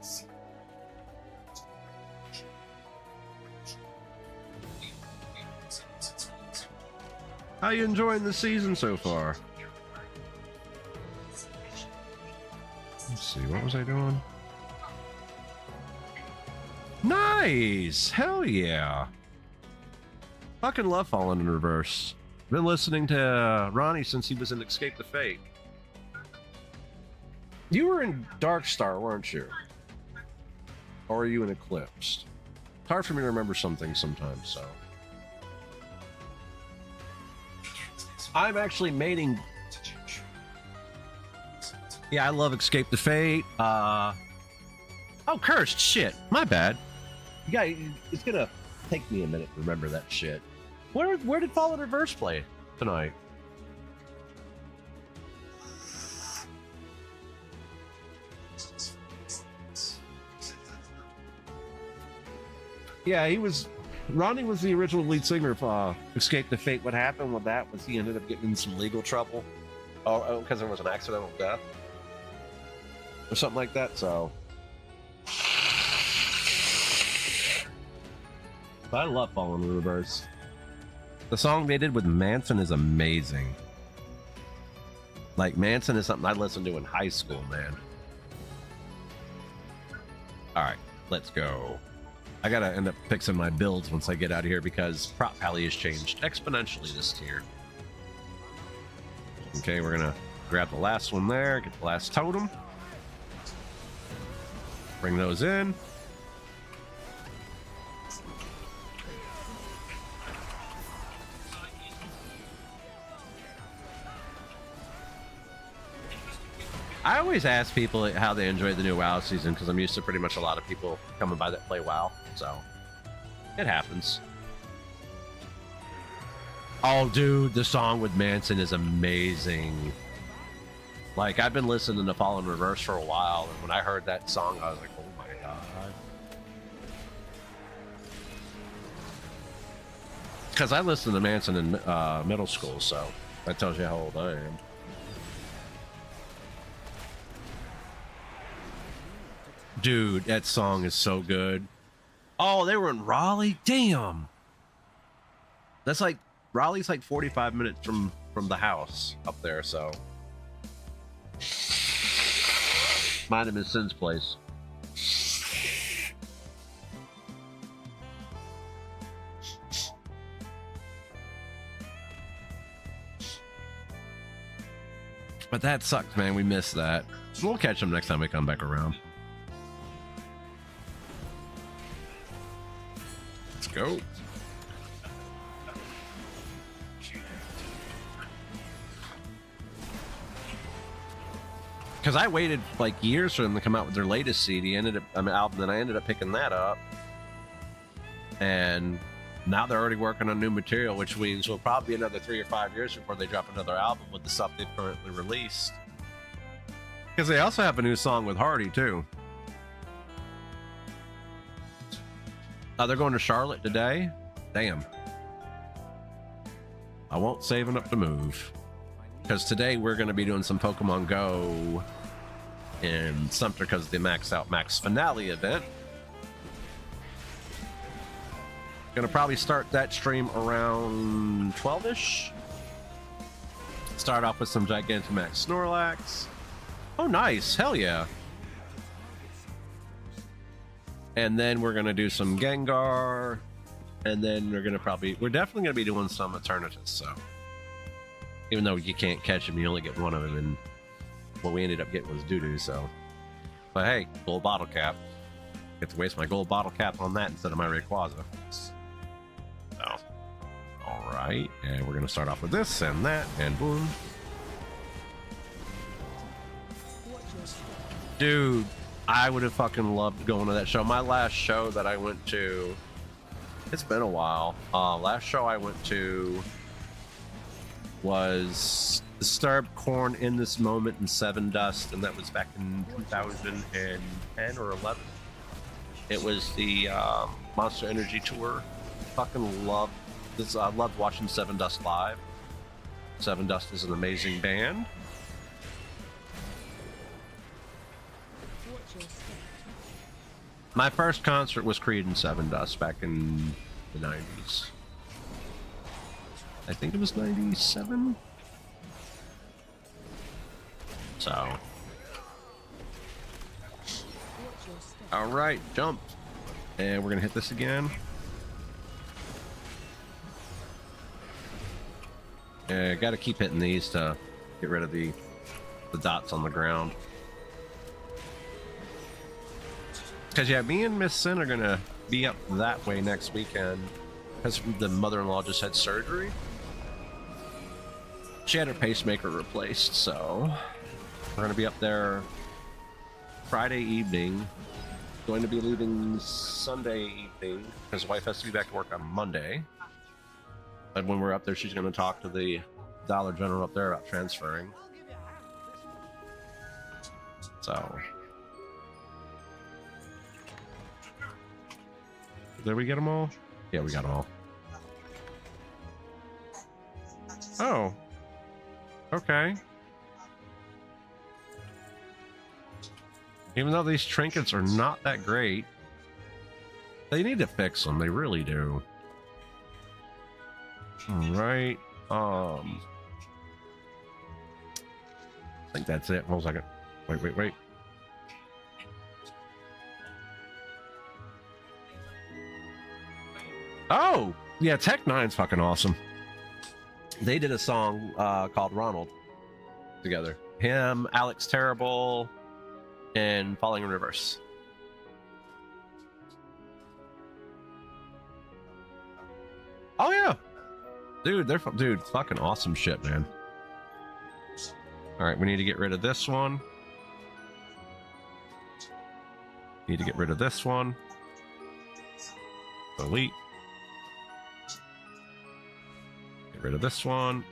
How you enjoying the season so far? Let's see, what was I doing? Nice! Hell yeah! Fucking love Fallen in Reverse. Been listening to Ronnie since he was in Escape the Fate. You were in Darkstar, weren't you? Or are you in Eclipsed? It's hard for me to remember something sometimes, so. I'm actually mating. Yeah, I love Escape the Fate. Oh, cursed shit. My bad. You got. It's gonna take me a minute to remember that shit. Where did Fallen Reverse play tonight? Yeah, he was. Ronnie was the original lead singer of Escape the Fate. What happened with that was he ended up getting in some legal trouble. Oh, because there was an accidental death or something like that. So, but I love Fallen in Reverse. The song they did with Manson is amazing. Like, Manson is something I listened to in high school, man. All right, let's go. I gotta end up fixing my builds once I get out of here because Prop Pally has changed exponentially this tier. Okay, we're gonna grab the last one there, get the last totem. Bring those in. I always ask people how they enjoy the new WoW season because I'm used to pretty much a lot of people coming by that play WoW, so it happens. Oh, dude, the song with Manson is amazing. Like, I've been listening to Fallen Reverse for a while, and when I heard that song, I was like, oh my god. Because I listened to Manson in middle school, so that tells you how old I am. Dude, that song is so good. Oh, they were in Raleigh? Damn. That's like, Raleigh's like 45 minutes from the house up there, so. Might have been Sin's place. But that sucks, man. We missed that. We'll catch them next time we come back around. Let's go. Because I waited like years for them to come out with their latest CD, album, and I ended up picking that up. And now they're already working on new material, which means it'll probably be another 3 or 5 years before they drop another album with the stuff they've currently released. Because they also have a new song with Hardy too. Oh, they're going to Charlotte today? Damn. I won't saving up to move. Because today we're going to be doing some Pokemon Go in Sumter because of the Max Finale event. Going to probably start that stream around 12-ish. Start off with some Gigantamax Snorlax. Oh, nice. Hell yeah. And then we're going to do some Gengar. And then we're definitely going to be doing some Eternatus, so. Even though you can't catch him, you only get one of them, and what we ended up getting was doo-doo, so. But hey, gold bottle cap. Get to waste my gold bottle cap on that instead of my Rayquaza. So. Alright, and we're going to start off with this and that, and boom. Dude, I would have fucking loved going to that show. My last show that I went to, it's been a while. Last show I went to was Disturbed Corn in This Moment and Seven Dust, and that was back in 2010 or 11. It was the Monster Energy Tour. Fucking loved I loved watching Seven Dust live. Seven Dust is an amazing band. My first concert was Creed and Seven Dust back in the 90s. I think it was 97. So. All right, jump. And we're going to hit this again. Yeah, got to keep hitting these to get rid of the dots on the ground. Because, yeah, me and Miss Sin are going to be up that way next weekend. Because the mother-in-law just had surgery. She had her pacemaker replaced, so we're going to be up there Friday evening. Going to be leaving Sunday evening because wife has to be back to work on Monday. And when we're up there, she's going to talk to the Dollar General up there about transferring. So, did we get them all? Yeah, we got them all. Oh, okay. Even though these trinkets are not that great, they need to fix them. They really do. All right. I think that's it. Hold a second. Wait. Oh, yeah. Tech Nine's fucking awesome. They did a song called Ronald together. Him, Alex Terrible, and Falling in Reverse. Oh yeah, dude, they're fucking awesome shit, man. All right, we need to get rid of this one. Need to get rid of this one. Delete. Get rid of this one.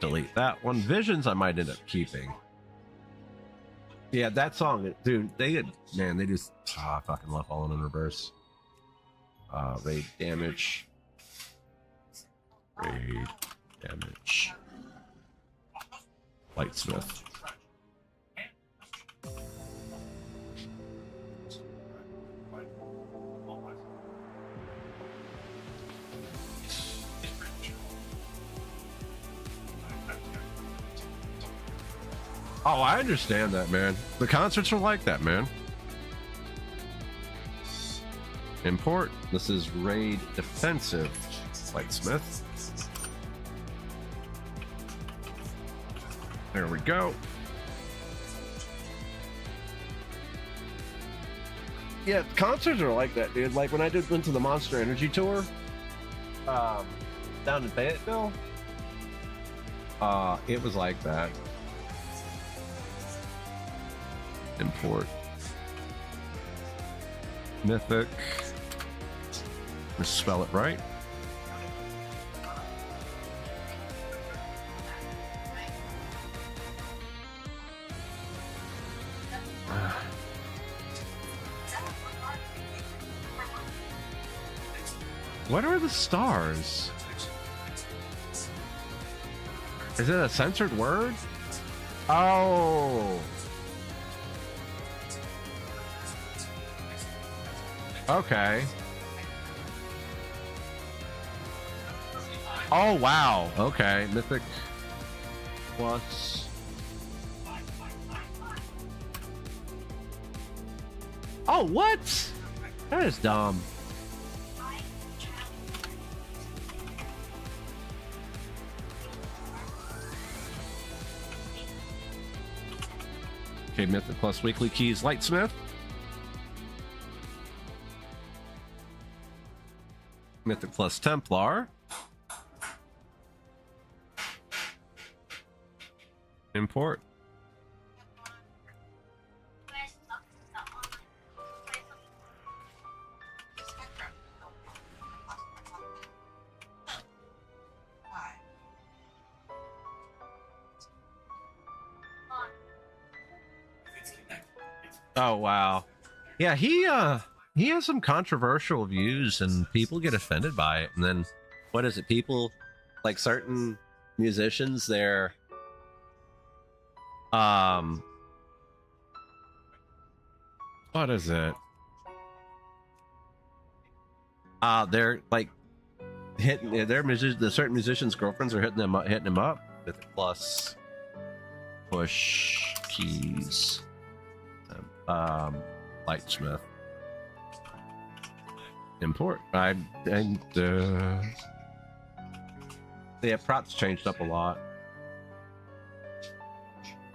Delete that one. Visions I might end up keeping. Yeah, that song, dude, they just I fucking love Falling in Reverse. Raid damage. Lightsmith. Oh, I understand that, man. The concerts are like that, man. Import. This is raid defensive. Lightsmith. There we go. Yeah, concerts are like that, dude. Like when I went to the Monster Energy tour, down in Fayetteville, it was like that. Import. Mythic. Let's spell it right. What are the stars? Is it a censored word? Oh. Okay. Oh, wow. Okay. Mythic plus. Oh, what? That is dumb. Okay, Mythic plus weekly keys, Lightsmith. Mythic plus Templar. Import. Oh wow. Yeah, he he has some controversial views and people get offended by it. And then what is it? People like certain musicians, they're what is it? They're like hitting the certain musicians' girlfriends are hitting him up with the plus push keys. Lightsmith. Import. Yeah, props changed up a lot.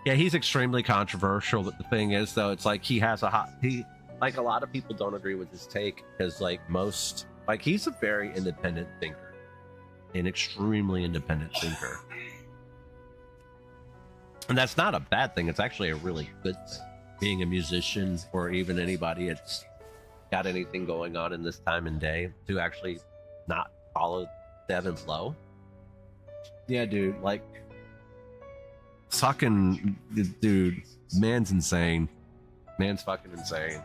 Yeah, he's extremely controversial, but the thing is, though, it's like he has like a lot of people don't agree with his take because he's a very independent thinker, an extremely independent thinker. And that's not a bad thing. It's actually a really good thing. Being a musician or even anybody that's got anything going on in this time and day to actually not follow the ebb and flow. Yeah, dude, like fucking dude, man's insane. Man's fucking insane.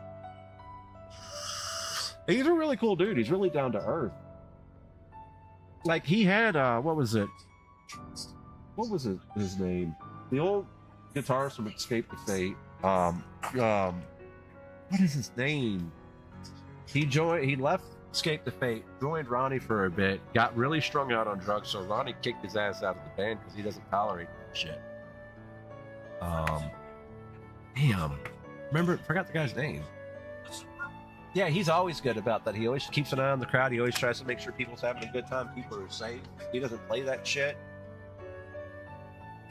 He's a really cool dude. He's really down to earth. Like he had what was it? What was his name? The old guitarist from Escape the Fate. What is his name? He left Escape the Fate, joined Ronnie for a bit, got really strung out on drugs, so Ronnie kicked his ass out of the band because he doesn't tolerate that shit. Damn. Forgot the guy's name. Yeah, he's always good about that. He always keeps an eye on the crowd. He always tries to make sure people's having a good time, people are safe. He doesn't play that shit.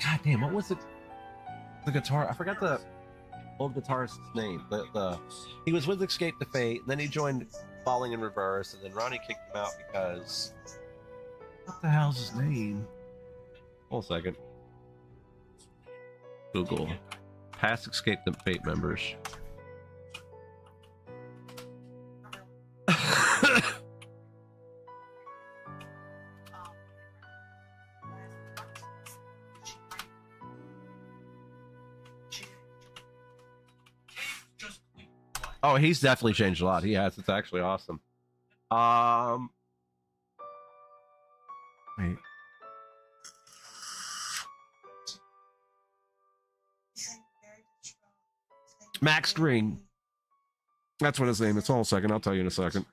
God damn, what was the guitar? I forgot the old guitarist's name. He was with Escape the Fate, and then he joined Falling in Reverse, and then Ronnie kicked him out because what the hell's his name? Hold a second. Google past Escape the Fate members. Oh, he's definitely changed a lot. He has. It's actually awesome. Wait. Max Green. That's what his name is. Hold on a second. I'll tell you in a second.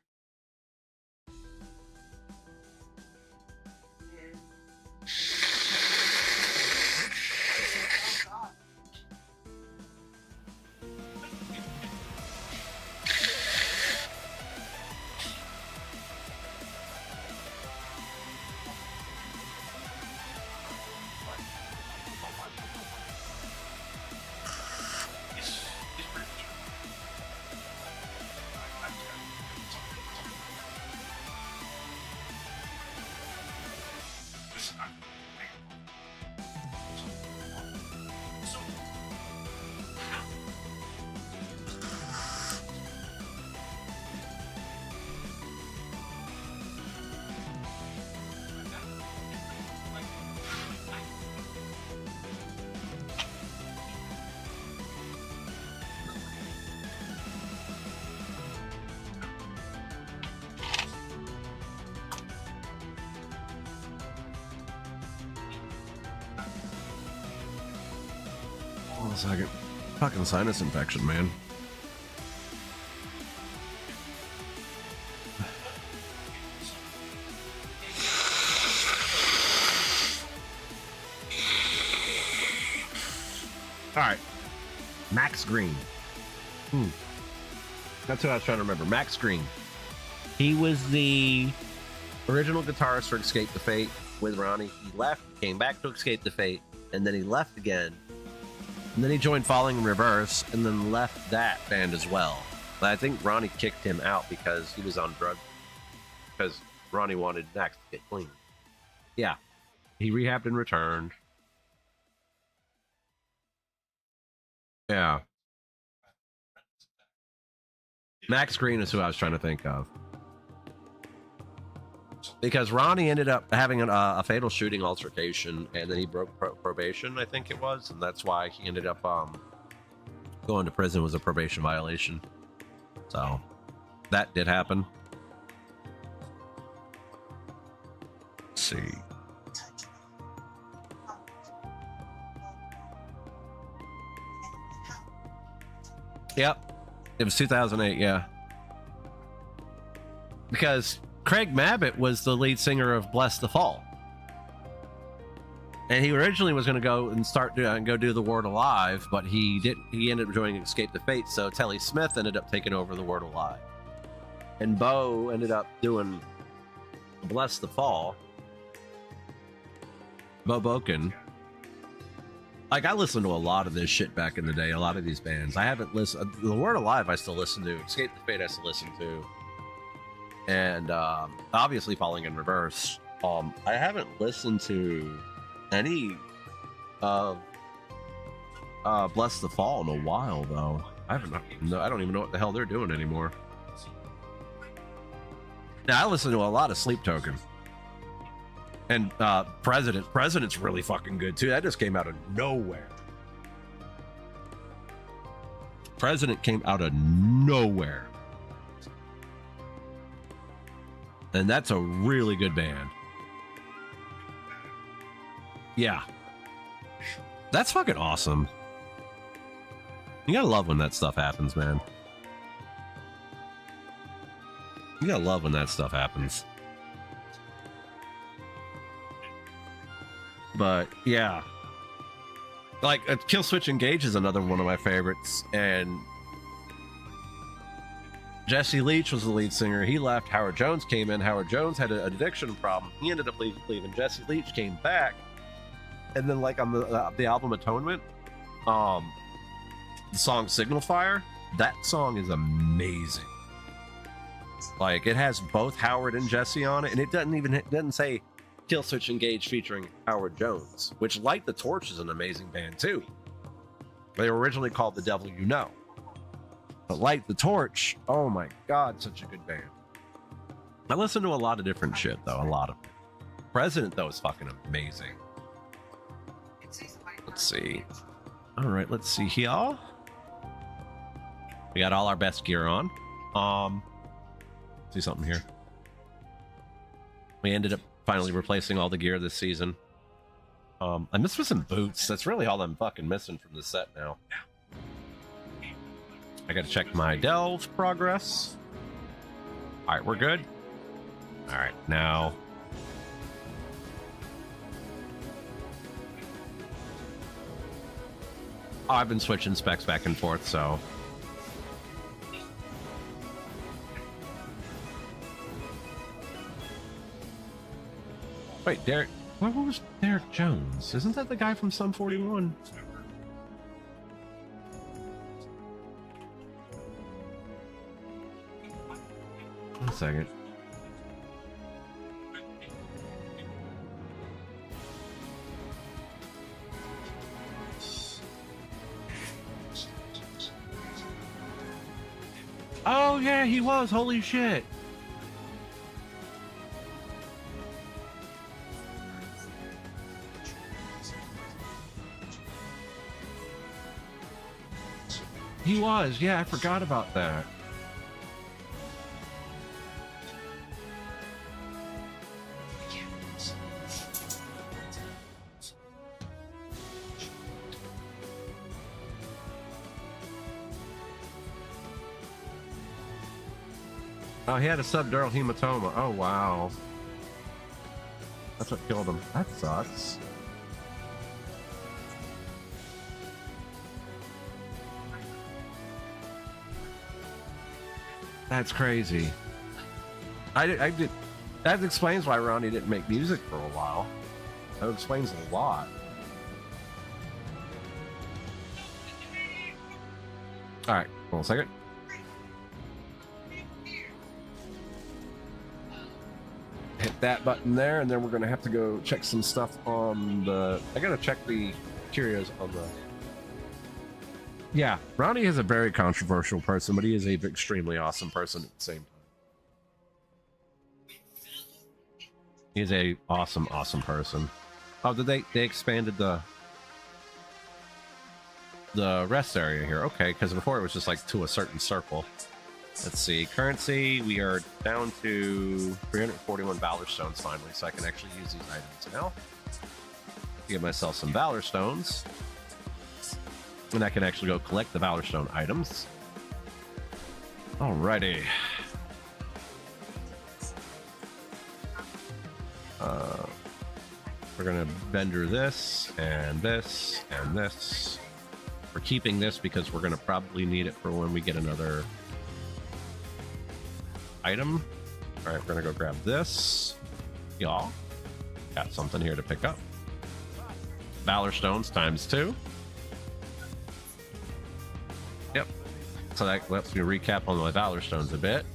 Hold on a second. Fucking sinus infection, man. All right. Max Green. That's who I was trying to remember. Max Green. He was the original guitarist for Escape the Fate with Ronnie. He left, came back to Escape the Fate, and then he left again. And then he joined Falling in Reverse, and then left that band as well. But I think Ronnie kicked him out because he was on drugs. Because Ronnie wanted Max to get clean. Yeah. He rehabbed and returned. Yeah. Max Green is who I was trying to think of. Because Ronnie ended up having a fatal shooting altercation, and then he broke probation, I think it was, and that's why he ended up going to prison. Was a probation violation. So that did happen. Let's see. Yep. It was 2008, yeah. Because Craig Mabbitt was the lead singer of Bless the Fall. And he originally was going to go and go do the Word Alive, but he didn't. He ended up joining Escape the Fate, so Telly Smith ended up taking over the Word Alive. And Bo ended up doing Bless the Fall. Bo Boken. Like, I listened to a lot of this shit back in the day, a lot of these bands. I haven't listened. The Word Alive I still listen to. Escape the Fate I still listen to. And obviously Falling in Reverse. I haven't listened to any of Bless the Fall in a while, though. I don't even know what the hell they're doing anymore. Now, I listen to a lot of Sleep Token. And President's really fucking good too. That just came out of nowhere. President came out of nowhere. And that's a really good band. Yeah. That's fucking awesome. You gotta love when that stuff happens, man. You gotta love when that stuff happens. But yeah, like Kill Switch Engage is another one of my favorites, and Jesse Leach was the lead singer. He left. Howard Jones came in. Howard Jones had an addiction problem. He ended up leaving. Jesse Leach came back, and then like on the album Atonement, the song Signal Fire, that song is amazing. Like, it has both Howard and Jesse on it, and it doesn't say Kill Switch Engage featuring Howard Jones, which Light the Torch is an amazing band too. They were originally called The Devil You Know. But Light the Torch, oh my god, such a good band. I listen to a lot of different shit though, a lot of it. President though is fucking amazing. Let's see. Alright, let's see here. We got all our best gear on. See something here. We ended up finally replacing all the gear this season. I'm missing some boots. That's really all I'm fucking missing from the set now. I gotta check my delve progress. Alright, we're good. Alright, now. Oh, I've been switching specs back and forth, so. Wait, Derek. What was Derek Jones? Isn't that the guy from Sum 41? One second. Oh, yeah, he was. Holy shit. He was, yeah, I forgot about that. Oh, he had a subdural hematoma. Oh, wow. That's what killed him. That sucks. That's crazy. I did. That explains why Ronnie didn't make music for a while. That explains a lot. All right, hold on a second. Hit that button there, and then we're gonna have to go check some stuff on the. I gotta check the curios on the. Yeah, Ronnie is a very controversial person, but he is an extremely awesome person at the same time. He is a awesome person. Oh, did they expanded the rest area here? Okay, because before it was just like to a certain circle. Let's see. Currency, we are down to 341 Valor Stones finally, so I can actually use these items now. Give myself some Valor Stones. And I can actually go collect the Valor Stone items. Alrighty. We're gonna vendor this and this and this. We're keeping this because we're gonna probably need it for when we get another item. All right, we're gonna go grab this. Y'all got something here to pick up. Valor Stones ×2. Yep. So that lets me recap on my Valor Stones a bit.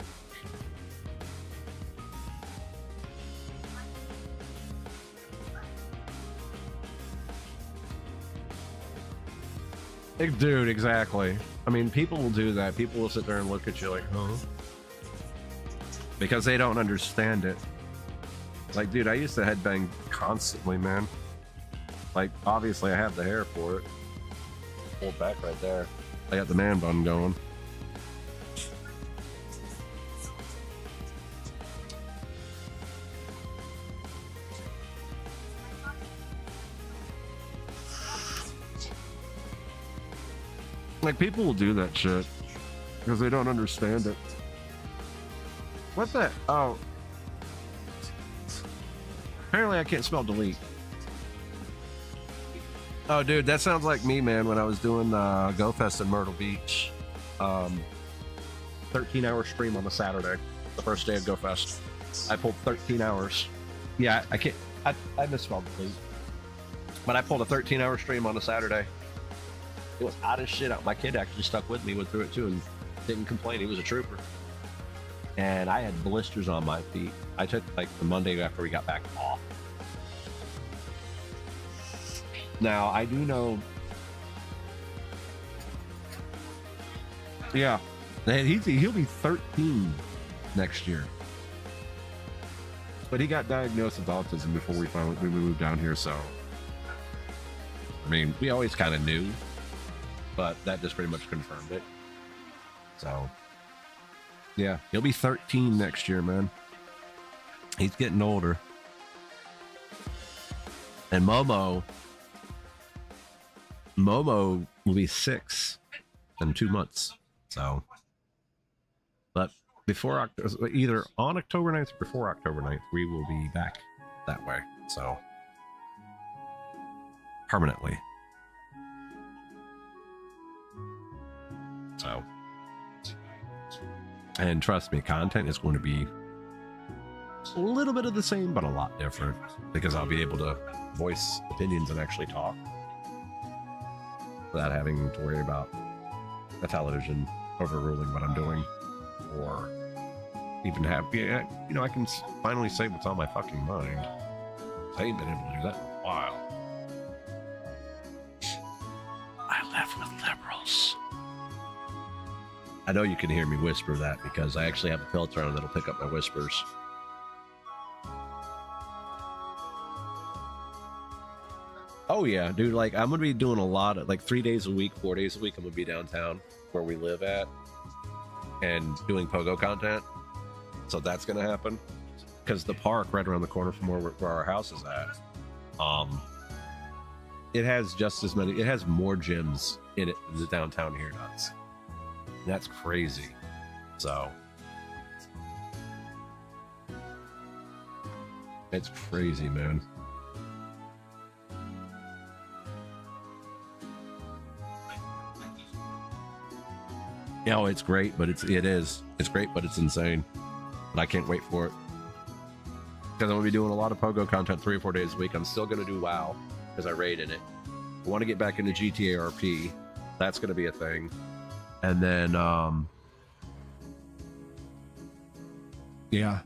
Dude, exactly. I mean, people will do that. People will sit there and look at you like, huh? Because they don't understand it. Like, dude, I used to headbang constantly, man. Like, obviously I have the hair for it. Pulled back right there. I got the man bun going. Like, people will do that shit because they don't understand it. What the? Oh. Apparently I can't spell delete. Oh, dude, that sounds like me, man, when I was doing GoFest in Myrtle Beach. 13-hour stream on a Saturday, the first day of GoFest. I pulled 13 hours. Yeah, I can't. I misspelled delete. But I pulled a 13-hour stream on a Saturday. It was hot as shit out. My kid actually stuck with me, went through it too, and didn't complain. He was a trooper. And I had blisters on my feet. I took like the Monday after we got back off. Now, I do know. Yeah. He'll be 13 next year. But he got diagnosed with autism before we moved down here, so. I mean, we always kind of knew. But that just pretty much confirmed it. So, yeah, he'll be 13 next year, man. He's getting older. And Momo will be 6 in 2 months. So, but before October, either on October 9th or before October 9th, we will be back that way. So, permanently. So, and trust me, content is going to be a little bit of the same, but a lot different because I'll be able to voice opinions and actually talk without having to worry about the television overruling what I'm doing, or even have, you know, I can finally say what's on my fucking mind. I ain't been able to do that in a while. I live with liberals. I know you can hear me whisper that because I actually have a filter on that'll pick up my whispers. Oh yeah, dude, like I'm gonna be doing a lot of, like 3 days a week, 4 days a week, I'm gonna be downtown where we live at and doing pogo content. So that's gonna happen because the park right around the corner from where our house is at, it has just as many, it has more gyms in it than the downtown here does. That's crazy. So it's crazy, man. You know, it's great, but it's great, but it's insane. But I can't wait for it because I'm gonna be doing a lot of pogo content 3 or 4 days a week. I'm still gonna do WoW because I raid in it. I want to get back into GTA RP. That's gonna be a thing. And then, yeah.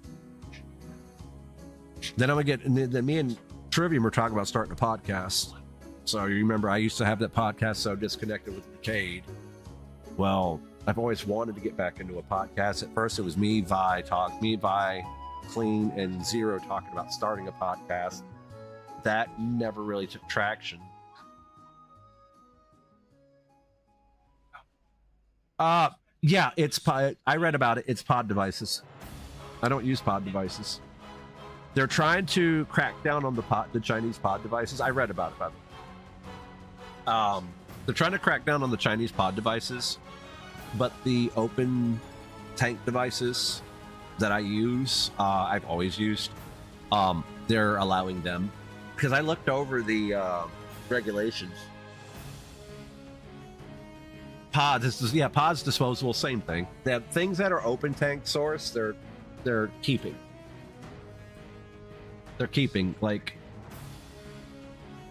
Then I'm gonna get, and then me and Trivium were talking about starting a podcast. So you remember I used to have that podcast, so disconnected with Arcade. Well, I've always wanted to get back into a podcast. At first, it was me, Vi, Clean, and Zero talking about starting a podcast. That never really took traction. Yeah, it's pod. I read about it. It's pod devices. I don't use pod devices. They're trying to crack down on the Chinese pod devices. I read about it. They're trying to crack down on the Chinese pod devices, but the open tank devices that I use, I've always used. They're allowing them because I looked over the regulations. Pods, pods disposable, same thing. They have things that are open tank source. They're keeping. They're keeping, like,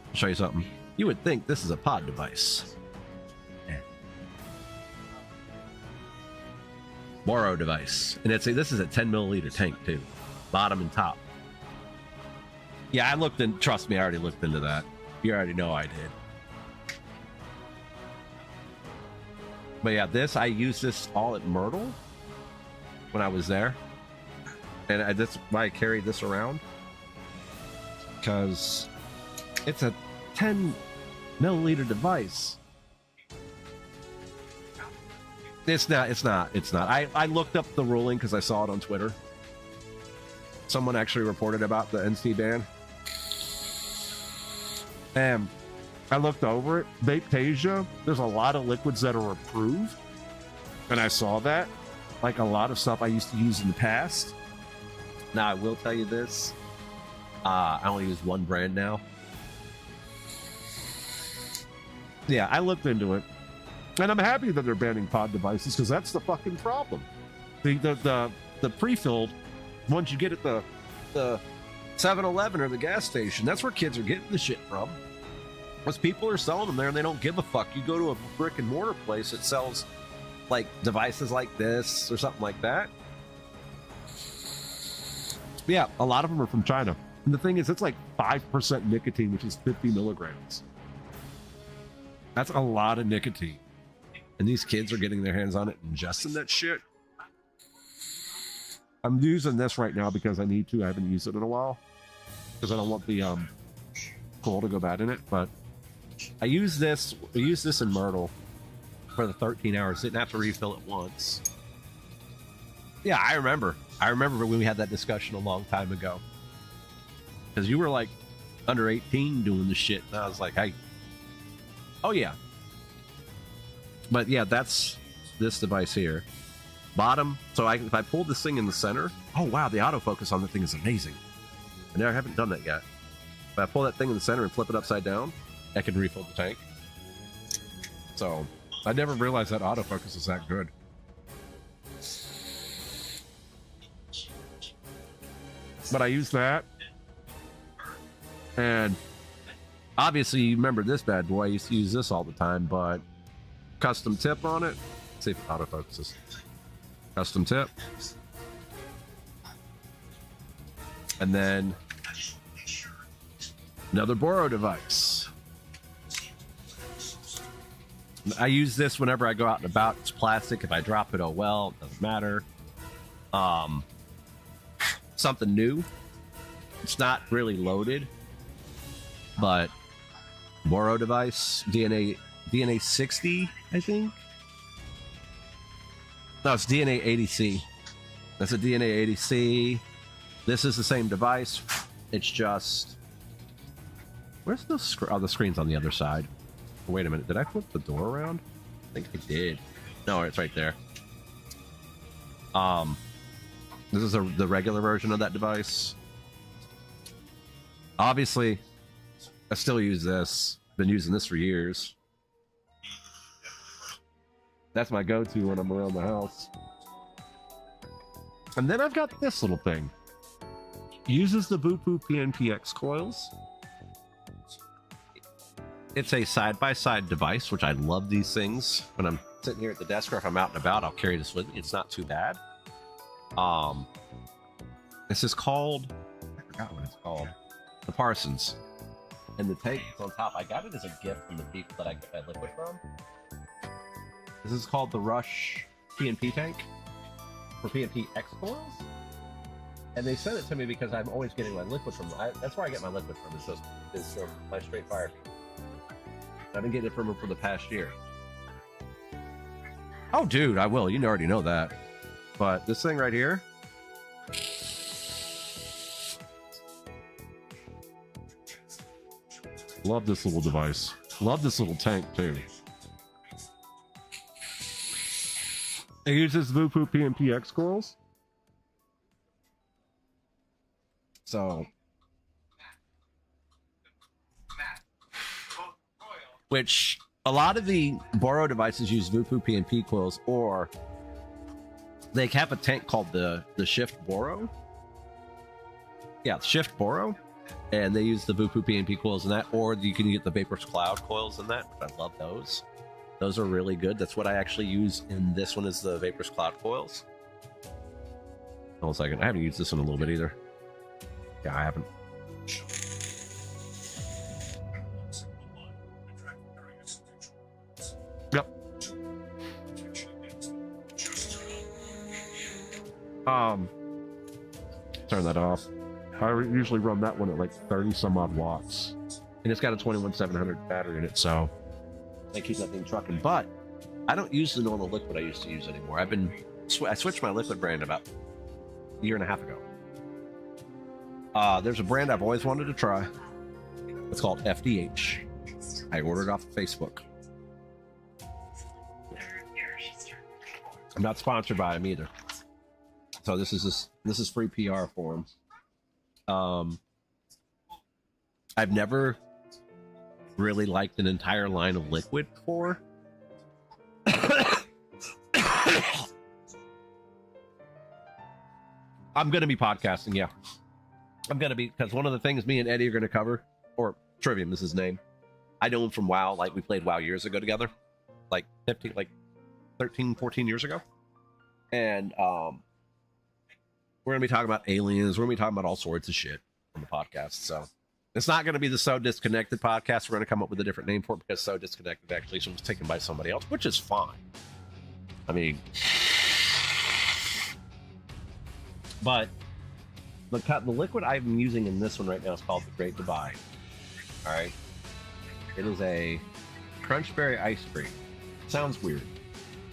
I'll show you something. You would think this is a pod device. Moro device. And this is a 10 milliliter tank too. Bottom and top. Yeah, trust me, I already looked into that. You already know I did. But yeah, I used this all at Myrtle when I was there. And that's why I carried this around. Because it's a 10 milliliter device. It's not. I looked up the ruling because I saw it on Twitter. Someone actually reported about the NC ban. And I looked over it. Vaptasia, there's a lot of liquids that are approved. And I saw that. Like a lot of stuff I used to use in the past. Now, I will tell you this. I only use one brand now. Yeah, I looked into it. And I'm happy that they're banning pod devices because that's the fucking problem. The pre-filled, once you get at the 7-Eleven or the gas station, that's where kids are getting the shit from. Because people are selling them there and they don't give a fuck. You go to a brick and mortar place that sells like devices like this or something like that. Yeah, a lot of them are from China. And the thing is, it's like 5% nicotine, which is 50 milligrams. That's a lot of nicotine. And these kids are getting their hands on it and ingesting that shit. I'm using this right now because I need to. I haven't used it in a while. Because I don't want the coal to go bad in it. But I use this in Myrtle for the 13 hours. Didn't have to refill it once. Yeah, I remember. I remember when we had that discussion a long time ago. Because you were like under 18 doing the shit. And I was like, hey. Oh, yeah. But yeah, that's this device here. Bottom. So if I pull this thing in the center. Oh, wow. The autofocus on the thing is amazing. I haven't done that yet. If I pull that thing in the center and flip it upside down, I can refill the tank. So I never realized that autofocus is that good. But I use that. And obviously, you remember this bad boy. I used to use this all the time, but custom tip on it. Let's see if it autofocuses. Custom tip. And then another Boro device. I use this whenever I go out and about. It's plastic. If I drop it, oh well, it doesn't matter. Something new. It's not really loaded, but Boro device, DNA 60, I think. No, it's DNA 80C. That's a DNA 80C. This is the same device. It's just, where's the screen? Oh, the screen's on the other side. Wait a minute, did I flip the door around? I think I did. No, it's right there. This is the regular version of that device. Obviously, I still use this. Been using this for years. That's my go-to when I'm around the house. And then I've got this little thing. Uses the Bupu PNPX coils. It's a side-by-side device, which I love these things. When I'm sitting here at the desk or if I'm out and about, I'll carry this with me. It's not too bad. This is called, I forgot what it's called. The Parsons. And the tank is on top. I got it as a gift from the people that I get that liquid from. This is called the Rush PNP tank for PNP X coils. And they sent it to me because I'm always getting my liquid from them. That's where I get my liquid from. It's from my straight fire. I've been getting it from them for the past year. Oh, dude, I will. You already know that. But this thing right here. Love this little device. Love this little tank, too. It uses Vupu PMPX coils. So. Which a lot of the Boro devices use Vupu PMP coils, or they have a tank called the Shift Boro. Yeah, Shift Boro. And they use the Vupu PMP coils in that, or you can get the Vapor's Cloud coils in that, which I love those. Those are really good. That's what I actually use in this one, is the Vapor's Cloud coils. Hold on a second. I haven't used this one a little bit either. Yeah, I haven't. Yep. Turn that off. I usually run that one at like 30 some odd watts. And it's got a 21700 battery in it, so I keep that thing trucking. But I don't use the normal liquid I used to use anymore. I switched my liquid brand about a year and a half ago. There's a brand I've always wanted to try. It's called FDH. I ordered off of Facebook. I'm not sponsored by them either. So this is free PR for them. I've never really liked an entire line of liquid before. I'm going to be podcasting, yeah. I'm going to be, because one of the things me and Eddie are going to cover, or Trivium is his name. I know him from WoW, like we played WoW years ago together. Like 13, 14 years ago. And we're going to be talking about aliens. We're going to be talking about all sorts of shit on the podcast. So it's not going to be the So Disconnected podcast. We're going to come up with a different name for it, because So Disconnected actually was taken by somebody else, which is fine. I mean, but the liquid I'm using in this one right now is called the Great Divide. All right. It is a crunchberry ice cream. Sounds weird.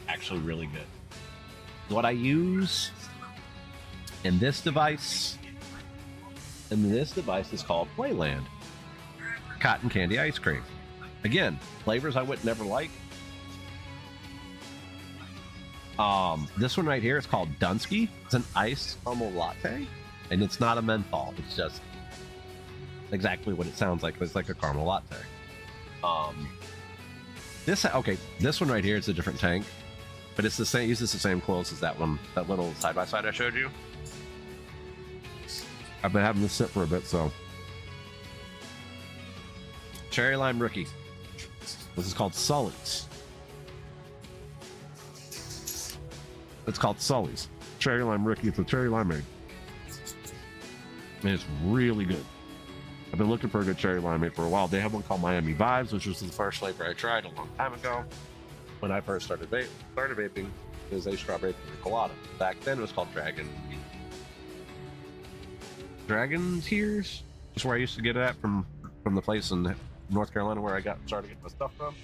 Actually really good. What I use in this device is called Playland Cotton Candy Ice Cream. Again, flavors I would never like. This one right here is called Dunsky. It's an iced caramel latte, and it's not a menthol. It's just exactly what it sounds like. It's like a caramel latte. This one right here is a different tank, but it's the same. Uses the same coils as that one, that little side by side I showed you. I've been having this sit for a bit, so. Cherry Lime Rookie. This is called Sully's. It's called Sully's. Cherry Lime Rookie. It's a cherry limeade. And it's really good. I've been looking for a good cherry limeade for a while. They have one called Miami Vibes, which was the first flavor I tried a long time ago. When I first started vaping, it was a strawberry pina colada. Back then, it was called Dragon Tears. Just where I used to get it at from the place in North Carolina where I started getting my stuff from.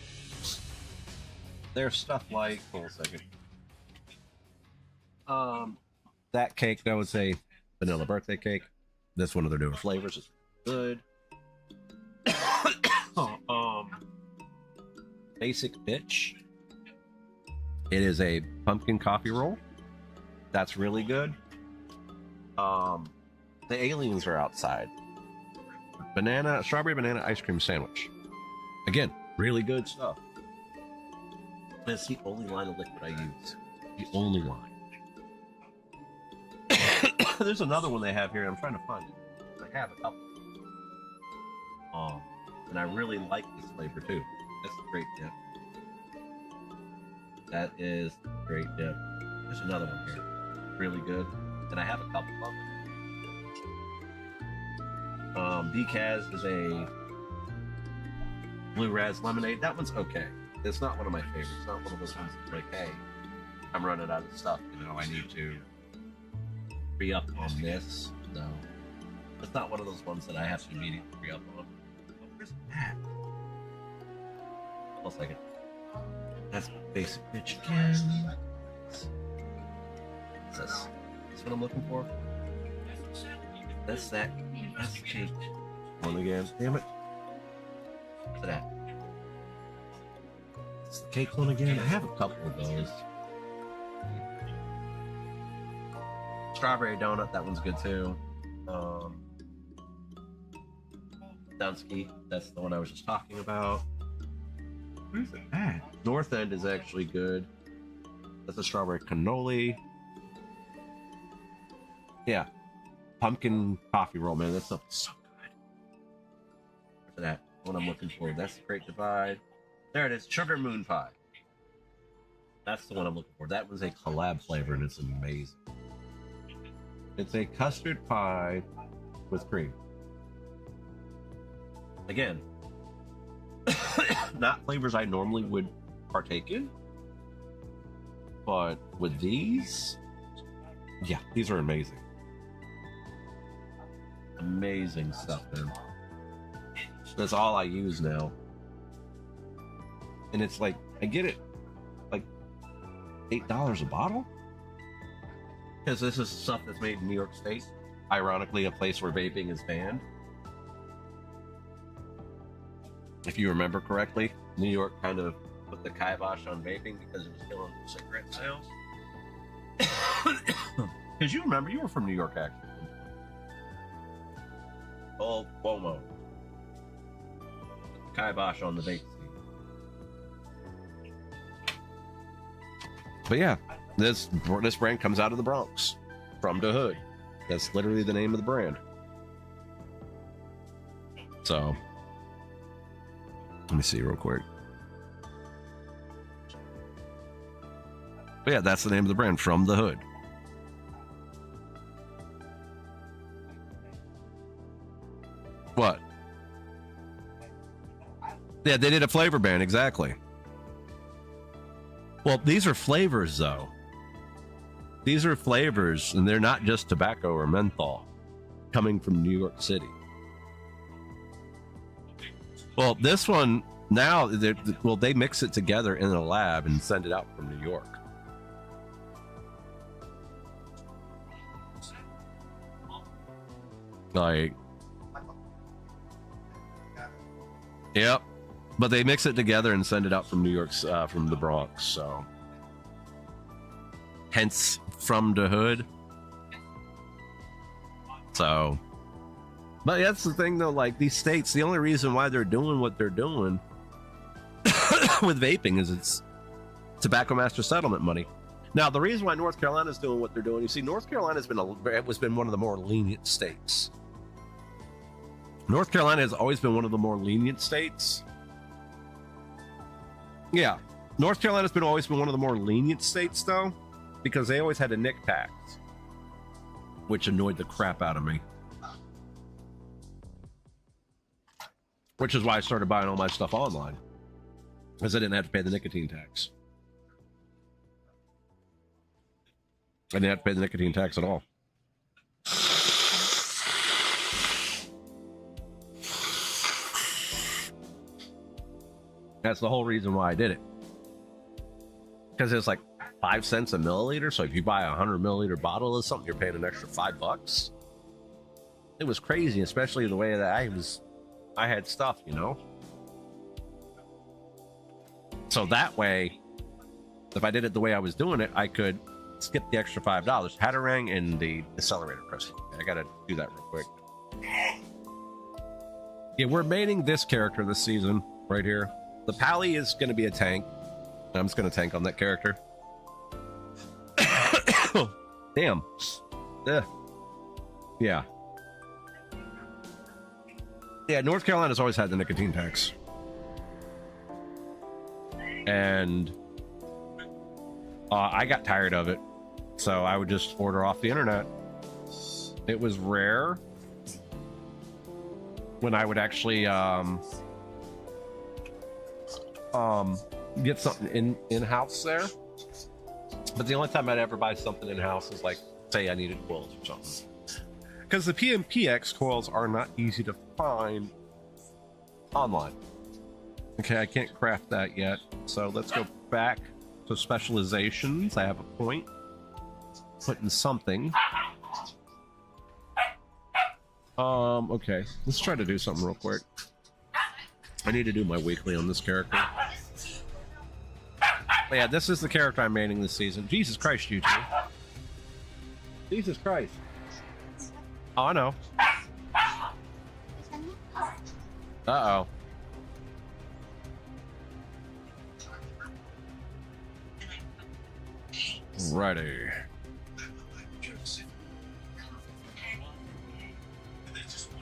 There's stuff like, hold on a second. That cake, that was a vanilla birthday cake. This one of their newer flavors is good. Basic Bitch. It is a pumpkin coffee roll. That's really good. The aliens are outside. Strawberry banana ice cream sandwich. Again, really good stuff. That's the only line of liquid I use. The only line. There's another one they have here. I'm trying to find it. I have a couple. And I really like this flavor too. That's a great dip. That is a great dip. There's another one here. Really good. And I have a couple of them. Decaz is a blue raz lemonade. That one's okay. It's not one of my favorites. It's not one of those ones that's like, hey, I'm running out of stuff. I need to re-up on this. No. It's not one of those ones that I have to immediately re-up on. Oh, where's that? Hold on a second. That's basic bitch again. What's this? That's what I'm looking for. That's that. That's the cake one again. Damn it. What's that? It's the cake one again. I have a couple of those. Strawberry donut. That one's good too. Dunsky. That's the one I was just talking about. Where's it at? North End is actually good. That's a strawberry cannoli. Yeah. Pumpkin coffee roll, man. That stuff is so good. Where's that? What I'm looking for. That's the Great Divide. There it is. Sugar moon pie. That's the one I'm looking for. That was a collab flavor and it's amazing. It's a custard pie with cream. Again, not flavors I normally would partake in, but with these, yeah, these are amazing. Amazing stuff, man. That's all I use now. And it's like, I get it, like $8 a bottle? Because this is stuff that's made in New York State. Ironically, a place where vaping is banned. If you remember correctly, New York kind of put the kibosh on vaping because it was killing cigarette sales. Because you remember, you were from New York, actually. Old Cuomo. Put the kibosh on the vape scene. But yeah, this brand comes out of the Bronx, from the hood. That's literally the name of the brand. So, let me see real quick. But yeah, that's the name of the brand, From the Hood. What? Yeah, they did a flavor ban, exactly. Well, these are flavors, though. These are flavors, and they're not just tobacco or menthol coming from New York City. Well, this one now, they mix it together in a lab and send it out from New York. Like, yep. But they mix it together and send it out from New York's, from the Bronx. So, hence From the Hood. So, but that's the thing though. Like these states, the only reason why they're doing what they're doing with vaping is it's tobacco master settlement money. Now, the reason why North Carolina is doing what they're doing, you see, North Carolina has been one of the more lenient states. North Carolina has always been one of the more lenient states. Yeah, North Carolina's always been one of the more lenient states, though, because they always had a nick tax, which annoyed the crap out of me. Which is why I started buying all my stuff online, because I didn't have to pay the nicotine tax. I didn't have to pay the nicotine tax at all. That's the whole reason why I did it. Because it's like 5 cents a milliliter. So if you buy a 100 milliliter bottle of something, you're paying an extra $5. It was crazy, especially the way that I had stuff, you know? So that way, if I did it the way I was doing it, I could skip the extra $5. Hatarang and the accelerator press. I gotta do that real quick. Yeah, we're maining this character this season right here. The Pally is going to be a tank. I'm just going to tank on that character. Damn. Ugh. Yeah. Yeah, North Carolina's always had the nicotine tax. And I got tired of it. So I would just order off the internet. It was rare when I would actually get something in-house there. But the only time I'd ever buy something in-house is like, say I needed coils or something. Because the PMPX coils are not easy to find online. Okay, I can't craft that yet. So let's go back to specializations. I have a point. Put in something. Okay. Let's try to do something real quick. I need to do my weekly on this character. But yeah, this is the character I'm maining this season. Jesus Christ, you two. Jesus Christ. Oh, I know. Uh-oh. Righty.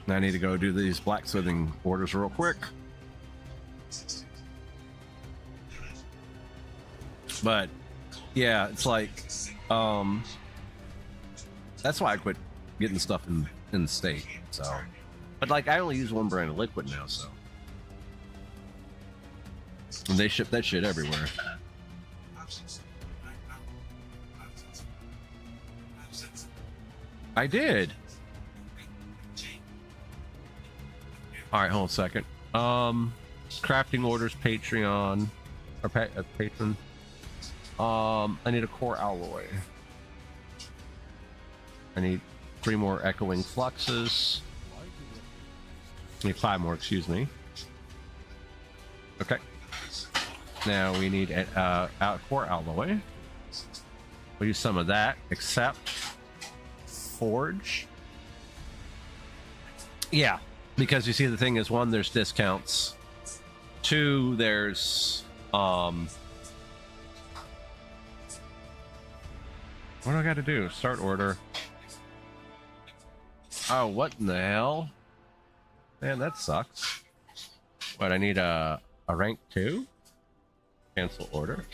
I need to go do these blacksmithing orders real quick. But yeah, it's like that's why I quit getting stuff in the state. So, but like I only use one brand of liquid now, so and they ship that shit everywhere. I did. All right, hold on a second. Crafting orders, Patreon, or patron. I need a core alloy. I need 3 more echoing fluxes. I need 5 more, excuse me. Okay. Now we need a core alloy. We'll use some of that, except forge. Yeah, because you see the thing is, 1, there's discounts. 2, there's what do I got to do? Start order. Oh, what in the hell? Man, that sucks. What, I need a rank 2? Cancel order.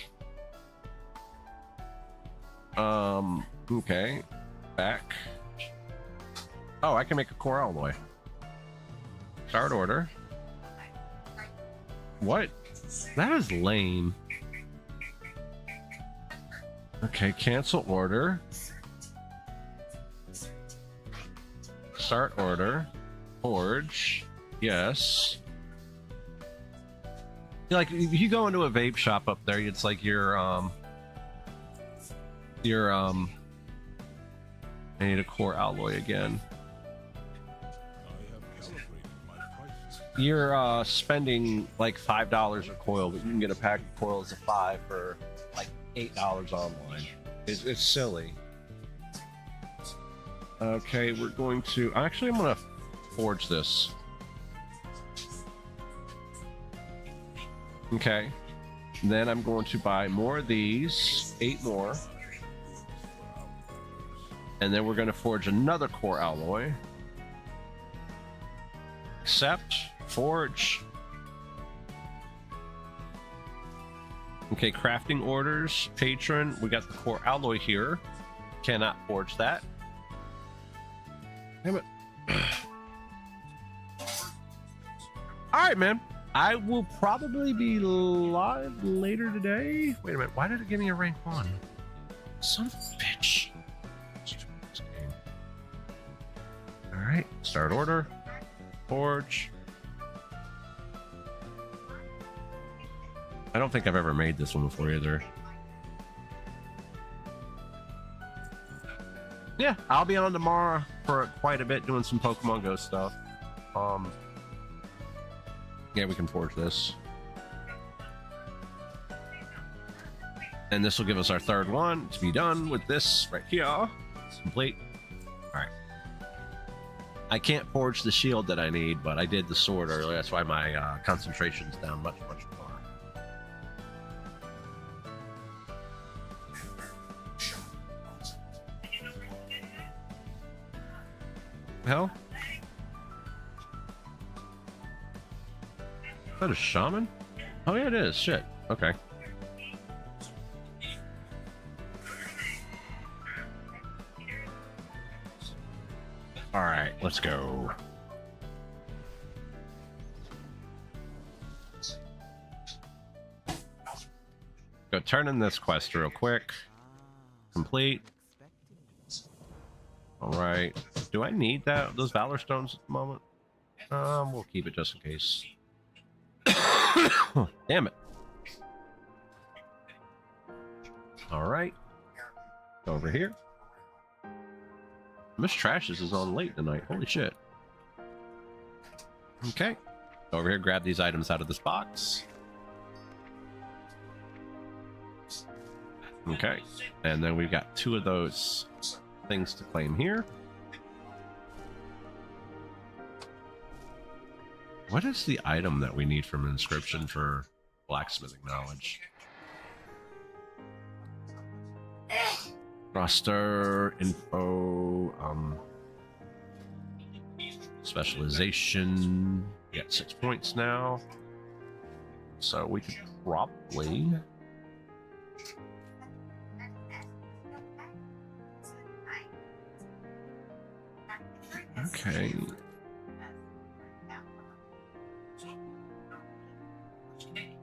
Okay. Back. Oh, I can make a core alloy. Start order. What? That is lame. Okay, cancel order. Start order. Forge. Yes. Like, if you go into a vape shop up there, it's like I need a core alloy again. You're spending like $5 a coil, but you can get a pack of coils of 5 for like $8 online. It's silly. Okay, we're going to... Actually, I'm going to forge this. Okay. Then I'm going to buy more of these. 8 more. And then we're going to forge another core alloy. Accept. Forge. Okay, crafting orders. Patron. We got the core alloy here. Cannot forge that. Damn it. Alright, man. I will probably be live later today. Wait a minute. Why did it give me a rank 1? Son of a bitch. Alright. Start order. Forge. I don't think I've ever made this one before either. Yeah, I'll be on tomorrow for quite a bit doing some Pokemon Go stuff. Yeah, we can forge this. And this will give us our 3rd one to be done with this right here. It's complete. Alright. I can't forge the shield that I need, but I did the sword earlier. That's why my concentration's down much more. Hell? Is that a shaman? Oh yeah, it is. Shit. Okay. Alright, let's go. Go turn in this quest real quick. Complete. Alright. Do I need those Valor Stones at the moment? We'll keep it just in case. Damn it. All right. Over here. Miss Trashes is on late tonight. Holy shit. Okay. Over here, grab these items out of this box. Okay. And then we've got 2 of those things to claim here. What is the item that we need from Inscription for blacksmithing knowledge? Roster, info, specialization. We got 6 points now. So we could probably... Okay.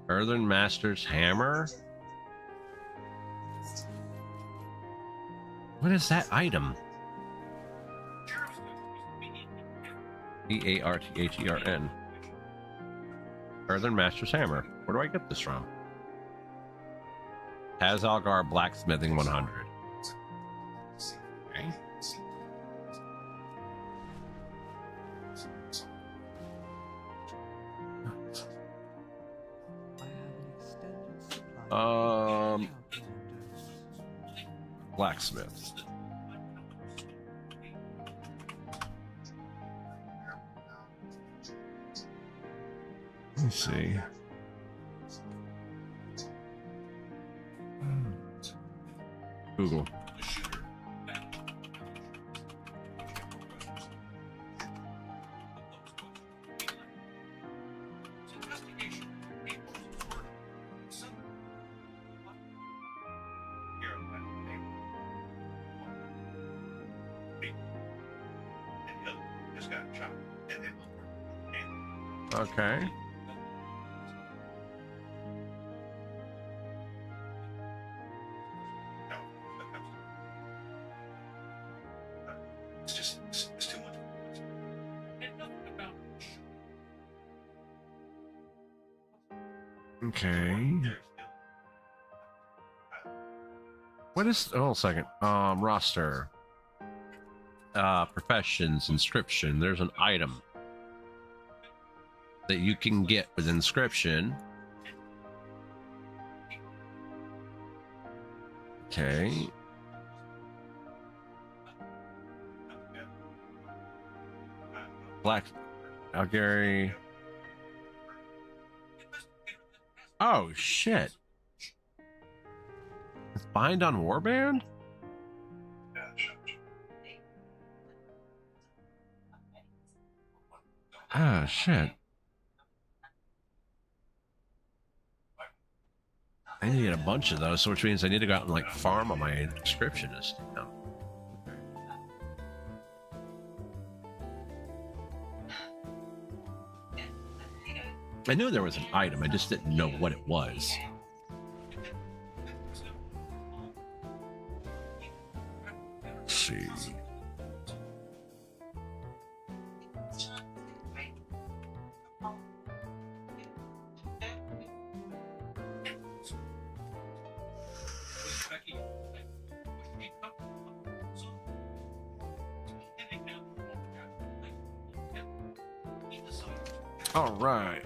Earthen Master's Hammer? What is that item? E-A-R-T-H-E-R-N. Earthen Master's Hammer. Where do I get this from? Hazalgar Blacksmithing 100. Okay. Blacksmith. Let me see. Google. Okay. It's too much. Okay. What is... Oh, second. Roster. Professions, inscription. There's an item that you can get with inscription. Okay. Black Algary. Oh shit. It's bind on warband? Ah shit. I need to get a bunch of those, which means I need to go out and like farm on my inscriptionist. No. I knew there was an item, I just didn't know what it was. Let's see. All right.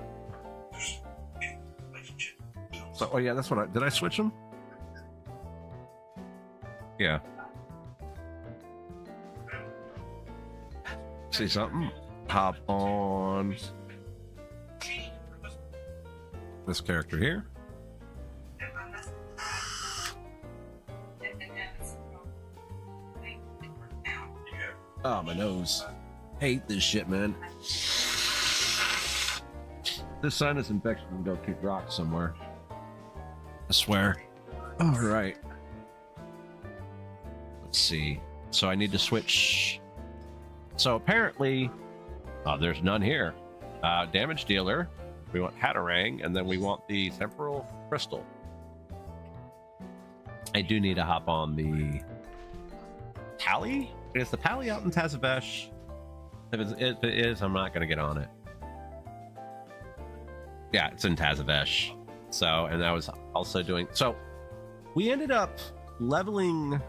So, oh yeah, that's what did I switch them? Yeah. See something? Hop on this character here. Oh, my nose. Hate this shit, man. This sinus infection can go kick rocks somewhere. I swear. All right. Let's see. So I need to switch. So apparently, there's none here. Damage dealer. We want Hatarang, and then we want the temporal crystal. I do need to hop on the Pally. Is the Pally out in Tazavesh? If it is, I'm not going to get on it. Yeah, it's in Tazavesh. So, and I was also doing... So, We ended up leveling.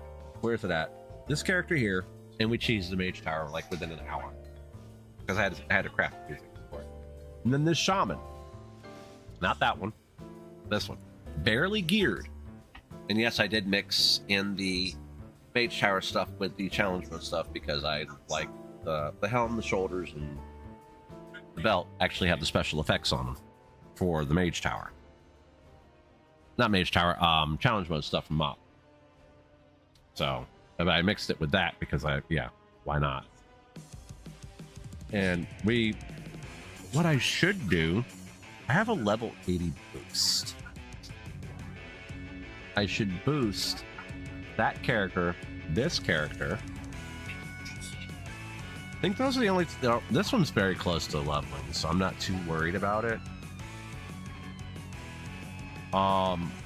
Where's it at? This character here, and we cheesed the mage tower like within an hour because I had to craft music for it. And then this shaman, not that one, this one, barely geared. And yes, I did mix in the mage tower stuff with the challenge mode stuff because I like the helm, the shoulders, and the belt actually have the special effects on them for the mage tower. Not mage tower, challenge mode stuff from Mop. So I mixed it with that because why not? And what I should do, I have a level 80 boost. I should boost that character, this character. I think those are the only. This one's very close to leveling, so I'm not too worried about it.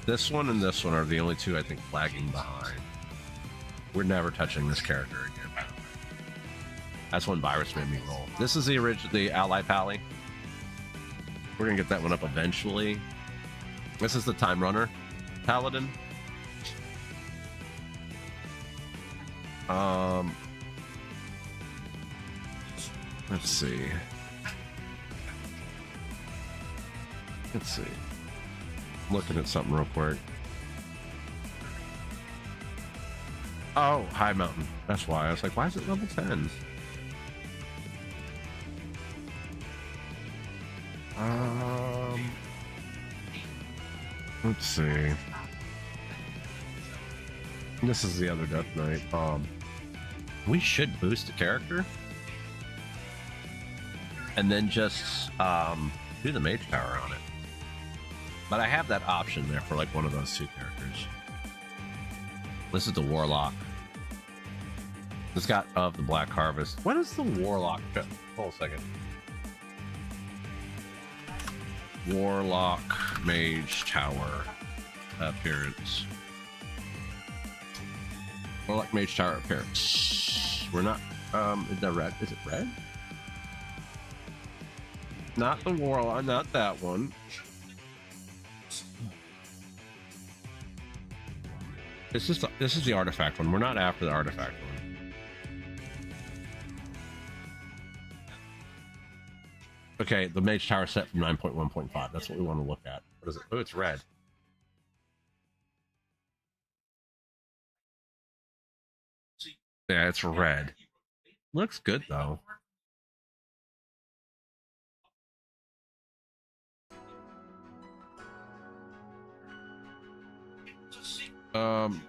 This one and this one are the only two I think lagging behind. We're never touching this character again. That's when Virus made me roll. This is the Ally Pally. We're gonna get that one up eventually. This is the Time Runner Paladin. Let's see. I'm looking at something real quick. Oh, High Mountain. That's why. I was like, why is it level 10? Let's see. This is the other Death Knight. We should boost the character. And then just do the Mage Tower on it. But I have that option there for like one of those two characters. This is the Warlock. This got of the Black Harvest. What is the Warlock? Hold a second. Warlock Mage Tower appearance. Warlock Mage Tower appearance. We're not. Is that red? Is it red? Not the Warlock. Not that one. This is the artifact one. We're not after the artifact one. Okay, the Mage Tower set from 9.1.5. That's what we want to look at. What is it? Oh, it's red. Yeah, it's red. Looks good though.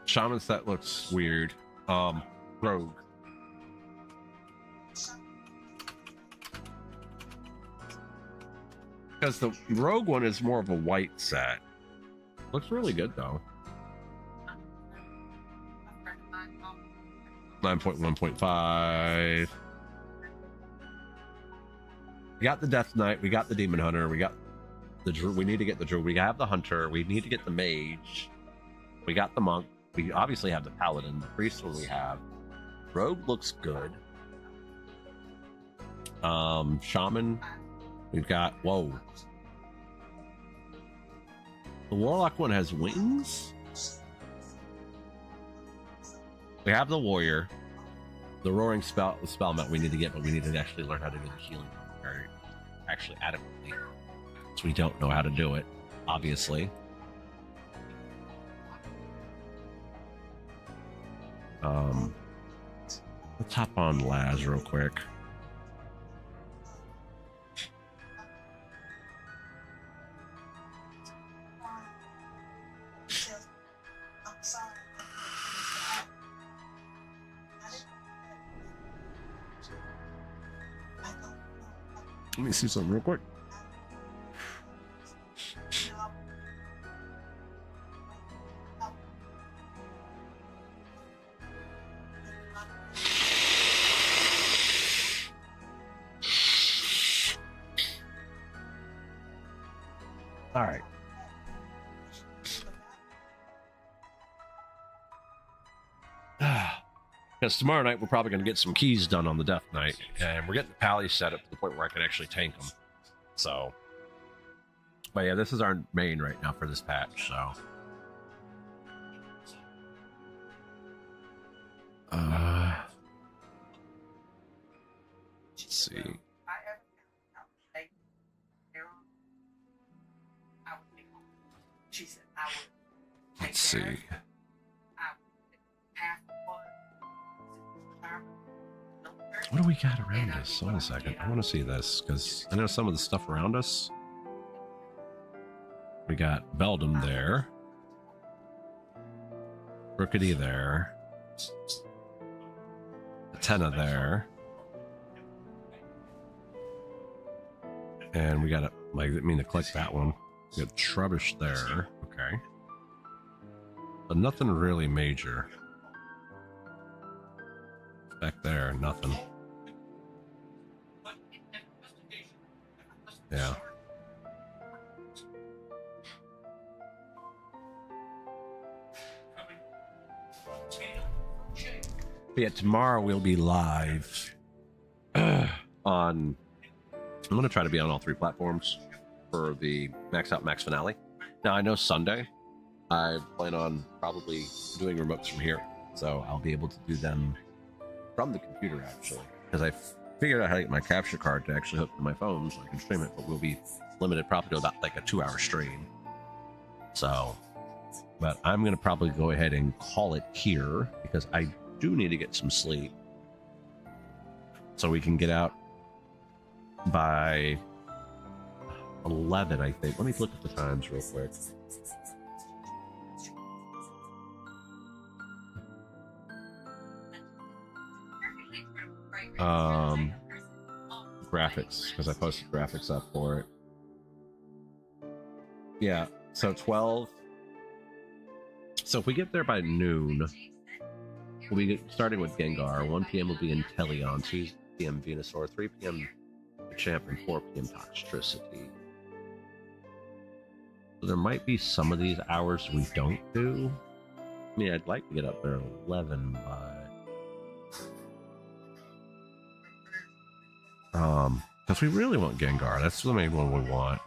Shaman set looks weird. Rogue. Because the Rogue one is more of a white set. Looks really good though. 9.1.5. We got the Death Knight, we got the Demon Hunter, we got the Druid. We need to get the Druid. We have the Hunter, we need to get the Mage. We got the Monk. We obviously have the Paladin. The Priest one we have. Rogue looks good. Shaman. We've got. Whoa. The Warlock one has wings. We have the Warrior. The Roaring spell mount we need to get, but we need to actually learn how to do the healing very actually adequately. So we don't know how to do it, obviously. Let's hop on Laz real quick. Let me see something real quick. All right. Because tomorrow night we're probably going to get some keys done on the Death Knight, and we're getting the Pally set up to the point where I can actually tank them. So, but yeah, this is our main right now for this patch. So, Let's see. What do we got around us? Hold on a second. I want to see this because I know some of the stuff around us. We got Beldam there. Rookedy there. Atena there. And we got a, I didn't mean to click that one. We got Trubbish there. Okay. But nothing really major. Back there, nothing. Yeah. But yeah, tomorrow we'll be live on. I'm going to try to be on all 3 platforms for the Max Out Max finale. Now, I know Sunday I plan on probably doing remotes from here, so I'll be able to do them from the computer actually, because I figured out how to get my capture card to actually hook to my phone so I can stream it, but we'll be limited probably to about like a 2-hour stream. So, but I'm going to probably go ahead and call it here because I do need to get some sleep so we can get out by 11, I think. Let me look at the times real quick. Graphics, because I posted graphics up for it. Yeah, so 12. So if we get there by noon, we'll be starting with Gengar. 1 p.m. will be Inteleon, 2 p.m. Venusaur, 3 p.m. Champ, and 4 p.m. Toxtricity. So there might be some of these hours we don't do. I mean, I'd like to get up there at 11, but because we really want Gengar. That's the main one we want.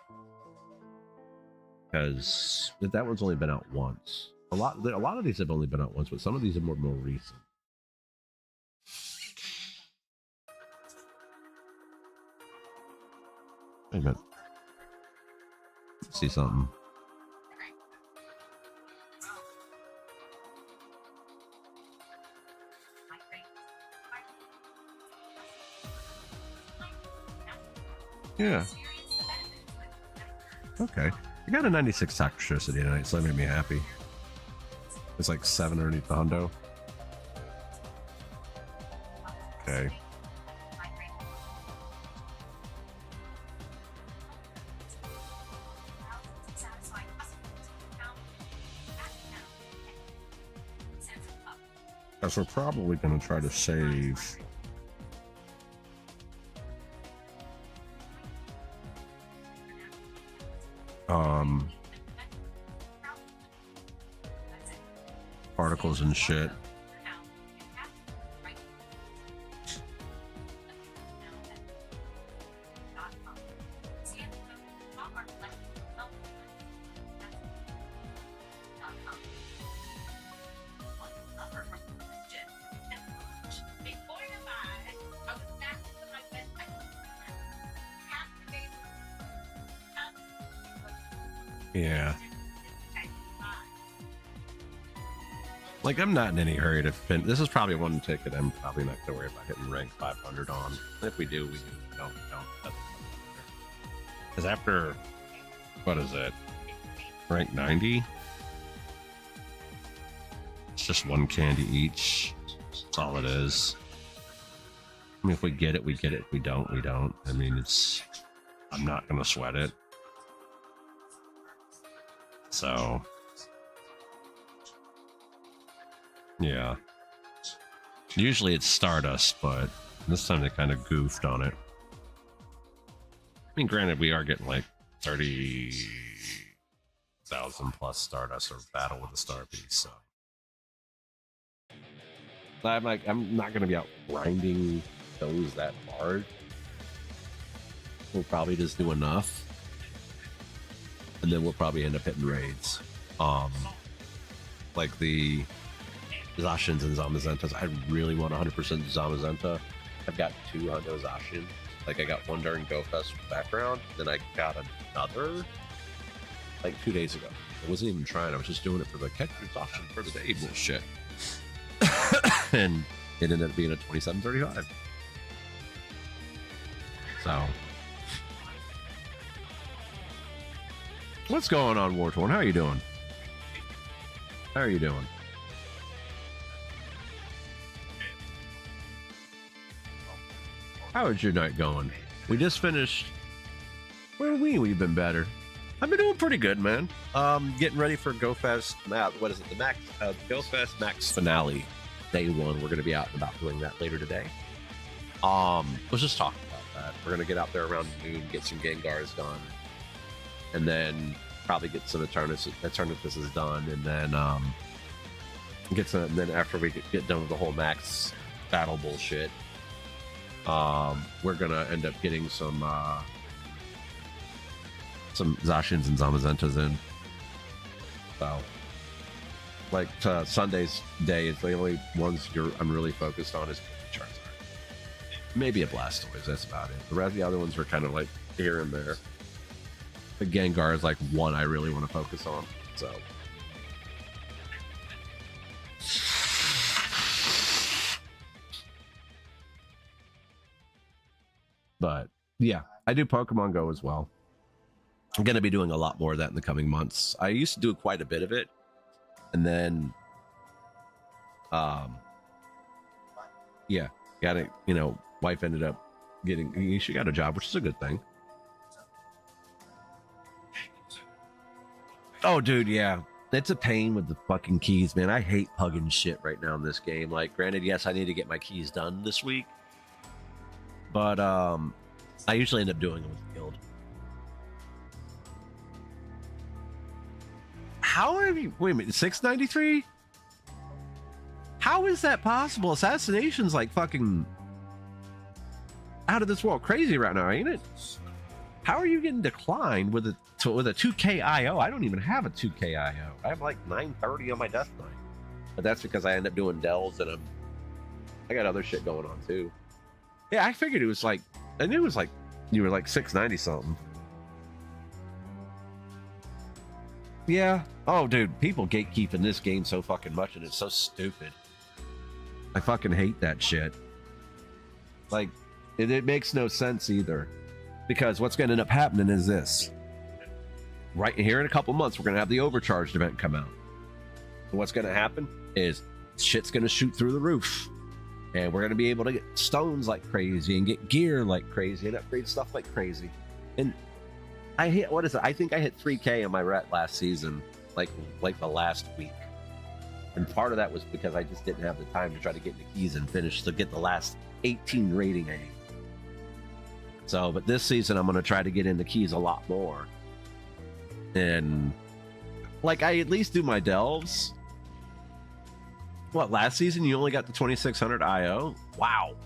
Because that one's only been out once. A lot of these have only been out once, but some of these are more recent. Wait a minute. Let's see something. Yeah. Okay. I got a 96 Toxtricity tonight, so that made me happy. It's like 7 underneath the hundo. Okay. So we're probably going to try to save particles and shit. Yeah. Like, I'm not in any hurry to finish. This is probably one ticket I'm probably not going to worry about hitting rank 500 on. If we do, we do. We don't. Because after, what is it? Rank 90? It's just 1 candy each. That's all it is. I mean, if we get it, we get it. If we don't, we don't. I mean, it's... I'm not going to sweat it. So... yeah. Usually it's Stardust, but this time they kind of goofed on it. I mean, granted, we are getting like 30,000 plus Stardust or Battle with the Star Piece, so. But I'm not going to be out grinding those that hard. We'll probably just do enough. And then we'll probably end up hitting raids. Like the Zacians and Zamazentas. I really want 100% Zamazenta. I've got 2 Hundo Zacian. Like, I got one during GoFest background, then I got another like 2 days ago. I wasn't even trying. I was just doing it for the catcher's option for the day bullshit. And it ended up being a 2735. So, what's going on, Wartorn? How are you doing? How are you doing? How is your night going? We just finished. Where are we? We've been better. I've been doing pretty good, man. Getting ready for GoFest. What is it? The Max GoFest Max finale, day one. We're going to be out and about doing that later today. Let's just talk about that. We're going to get out there around noon, get some Gengars done, and then probably get some Eternatus done, and then get some. And then after we get done with the whole Max battle bullshit, we're gonna end up getting some Zacians and Zamazentas in. So, like Sunday's day is the only ones I'm really focused on is Charizard. Maybe a Blastoise. That's about it. The rest of the other ones are kind of like here and there. The Gengar is like one I really want to focus on. So. But yeah, I do Pokemon Go as well. I'm going to be doing a lot more of that in the coming months. I used to do quite a bit of it. And then, yeah, got it. You know, wife ended up she got a job, which is a good thing. Oh, dude, yeah. It's a pain with the fucking keys, man. I hate pugging shit right now in this game. Like, granted, yes, I need to get my keys done this week. But I usually end up doing it with the guild. How are you? Wait a minute, 693? How is that possible? Assassination's like fucking out of this world crazy right now, ain't it? How are you getting declined with a 2K IO? I don't even have a 2K IO. I have like 930 on my death knight. But that's because I end up doing delves and I got other shit going on too. Yeah, I figured it was like, I knew it was like, you were like 690 something. Yeah. Oh, dude, people gatekeep in this game so fucking much and it's so stupid. I fucking hate that shit. Like, it makes no sense either. Because what's going to end up happening is this. Right here in a couple months, we're going to have the overcharged event come out. And what's going to happen is shit's going to shoot through the roof. And we're going to be able to get stones like crazy and get gear like crazy and upgrade stuff like crazy. And I hit, what is it? I think I hit 3K on my ret last season, like the last week. And part of that was because I just didn't have the time to try to get the keys and finish to get the last 18 rating A. So, but this season I'm going to try to get into keys a lot more. And like I at least do my delves. What, last season you only got the 2600 IO? Wow.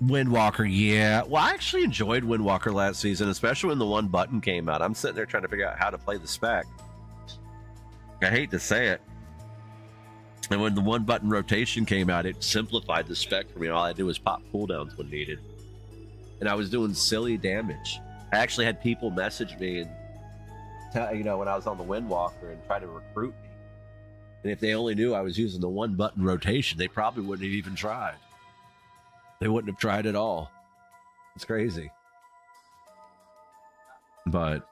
Windwalker, yeah. Well, I actually enjoyed Windwalker last season, especially when the one button came out. I'm sitting there trying to figure out how to play the spec. I hate to say it. And when the one button rotation came out, it simplified the spec for me. All I did was pop cooldowns when needed. And I was doing silly damage. I actually had people message me and tell, you know, when I was on the Windwalker and try to recruit me. And if they only knew I was using the one button rotation, they probably wouldn't have even tried. They wouldn't have tried at all. It's crazy. But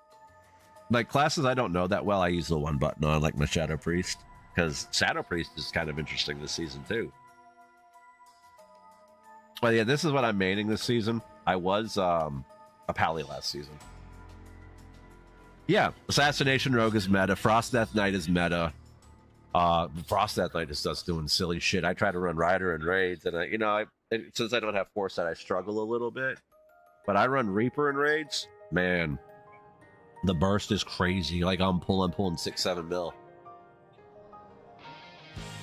like classes I don't know that well, I use the one button on, like my Shadow Priest. Because Shadow Priest is kind of interesting this season too. Well, yeah, this is what I'm maining this season. I was a Pally last season. Yeah, Assassination Rogue is meta. Frost Death Knight is meta. Frost Death Knight is just doing silly shit. I try to run Rider and raids, and since I don't have Foresight, I struggle a little bit. But I run Reaper and raids. Man, the burst is crazy. Like I'm pulling 6-7 mil.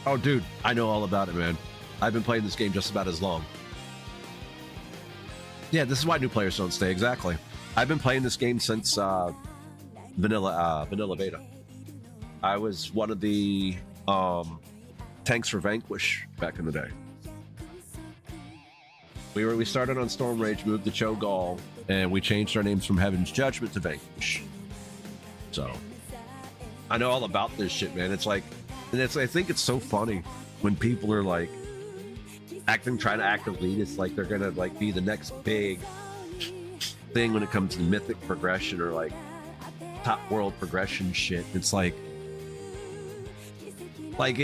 Oh, dude, I know all about it, man. I've been playing this game just about as long. Yeah, this is why new players don't stay. Exactly. I've been playing this game since vanilla beta. I was one of the tanks for Vanquish back in the day. We started on Storm Rage, moved to Cho'Gall, and we changed our names from Heaven's Judgment to Vanquish. So I know all about this shit, man. It's like, and I think it's so funny when people are like trying to act elitist, like they're gonna like be the next big thing when it comes to mythic progression or like top world progression shit. It's like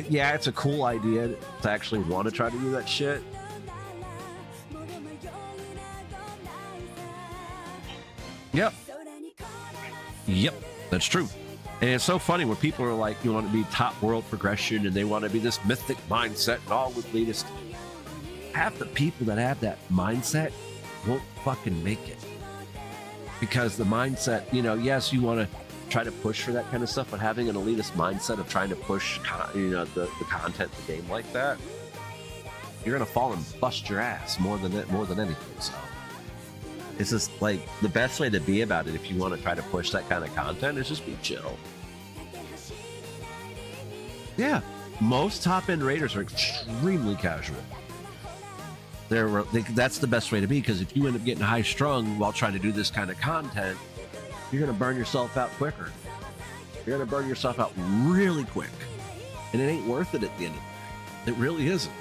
yeah, it's a cool idea to actually want to try to do that shit. Yep, that's true. And it's so funny when people are like, you want to be top world progression and they want to be this mythic mindset and all with elitist. Half the people that have that mindset won't fucking make it. Because the mindset, you know, yes, you want to try to push for that kind of stuff, but having an elitist mindset of trying to push, you know, the content of the game like that, you're gonna fall and bust your ass more than anything. So it's just like the best way to be about it if you want to try to push that kind of content is just be chill. Yeah, most top end raiders are extremely casual. That's the best way to be, because if you end up getting high strung while trying to do this kind of content, you're gonna burn yourself out quicker. You're gonna burn yourself out really quick, and it ain't worth it at the end of the day. It really isn't.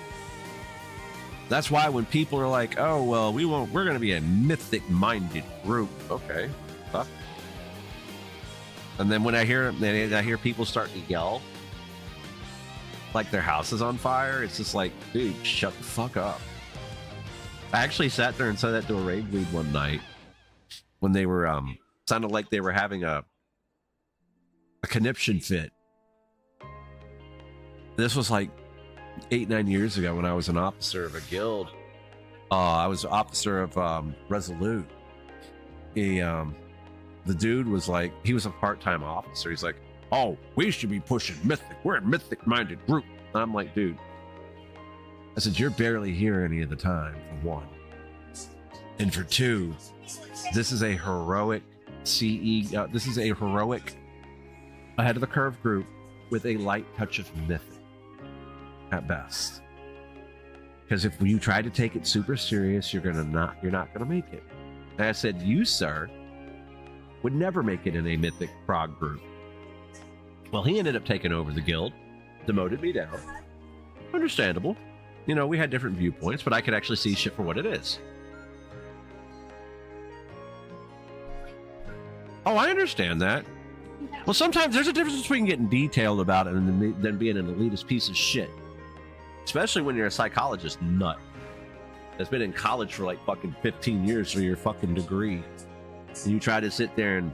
That's why when people are like, "Oh well, we're gonna be a mythic-minded group," okay, fuck. And then when I hear people start to yell like their house is on fire, it's just like, dude, shut the fuck up. I actually sat there and said that to a raid lead one night when they were sounded like they were having a conniption fit. This was like 8-9 years ago when I was an officer of a guild. I was an officer of Resolute. The dude was like, he was a part-time officer. He's like, "Oh, we should be pushing mythic. We're a mythic-minded group." And I'm like, dude, I said, you're barely here any of the time, for one. And for two, this is a heroic this is a heroic ahead of the curve group with a light touch of mythic at best. Because if you try to take it super serious, you're not gonna make it. And I said, you, sir, would never make it in a mythic prog group. Well, he ended up taking over the guild, demoted me down. Understandable. You know, we had different viewpoints, but I could actually see shit for what it is. Oh, I understand that. Well, sometimes there's a difference between getting detailed about it and then being an elitist piece of shit. Especially when you're a psychologist nut that's been in college for like fucking 15 years for your fucking degree. And you try to sit there and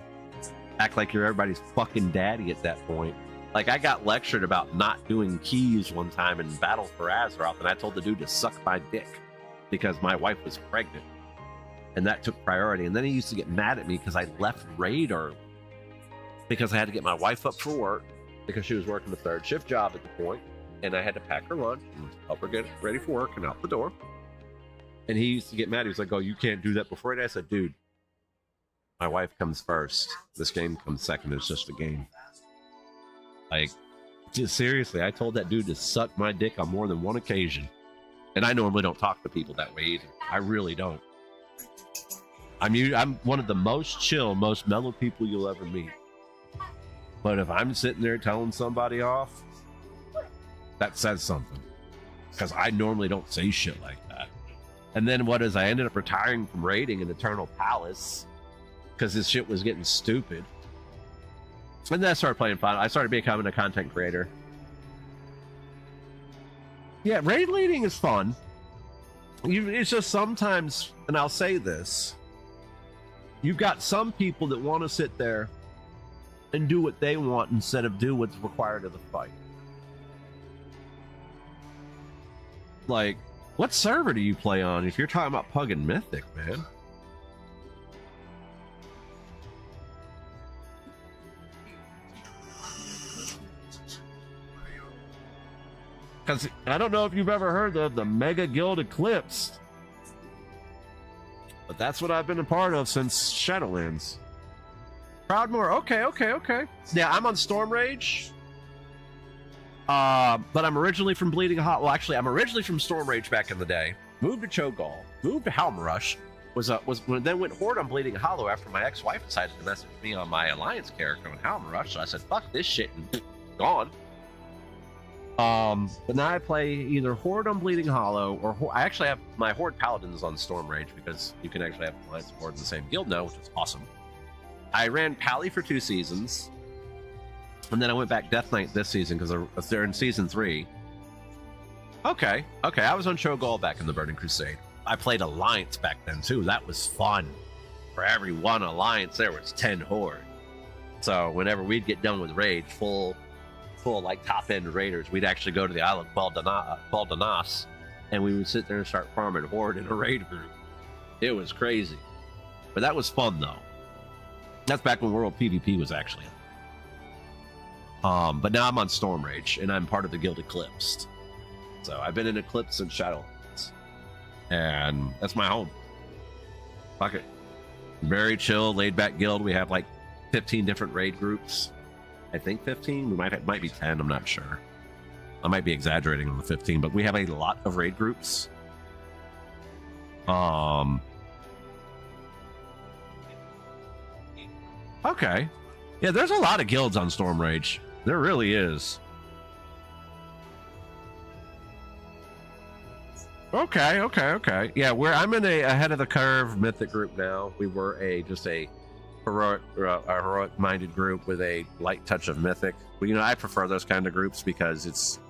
act like you're everybody's fucking daddy at that point. Like, I got lectured about not doing keys one time in Battle for Azeroth, and I told the dude to suck my dick because my wife was pregnant. And that took priority. And then he used to get mad at me because I left raid early because I had to get my wife up for work because she was working a third shift job at the point, and I had to pack her lunch and help her get ready for work and out the door. And he used to get mad. He was like, "Oh, you can't do that before it." I said, "Dude, my wife comes first. This game comes second. It's just a game." Like, just seriously, I told that dude to suck my dick on more than one occasion. And I normally don't talk to people that way either. I really don't. I'm one of the most chill, most mellow people you'll ever meet. But if I'm sitting there telling somebody off, that says something. Because I normally don't say shit like that. And then I ended up retiring from raiding in Eternal Palace because this shit was getting stupid. And then I started playing fun. I started becoming a content creator. Yeah, raid leading is fun. It's just sometimes, and I'll say this, you've got some people that want to sit there and do what they want instead of do what's required of the fight. Like, what server do you play on if you're talking about Pug and Mythic, man? Because I don't know if you've ever heard of the Mega Guild Eclipse, but that's what I've been a part of since Shadowlands. Proudmoore, okay. Yeah, I'm on Storm Rage, but I'm originally from Bleeding Hot. Well, actually, I'm originally from Storm Rage back in the day. Moved to Cho'Gall, moved to Halmrush. Was then went Horde on Bleeding Hollow after my ex-wife decided to message me on my Alliance character on Halmrush. So I said, "Fuck this shit," and gone. But now I play either Horde on Bleeding Hollow or I actually have my Horde Paladins on Storm Rage because you can actually have Alliance and Horde in the same guild now, which is awesome. I ran Pally for 2 seasons, and then I went back Death Knight this season because they're in season 3. Okay, I was on Cho'Gall back in the Burning Crusade. I played Alliance back then too. That was fun. For every one Alliance, there was 10 Horde. So whenever we'd get done with Rage, full like top end raiders, we'd actually go to the Isle of Baldanas, and we would sit there and start farming Horde in a raid group. It was crazy, but that was fun though. That's back when World PvP was actually. But now I'm on Storm Rage, and I'm part of the Guild Eclipsed. So I've been in Eclipse and Shadowlands, and that's my home. Fuck it. Very chill, laid back guild. We have like 15 different raid groups. I think 15. We might be 10. I'm not sure. I might be exaggerating on the 15, but we have a lot of raid groups. Okay. Yeah, there's a lot of guilds on Storm Rage. There really is. Okay. Yeah, I'm in a ahead of the curve mythic group now. We were just a heroic minded group with a light touch of mythic. But, I prefer those kind of groups because it's,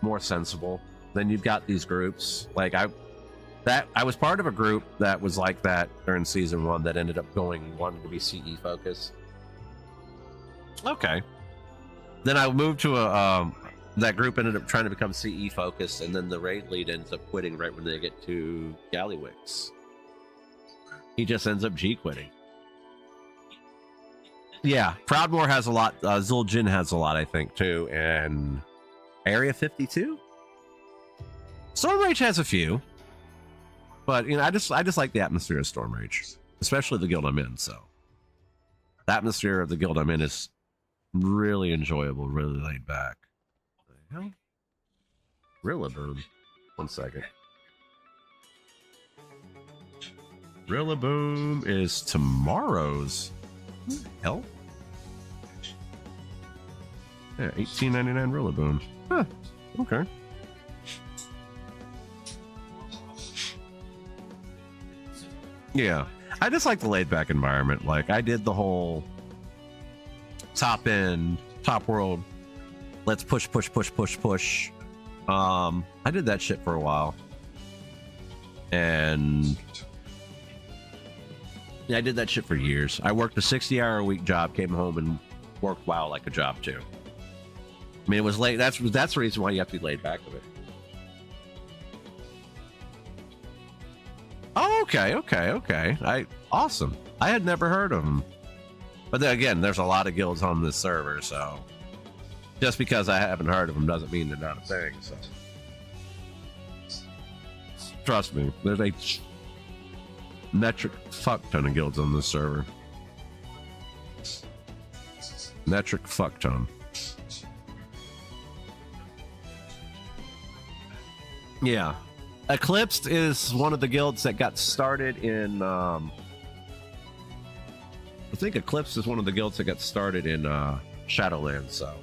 more sensible. Then you've got these groups like I was part of a group that was like that during season 1 that ended up wanting to be CE focused. Okay. Then I moved to that group ended up trying to become CE focused, and then the raid lead ends up quitting right when they get to Gallywix. He just ends up G quitting. Yeah, Proudmoore has a lot. Zul'jin has a lot, I think, too, and Area 52. Storm Rage has a few, but I just like the atmosphere of Storm Rage, especially the guild I'm in. So, the atmosphere of the guild I'm in is really enjoyable, really laid back. What the hell? Rillaboom. 1 second. Rillaboom is tomorrow's. What the hell? Yeah, $18.99 Rillaboom. Huh. Okay. Yeah, I just like the laid back environment. Like I did the whole top world. Let's push. I did that shit for a while, and yeah, I did that shit for years. I worked a 60-hour-a-week job, came home and worked WoW like a job too. I mean, it was late. That's the reason why you have to be laid back with it. Oh, okay. Awesome. I had never heard of them. But then again, there's a lot of guilds on this server, so just because I haven't heard of them doesn't mean they're not a thing. So trust me, there's a metric fuck ton of guilds on this server. Metric fuck ton. Yeah. Eclipsed is one of the guilds that got started in I think Eclipsed is one of the guilds that got started in Shadowlands, so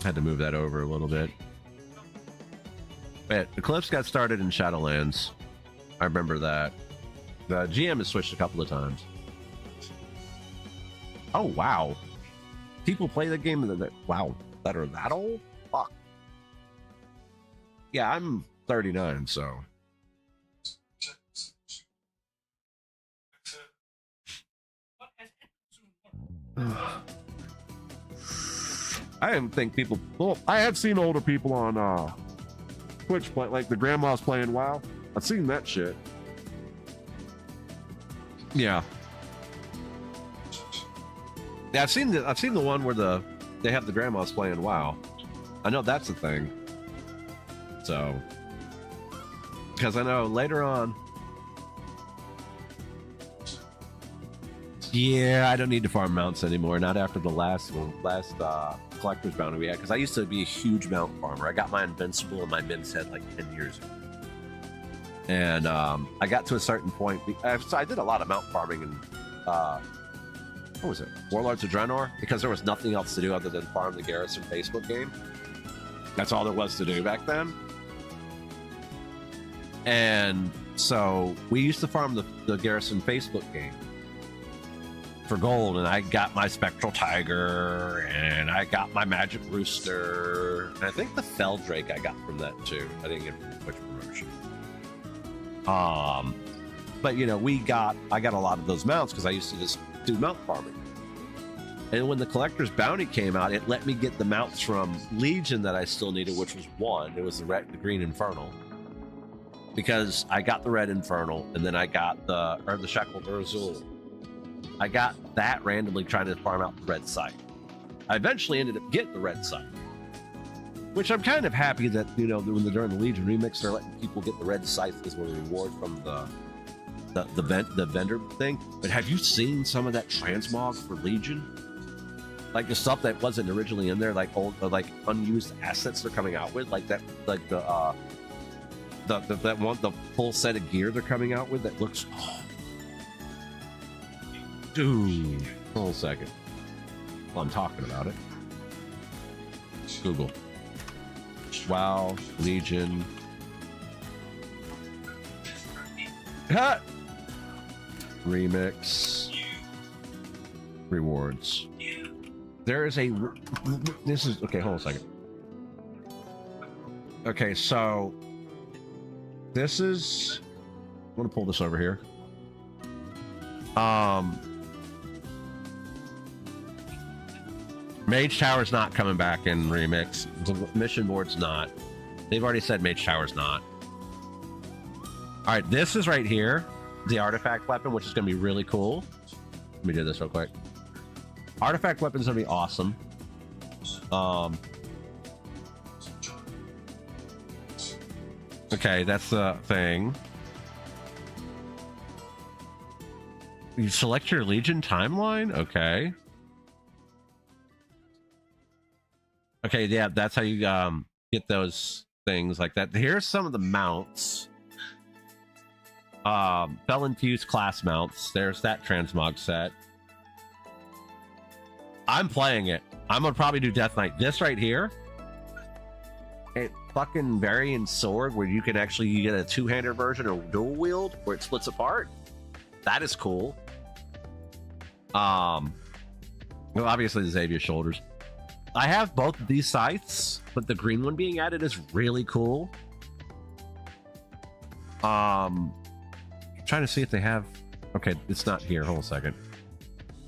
had to move that over a little bit. But Eclipse got started in Shadowlands. I remember that. The GM has switched a couple of times. Oh wow. People play the game that are that old? Fuck. Yeah, I'm 39, so. I didn't think people. Well, I have seen older people on Twitch play, like the grandma's playing WoW. I've seen that shit. Yeah. Yeah, I've seen the one where they have the grandmas playing WoW. I know that's a thing. So, because I know later on, Yeah, I don't need to farm mounts anymore. Not after the last collector's bounty we had, because I used to be a huge mount farmer. I got my invincible and my min's head like 10 years ago. And I got to a certain point. So I did a lot of mount farming in, what was it? Warlords of Draenor? Because there was nothing else to do other than farm the Garrison Facebook game. That's all there was to do back then. And so we used to farm the Garrison Facebook game for gold, and I got my Spectral Tiger, and I got my Magic Rooster, and I think the Fell Drake I got from that too. I didn't get from the Twitch promotion. But you know, I got a lot of those mounts because I used to just do mount farming. And when the Collector's Bounty came out, it let me get the mounts from Legion that I still needed, which was one. It was the Green Infernal. Because I got the Red Infernal, and then I got the Shackled Urzul. I got that randomly trying to farm out the Red Sight. I eventually ended up getting the Red Sight, which I'm kind of happy that, you know, during the Legion remix, they're letting people get the Red Sight as a reward from the vendor thing. But have you seen some of that transmog for Legion? Like the stuff that wasn't originally in there, like old, like unused assets they're coming out with, like that, like the full set of gear they're coming out with that looks. Oh, dude, hold a second. While I'm talking about it, Google. WoW Legion. Ha! Remix rewards. There is a. This is okay. Hold on a second. Okay, so this is. I'm gonna pull this over here. Mage Tower's not coming back in remix. The mission board's not. They've already said Mage Tower's not. All right, this is right here, the artifact weapon, which is going to be really cool. Let me do this real quick. Artifact weapon's going to be awesome. Okay, that's the thing. You select your Legion timeline? Okay. Okay, yeah, that's how you get those things like that. Here's some of the mounts. Bell Infused class mounts. There's that transmog set. I'm playing it. I'm gonna probably do Death Knight. This right here, a fucking variant sword where you can actually get a two-hander version or dual wield where it splits apart. That is cool. Well, obviously the Xavier shoulders. I have both of these scythes, but the green one being added is really cool. Trying to see if they have. Okay, it's not here. Hold on a second.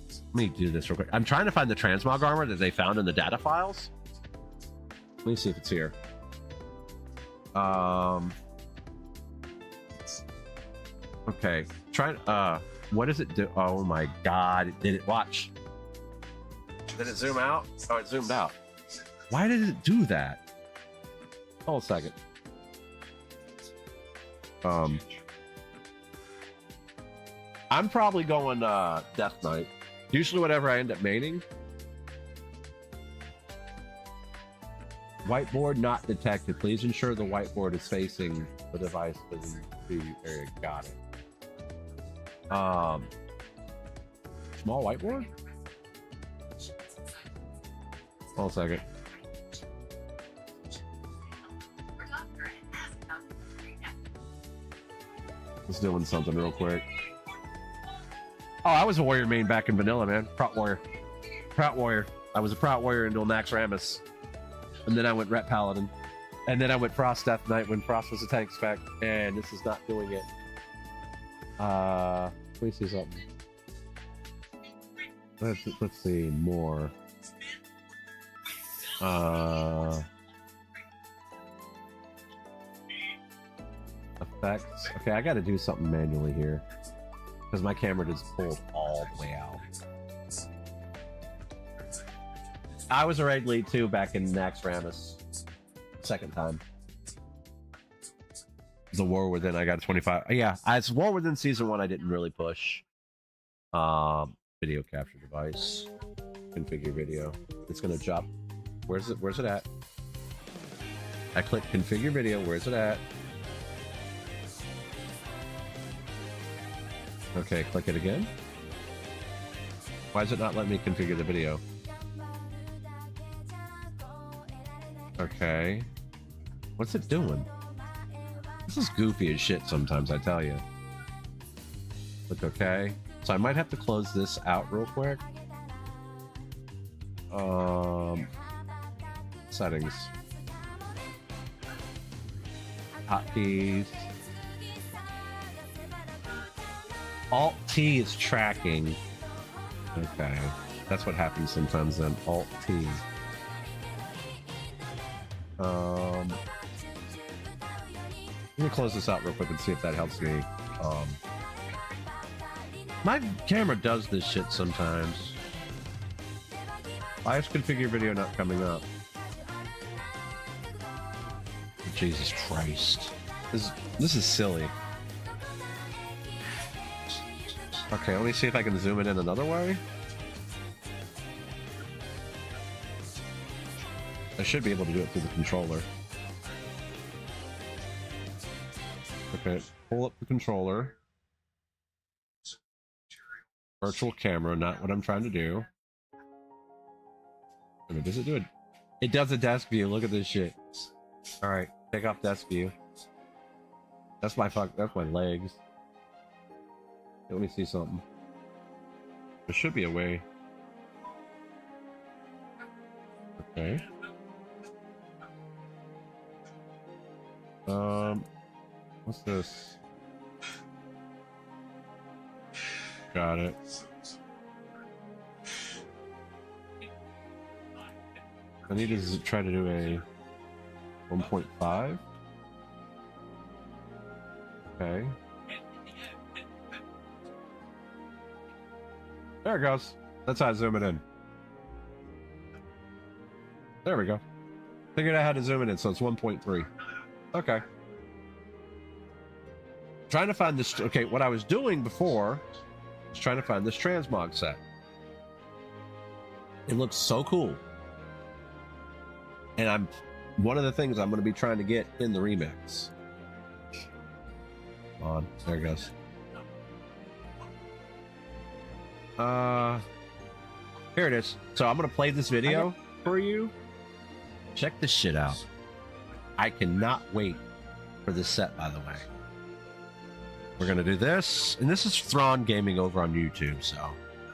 Let me do this real quick. I'm trying to find the transmog armor that they found in the data files. Let me see if it's here. Okay. What does it do? Oh my god. Did it watch? Did it zoom out? Oh, it zoomed out. Why did it do that? Hold a second. I'm probably going Death Knight. Usually whatever I end up maining. Whiteboard not detected. Please ensure the whiteboard is facing the device within the area. Got it. Small whiteboard? Hold a second. Just doing something real quick. Oh, I was a warrior main back in vanilla, man. Prot warrior. Prot warrior. I was a Prot warrior until Nax Ramus. And then I went Ret Paladin. And then I went Frost Death Knight when Frost was a tank spec. And this is not doing it. Let me see something. Let's see more. Effects. Okay, I gotta do something manually here. Because my camera just pulled all the way out. I was a raid lead too back in Nax Ramus. Second time. The War Within, I got a 25. Yeah, as War Within Season 1, I didn't really push. Video capture device. Configure video. It's gonna drop. Where's it at? I click configure video. Where's it at? Okay, click it again. Why is it not letting me configure the video? Okay. What's it doing? This is goofy as shit sometimes, I tell you. Click OK. So I might have to close this out real quick. Settings. Hotkeys. Alt-T is tracking. Okay. That's what happens sometimes then. Alt-T. Let me close this out real quick and see if that helps me. My camera does this shit sometimes. Why is configure video not coming up? Jesus Christ. This is silly. Okay, let me see if I can zoom it in another way. I should be able to do it through the controller. Okay, pull up the controller. Virtual camera, not what I'm trying to do. I mean, does it do it? It does a desk view. Look at this shit. Alright, take off desk view. That's my legs. Let me see something. There should be a way. Okay. What's this? Got it. I need to try to do a 1.5. Okay. There it goes. That's how I zoom it in. There we go. Figured out how to zoom it in, so it's 1.3. Okay. Trying to find this. Okay, what I was doing before was trying to find this transmog set. It looks so cool. And one of the things I'm going to be trying to get in the remix. Come on, there it goes. Here it is. So I'm going to play this video for you. Check this shit out. I cannot wait for this set, by the way. We're going to do this. And this is Thrawn Gaming over on YouTube, so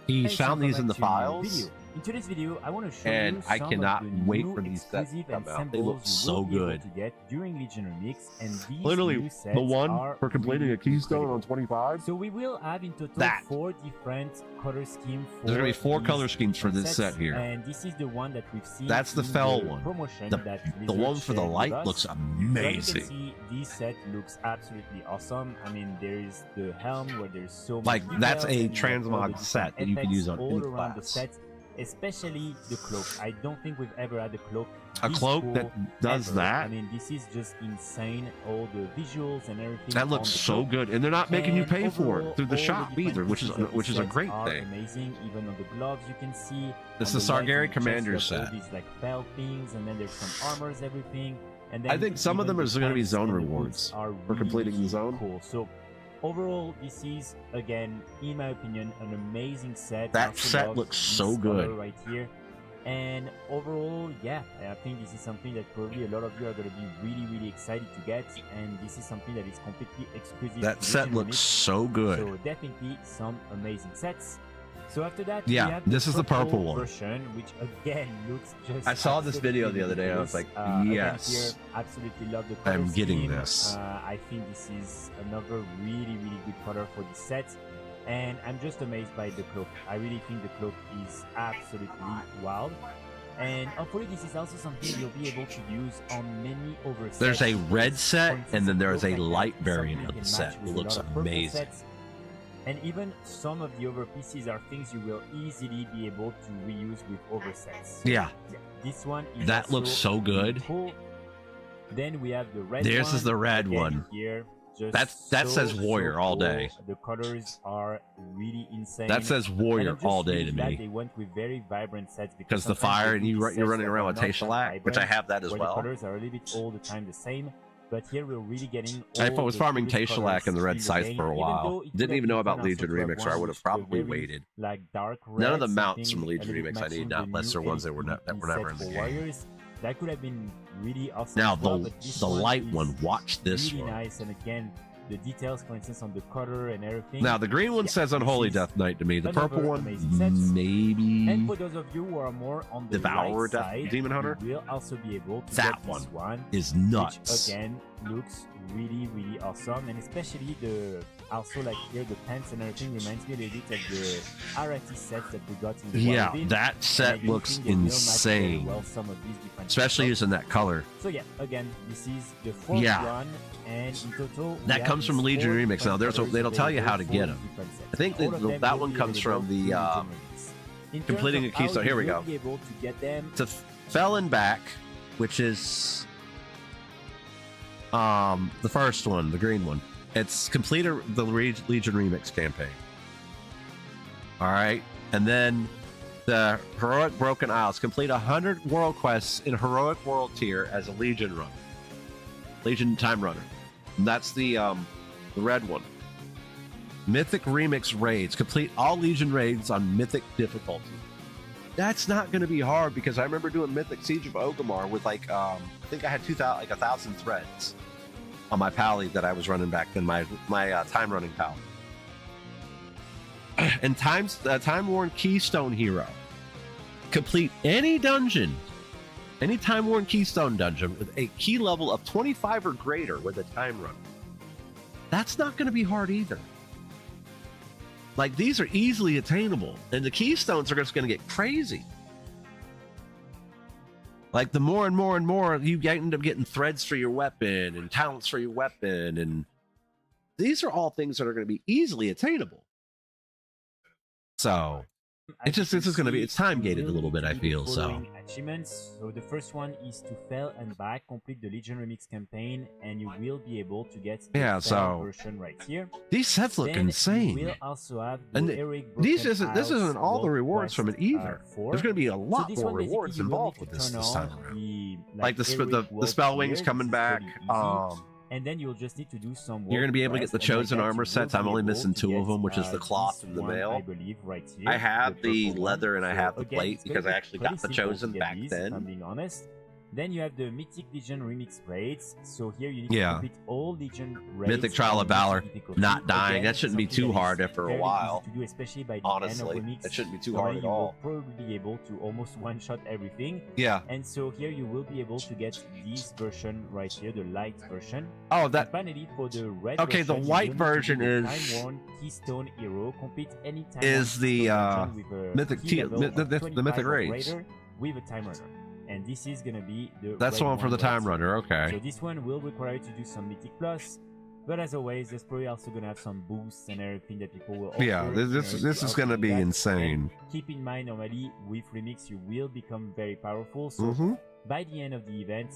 he found these in the files. In today's video, I want to show and you I some cannot of the wait new for these sets to exclusive come out. and They look samples you so will be able good. to get during Legion Remix, and these Literally, new sets the one are for completing really a keystone incredible. on 25. So we will have in total That. 4 different color schemes. There's gonna be 4 color schemes for this set here. And this is the one that we've seen. That's the in Fell the one. Promotion The that one for the shared light with us. looks So as amazing. you can see, this set looks absolutely awesome. I mean, there is the helm where there's so much Like, that's details, a and you have all transmog the set that you can effects use on all any around the class. set. Especially the cloak. I don't think we've ever had a cloak. A this cloak cool that does ever. that? I mean, this is just insane. All the visuals and everything. That on looks the so cloak. good, and they're not making you And pay for overall, it through the all shop different either, which is pieces of the a sets great are thing. Amazing. Even on the gloves, you can see. This on is the the legs Sargeras and the chest, Commander you have set. all these like fell things, and then there's some armors, everything. And then I think some of even them the are going to be pants zone and the rewards boots are for completing the really zone. Cool. So overall, this is again, in my opinion, an amazing set. That I also set love looks this so good. color right here. And overall, yeah, I think this is something that probably a lot of you are going to be really, really excited to get. And this is something that is completely exclusive. That to set Legion looks Remix. so good. So definitely some amazing sets. So after that, Yeah, we have this is the purple one. version, which again looks just. I saw this video the other day, and I was like, yes. Again, here, absolutely love the color I'm getting scheme. this. I think this is another really, really good color for this set. And I'm just amazed by the cloak. I really think the cloak is absolutely wild. And hopefully this is also something you'll be able to use on many over sets. There's a red set, For instance, and then there's a cloak like light that, variant something of you the can set. match It with a looks lot of purple amazing. sets. And even some of the over pieces are things you will easily be able to reuse with over sets. Yeah, This one is that also looks so good. cool. Then we have the red This one. is the red Again, one. Here, just that says warrior all day. The colors are really insane. That says warrior And I'm just all day really to glad me. they went with very vibrant sets Because the sometimes fire they and do you're these running sets that around are with not that Tayshalac, which I vibrant, have that as where well. the colors are a little bit all the time the same. But here we're really getting. I all was the farming coolest Tayshalac colors in the red in scythe game, for a even while. though it could Didn't have even been know fun about also Legion to have Remix, or I one would have with the probably very, waited. like dark red, None of the mounts something from a Legion little bit Remix I matching need, the unless they're new ones that were elite never in set the for game. warriors. That could have been really awesome. Now as well, but this the light is one, watch this really one. nice, and again, the details, for instance, on the color and everything. Now the green one Yeah, says Unholy this is Death Knight to me. The another purple one, amazing set. maybe. And for those of you who are more on the Devourer right Death side, Demon Hunter? you will also be able to That get this one, is which nuts. again looks really awesome, and especially the also like here the pants and everything reminds me a little bit of the Arati sets that we got in the Yeah, Wild Bin. that And I set do looks think they will match very insane, well some of these different especially setups. using that color. So yeah, again, this is the fourth Yeah. one, and in total we That have comes from these Legion 4 Remix. different Now, there's a- colors they'll tell you available how to for get the 'em. different sets. I think All of them that will one be comes available from through the Legion Remix. In terms completing of a keystone. how Here you we will go. be able to get them, to Felon back, which is the first one, the green one. It's complete the Legion Remix campaign. All right, and then the Heroic Broken Isles, complete 100 world quests in Heroic World tier as a Legion runner, Legion Time Runner. And that's the red one. Mythic Remix raids, complete all Legion raids on Mythic difficulty. That's not going to be hard because I remember doing Mythic Siege of Orgrimmar with I think I had 1,000 threads on my pally that I was running back then, my time running pally. And time worn Keystone hero, complete any dungeon, any time worn Keystone dungeon with a key level of 25 or greater with a time runner. That's not going to be hard either. Like, these are easily attainable, and the keystones are just going to get crazy. Like, the more and more you end up getting threads for your weapon and talents for your weapon, and these are all things that are going to be easily attainable. So this is going to be, it's time gated a little bit, I feel. So achievements. So the first one is to Fell and Back, complete the Legion Remix campaign, and you will be able to get the Yeah, Fell so version right here. these sets look Then insane. You will also have the And Eric this Broken isn't Isles all the World rewards from it Quest, either. 4. There's going to be a So lot this more one, basically, rewards you will involved need with to this turn time on around. the, Like the spell wings coming back. And then you'll just need to do some. You're going to be able to get the quests, and like chosen that, armor you will sets. be I'm only able missing to 2 get, of them, which is the this cloth and the one, mail. I believe, right here, I have the purple one. leather and I have the again, plate it's because gonna I be actually pretty got the simple to chosen get back these, if I'm then. being honest. Then you have the Mythic Legion Remix raids. So here you need Yeah. to complete all Legion raids. Mythic Trial on of Valor, difficulty. not dying. Again, That shouldn't be something too that hard is after a very while. easy to do, especially by the Honestly, end of Remix. that shouldn't be too So hard you at will all. probably be able to almost one-shot everything. Yeah. And so here you will be able to get this version right here, the light version. Oh, And that. finally, for the red Okay, the version, you white will need to version do the is- time-worn Keystone Hero. Complete any time Is the, Mythic the Mythic raids. with a time runner. And this is gonna be the That's the red one for the right time here. runner. So Okay. this one will require you to do some Mythic Plus, but as always, there's probably also gonna have some boosts and everything that people will offer. Yeah, this if is you going to also be do that. insane. And keep in mind, normally with Remix, you will become very powerful. So Mm-hmm. by the end of the event,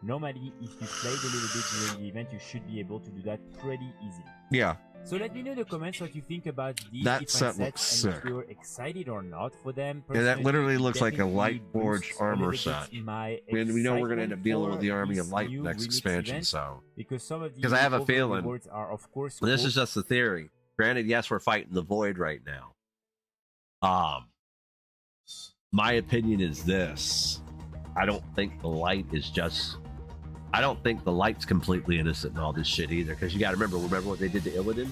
normally if you played a little bit during the event, you should be able to do that pretty easily. Yeah. So let me know in the comments what you think about these That different set sets looks and sick. if you're excited or not for them. Yeah, that Personally, literally looks like a definitely light forged boosts a armor little set. bit my And we know we're going to end up excitement dealing with the for Army of this Light new next Remix expansion. event, So because some of the 'Cause I have a overall feeling- rewards are of course this cool. is just a theory. Granted, yes, we're fighting the void right now. My opinion is this: I don't think the light is just. I don't think the light's completely innocent in all this shit either. Because you got to remember what they did to Illidan,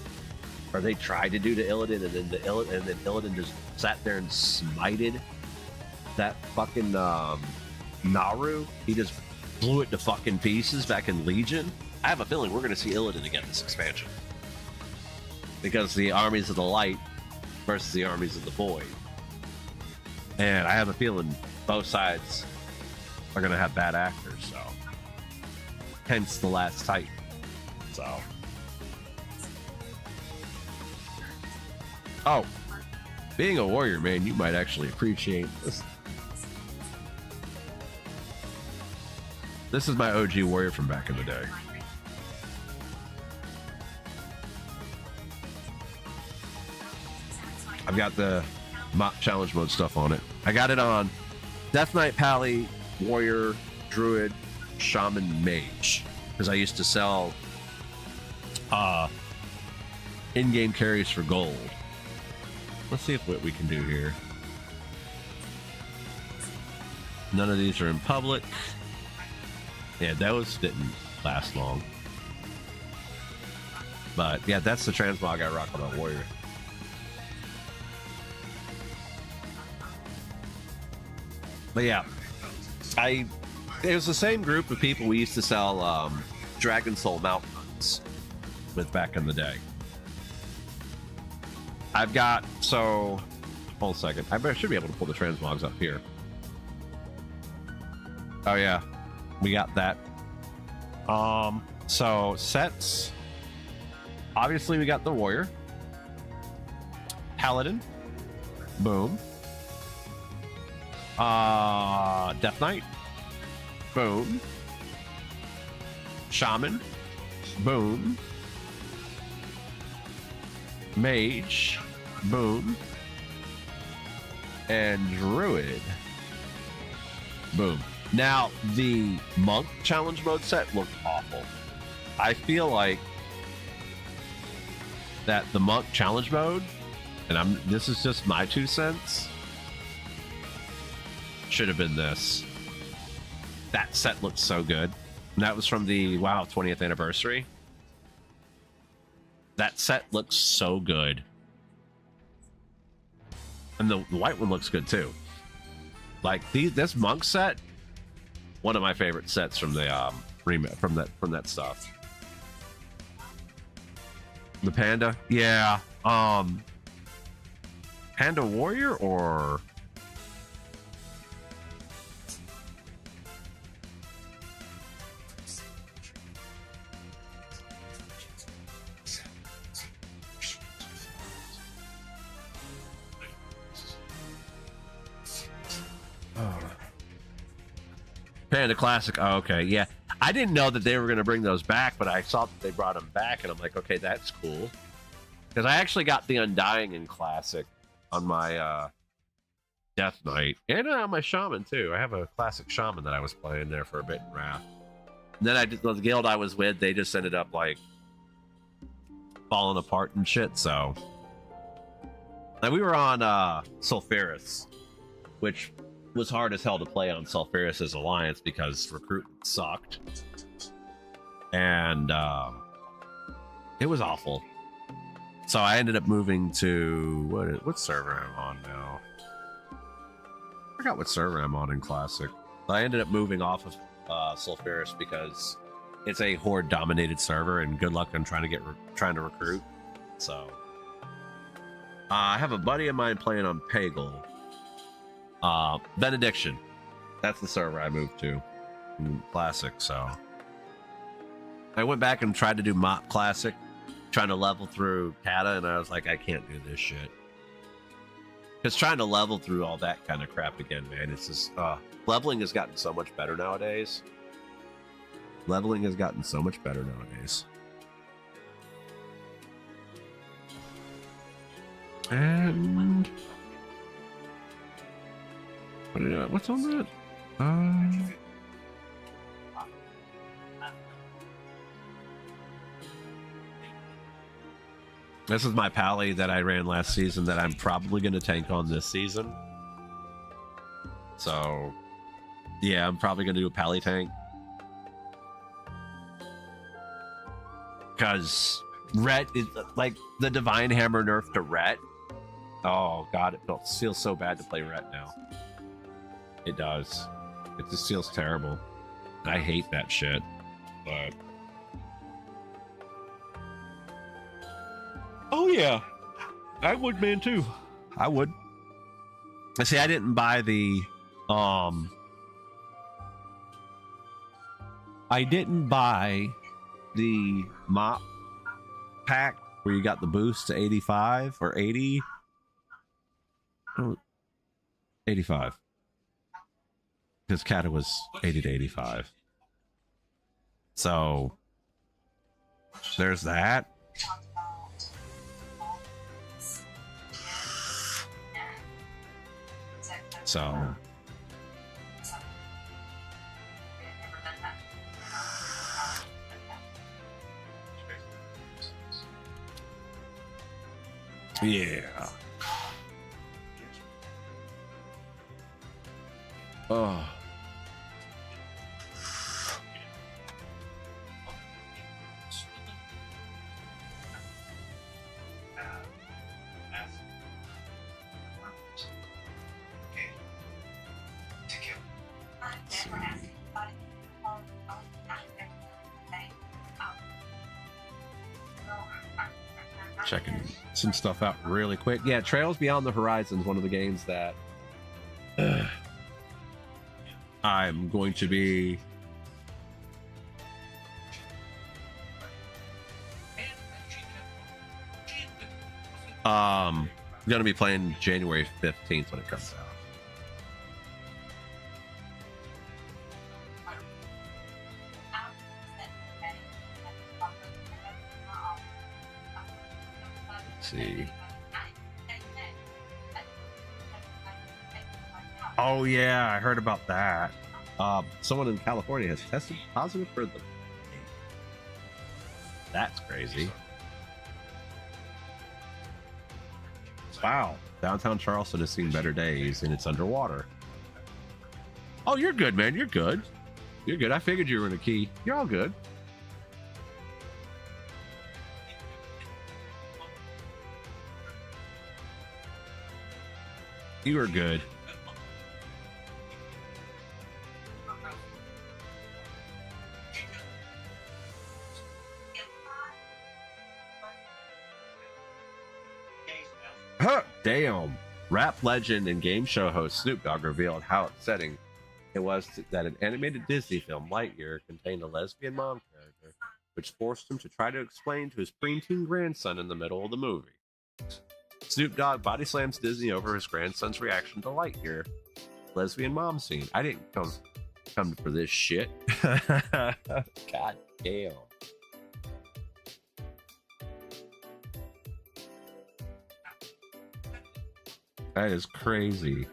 or they tried to do to Illidan, and then Illidan just sat there and smited that fucking Naru. He just blew it to fucking pieces back in Legion. I have a feeling we're going to see Illidan again this expansion. Because the armies of the light versus the armies of the void. And I have a feeling both sides are going to have bad actors, so. Hence the last Titan. So. Oh. Being a warrior, man, you might actually appreciate this. This is my OG warrior from back in the day. I've got the mock challenge mode stuff on it. I got it on Death Knight, Pally, Warrior, Druid, Shaman, Mage. Because I used to sell in-game carries for gold. Let's see what we can do here. None of these are in public. Yeah, those didn't last long. But yeah, that's the transmog I rock on my Warrior. But yeah, it was the same group of people we used to sell Dragon Soul mount runs with back in the day. I've got, so hold a second. I should be able to pull the transmogs up here. Oh yeah, we got that. So sets. Obviously, we got the Warrior, Paladin, boom. Death Knight, boom. Shaman, boom. Mage, boom. And Druid, boom. Now, the Monk challenge mode set looked awful. I feel like that the Monk challenge mode, and this is just my 2 cents, should have been this. That set looks so good. And that was from the WoW 20th anniversary. That set looks so good. And the white one looks good too. Like this Monk set, one of my favorite sets from the from that stuff. The Panda, yeah. Panda Warrior or Panda Classic. Oh, okay, yeah. I didn't know that they were going to bring those back, but I saw that they brought them back, and I'm like, okay, that's cool. Because I actually got the Undying in Classic on my Death Knight, and on my Shaman too. I have a Classic Shaman that I was playing there for a bit in Wrath. And then the guild I was with, they just ended up like falling apart and shit. So, and we were on Sulfuris, which was hard as hell to play on Sulfuris' Alliance because recruitment sucked. And it was awful. So I ended up moving to what server I'm on now? I forgot what server I'm on in Classic. I ended up moving off of Sulfuris because it's a horde dominated server, and good luck on trying to recruit. So I have a buddy of mine playing on Pagel. Benediction. That's the server I moved to in Classic. So I went back and tried to do Mop Classic, trying to level through Kata, and I was like, I can't do this shit. Because trying to level through all that kind of crap again, man, it's just leveling has gotten so much better nowadays. Leveling has gotten so much better nowadays. And what's on that? This is my Pally that I ran last season that I'm probably going to tank on this season. So, yeah, I'm probably going to do a Pally tank. Because Ret is like the Divine Hammer nerf to Ret. Oh, God, it feels so bad to play Ret now. It does. It just feels terrible. I hate that shit. But oh yeah, I would, man, too. I would. I see. I didn't buy the mop pack where you got the boost to 85 or 80. Oh, 85. Because Kata was 80 to 85. So there's that. So yeah. Oh. Checking some stuff out really quick. Yeah, Trails Beyond the Horizon is one of the games that I'm going to be going to be playing January 15th when it comes out. Let's see. Oh yeah, I heard about that. Someone in California has tested positive for the. That's crazy. Wow, downtown Charleston has seen better days, and it's underwater. Oh, you're good, man. You're good. You're good. I figured you were in a key. You're all good. You were good. Huh, damn. Rap legend and game show host Snoop Dogg revealed how upsetting it was that an animated Disney film, Lightyear, contained a lesbian mom character, which forced him to try to explain to his preteen grandson in the middle of the movie. Snoop Dogg body slams Disney over his grandson's reaction to Lightyear lesbian mom scene. I didn't come for this shit. God damn. That is crazy.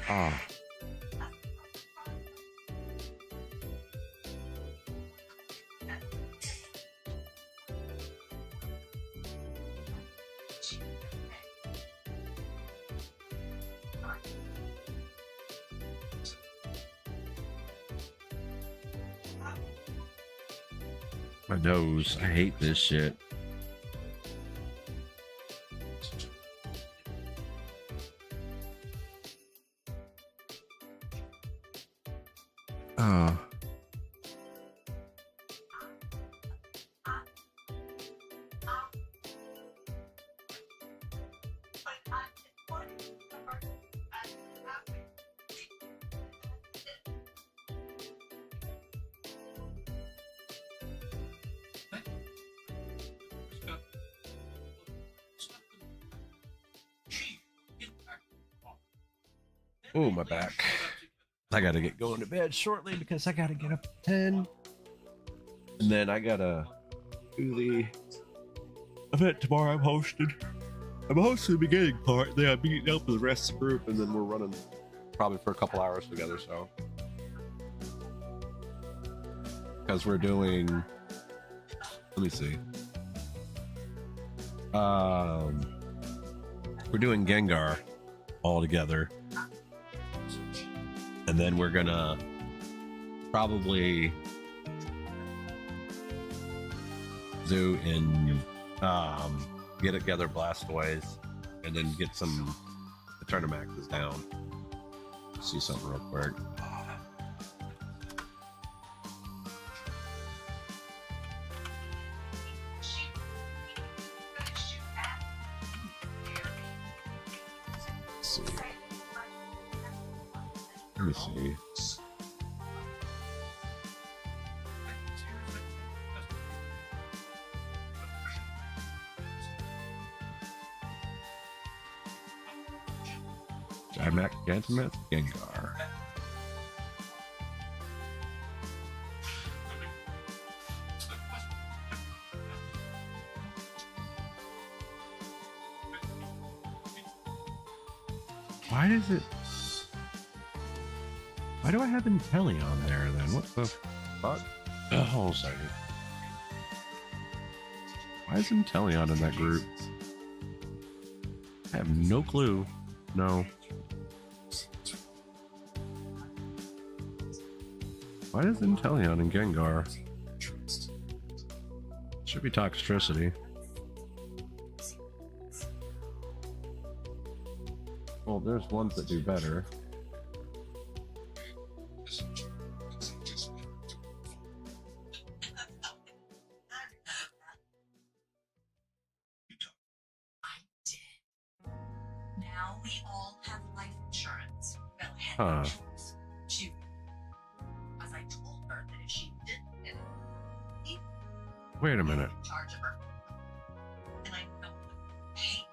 Ah. My nose. I hate this shit. Oh. Oh, my back. I gotta get going to bed shortly because I gotta get up at 10. And then I gotta do the event tomorrow I'm hosting. I'm hosting the beginning part, then I'm meeting up with the rest of the group, and then we're running probably for a couple hours together, so. Because we're doing, let me see. We're doing Gengar all together. And then we're gonna probably do in get together Blastoise and then get some the Turnimaxes down. See something real quick. Let's see. Let me see. Gigantamax, Gengar. Why does it? Why do I have Inteleon there then? What the fuck? Hold on a second. Why is Inteleon in that group? I have no clue. No. Why is Inteleon and Gengar? Should be Toxtricity. Well, there's ones that do better. Now we all have life insurance. Bella had Huh. no choice. She, as I told her that if she didn't get it, he Wait a would be minute. in charge of her. And I know the hate.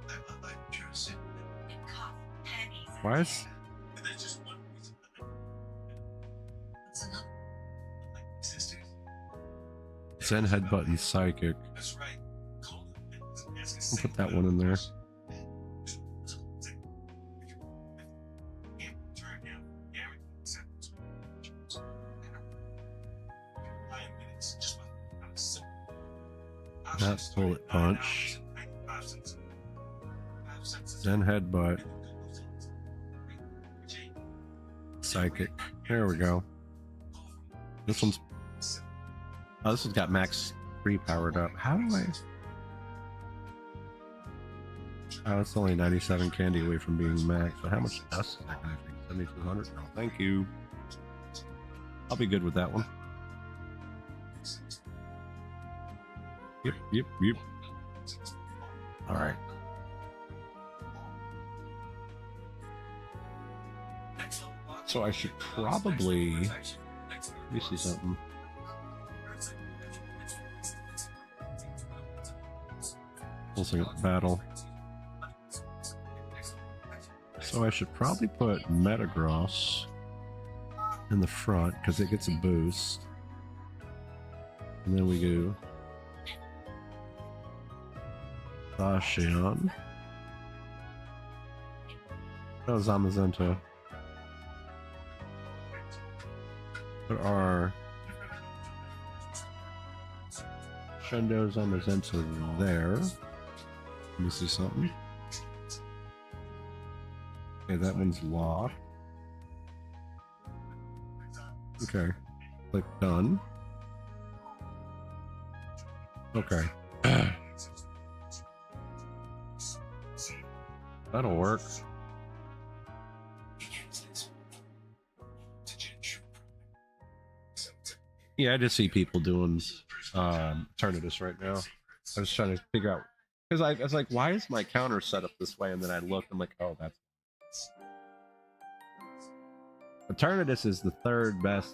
I love life insurance. It costs pennies. Why is And that's just one reason. That's another. Like sisters. Zen Headbutt and Psychic? That's right. I'll put that one in there. That Bullet Punch. Zen Headbutt. Psychic. There we go. This one's... Oh, this one's got max 3 powered up. How do I... Oh, it's only 97 candy away from being max. So how much dust is that going to take? 7,200? No, thank you. I'll be good with that one. Yep. Alright. So I should probably... Let me see something. Looks like a battle. So I should probably put Metagross in the front because it gets a boost. And then we do Zacian. Oh, Zamazenta. Put our Shundo Zamazenta there. Let me see something. Okay, that one's locked. Okay. Click done. Okay. That'll work. Yeah, I just see people doing Eternatus right now. I was trying to figure out because I was like, why is my counter set up this way? And then I looked, I'm like, oh, that's Eternatus is the third best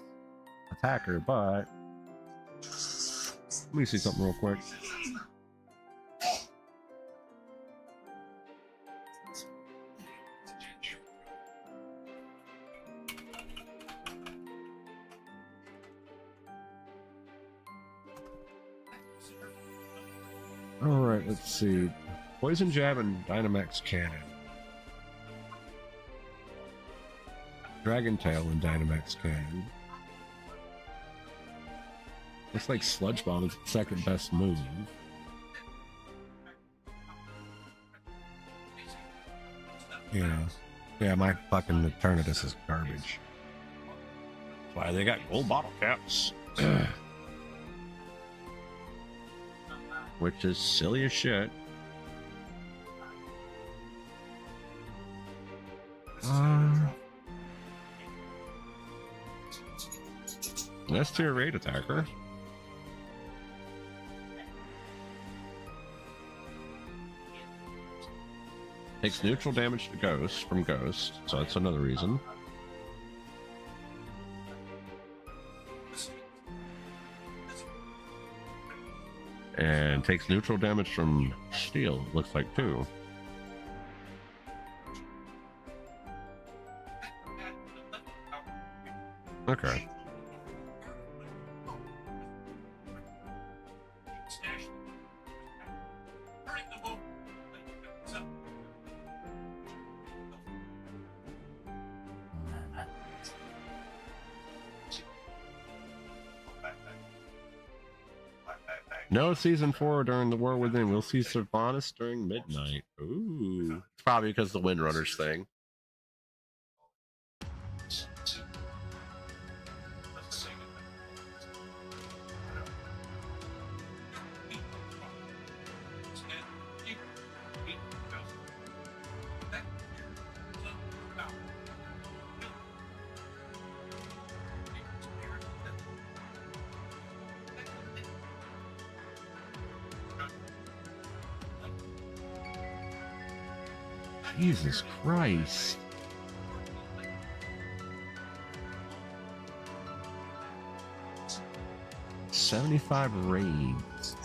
attacker, but let me see something real quick. Alright, let's see. Poison Jab and Dynamax Cannon. Dragon Tail and Dynamax Cannon. Looks like Sludge Bomb is the second best move. Yeah, my fucking Eternatus is garbage. That's why they got gold bottle caps. Which is silly as shit. That's tier 8 attacker. Takes neutral damage to Ghost from Ghost, so that's another reason. And takes neutral damage from Steel, looks like too. Okay. No season 4 during the War Within. We'll see Sylvanas during midnight. Ooh. It's probably because of the Windrunners thing. Jesus Christ. $75 raids.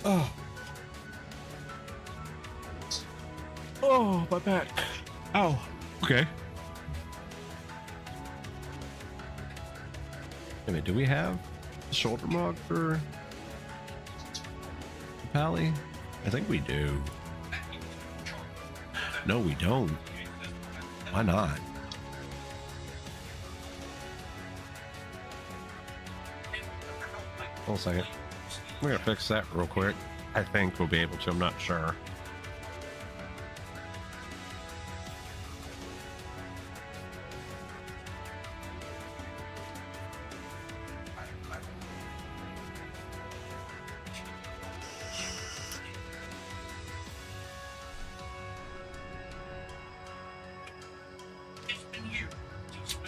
Oh. Oh, my back. Ow. Okay. Wait a minute, do we have the shoulder mog for Pally? I think we do. No, we don't. Why not? Hold a second. We're gonna fix that real quick. I think we'll be able to, I'm not sure.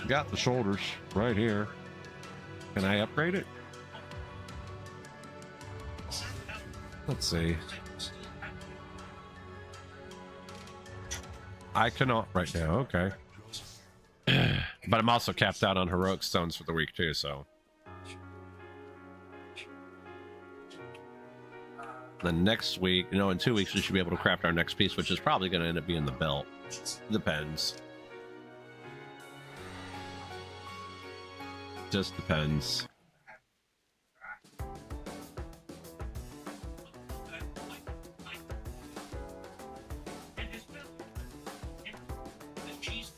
Got the shoulders right here. Can I upgrade it? Let's see. I cannot right now. Okay. But I'm also capped out on heroic stones for the week too, so. Then next week, you know, in 2 weeks we should be able to craft our next piece, which is probably going to end up being the belt. Depends. Just depends.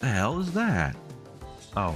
The hell is that? Oh.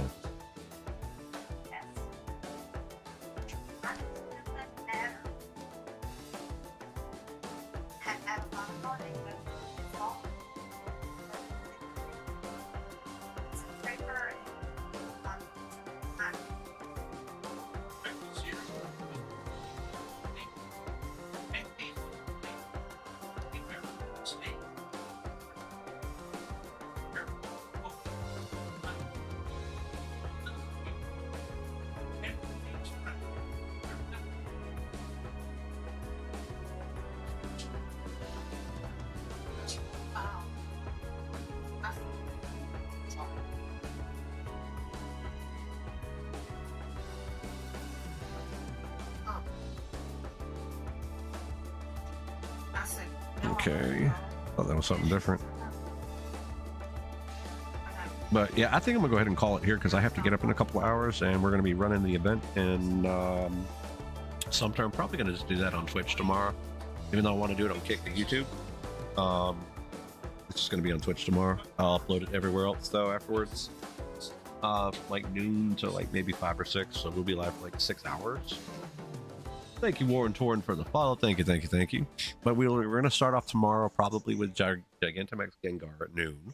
Okay. Thought that was something different. But yeah, I think I'm gonna go ahead and call it here because I have to get up in a couple of hours and we're gonna be running the event in sometime. I'm probably gonna just do that on Twitch tomorrow, even though I want to do it on Kick to YouTube. It's just gonna be on Twitch tomorrow. I'll upload it everywhere else though afterwards. Like noon to like maybe 5 or 6, so we'll be live for like 6 hours. Thank you, Warren Torn, for the follow. Thank you, thank you, thank you. But we're going to start off tomorrow probably with Gigantamax Gengar at noon.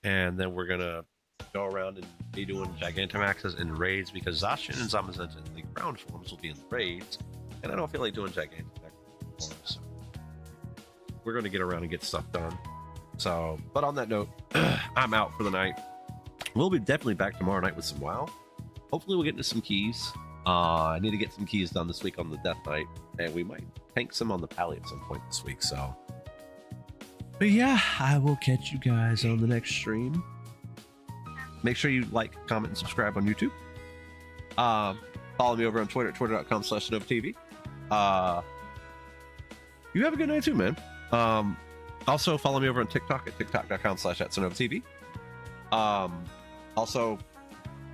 And then we're going to go around and be doing Gigantamaxes in raids because Zacian and Zamazenta in the ground forms will be in raids. and I don't feel like doing gigantic deck anymore, so we're going to get around and get stuff done. So, but on that note, I'm out for the night. We'll be definitely back tomorrow night with some WoW. Hopefully we'll get into some keys. I need to get some keys done this week on the Death Knight, and we might tank some on the Pally at some point this week. So, but yeah, I will catch you guys on the next stream. Make sure you like, comment, and subscribe on YouTube. Follow me over on Twitter at twitter.com/SonovaTV. You have a good night too, man. Also follow me over on TikTok at tiktok.com/@SonovaTV. Also,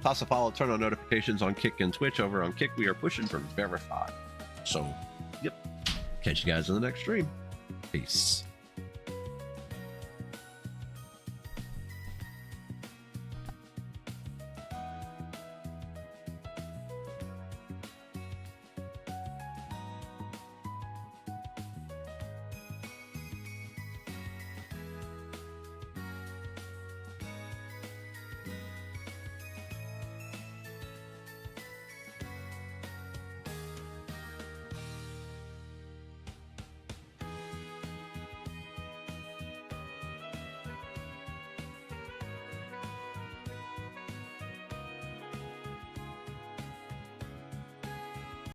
toss a follow, turn on notifications on Kick and Twitch. Over on Kick, we are pushing for verified. So, yep. Catch you guys in the next stream. Peace.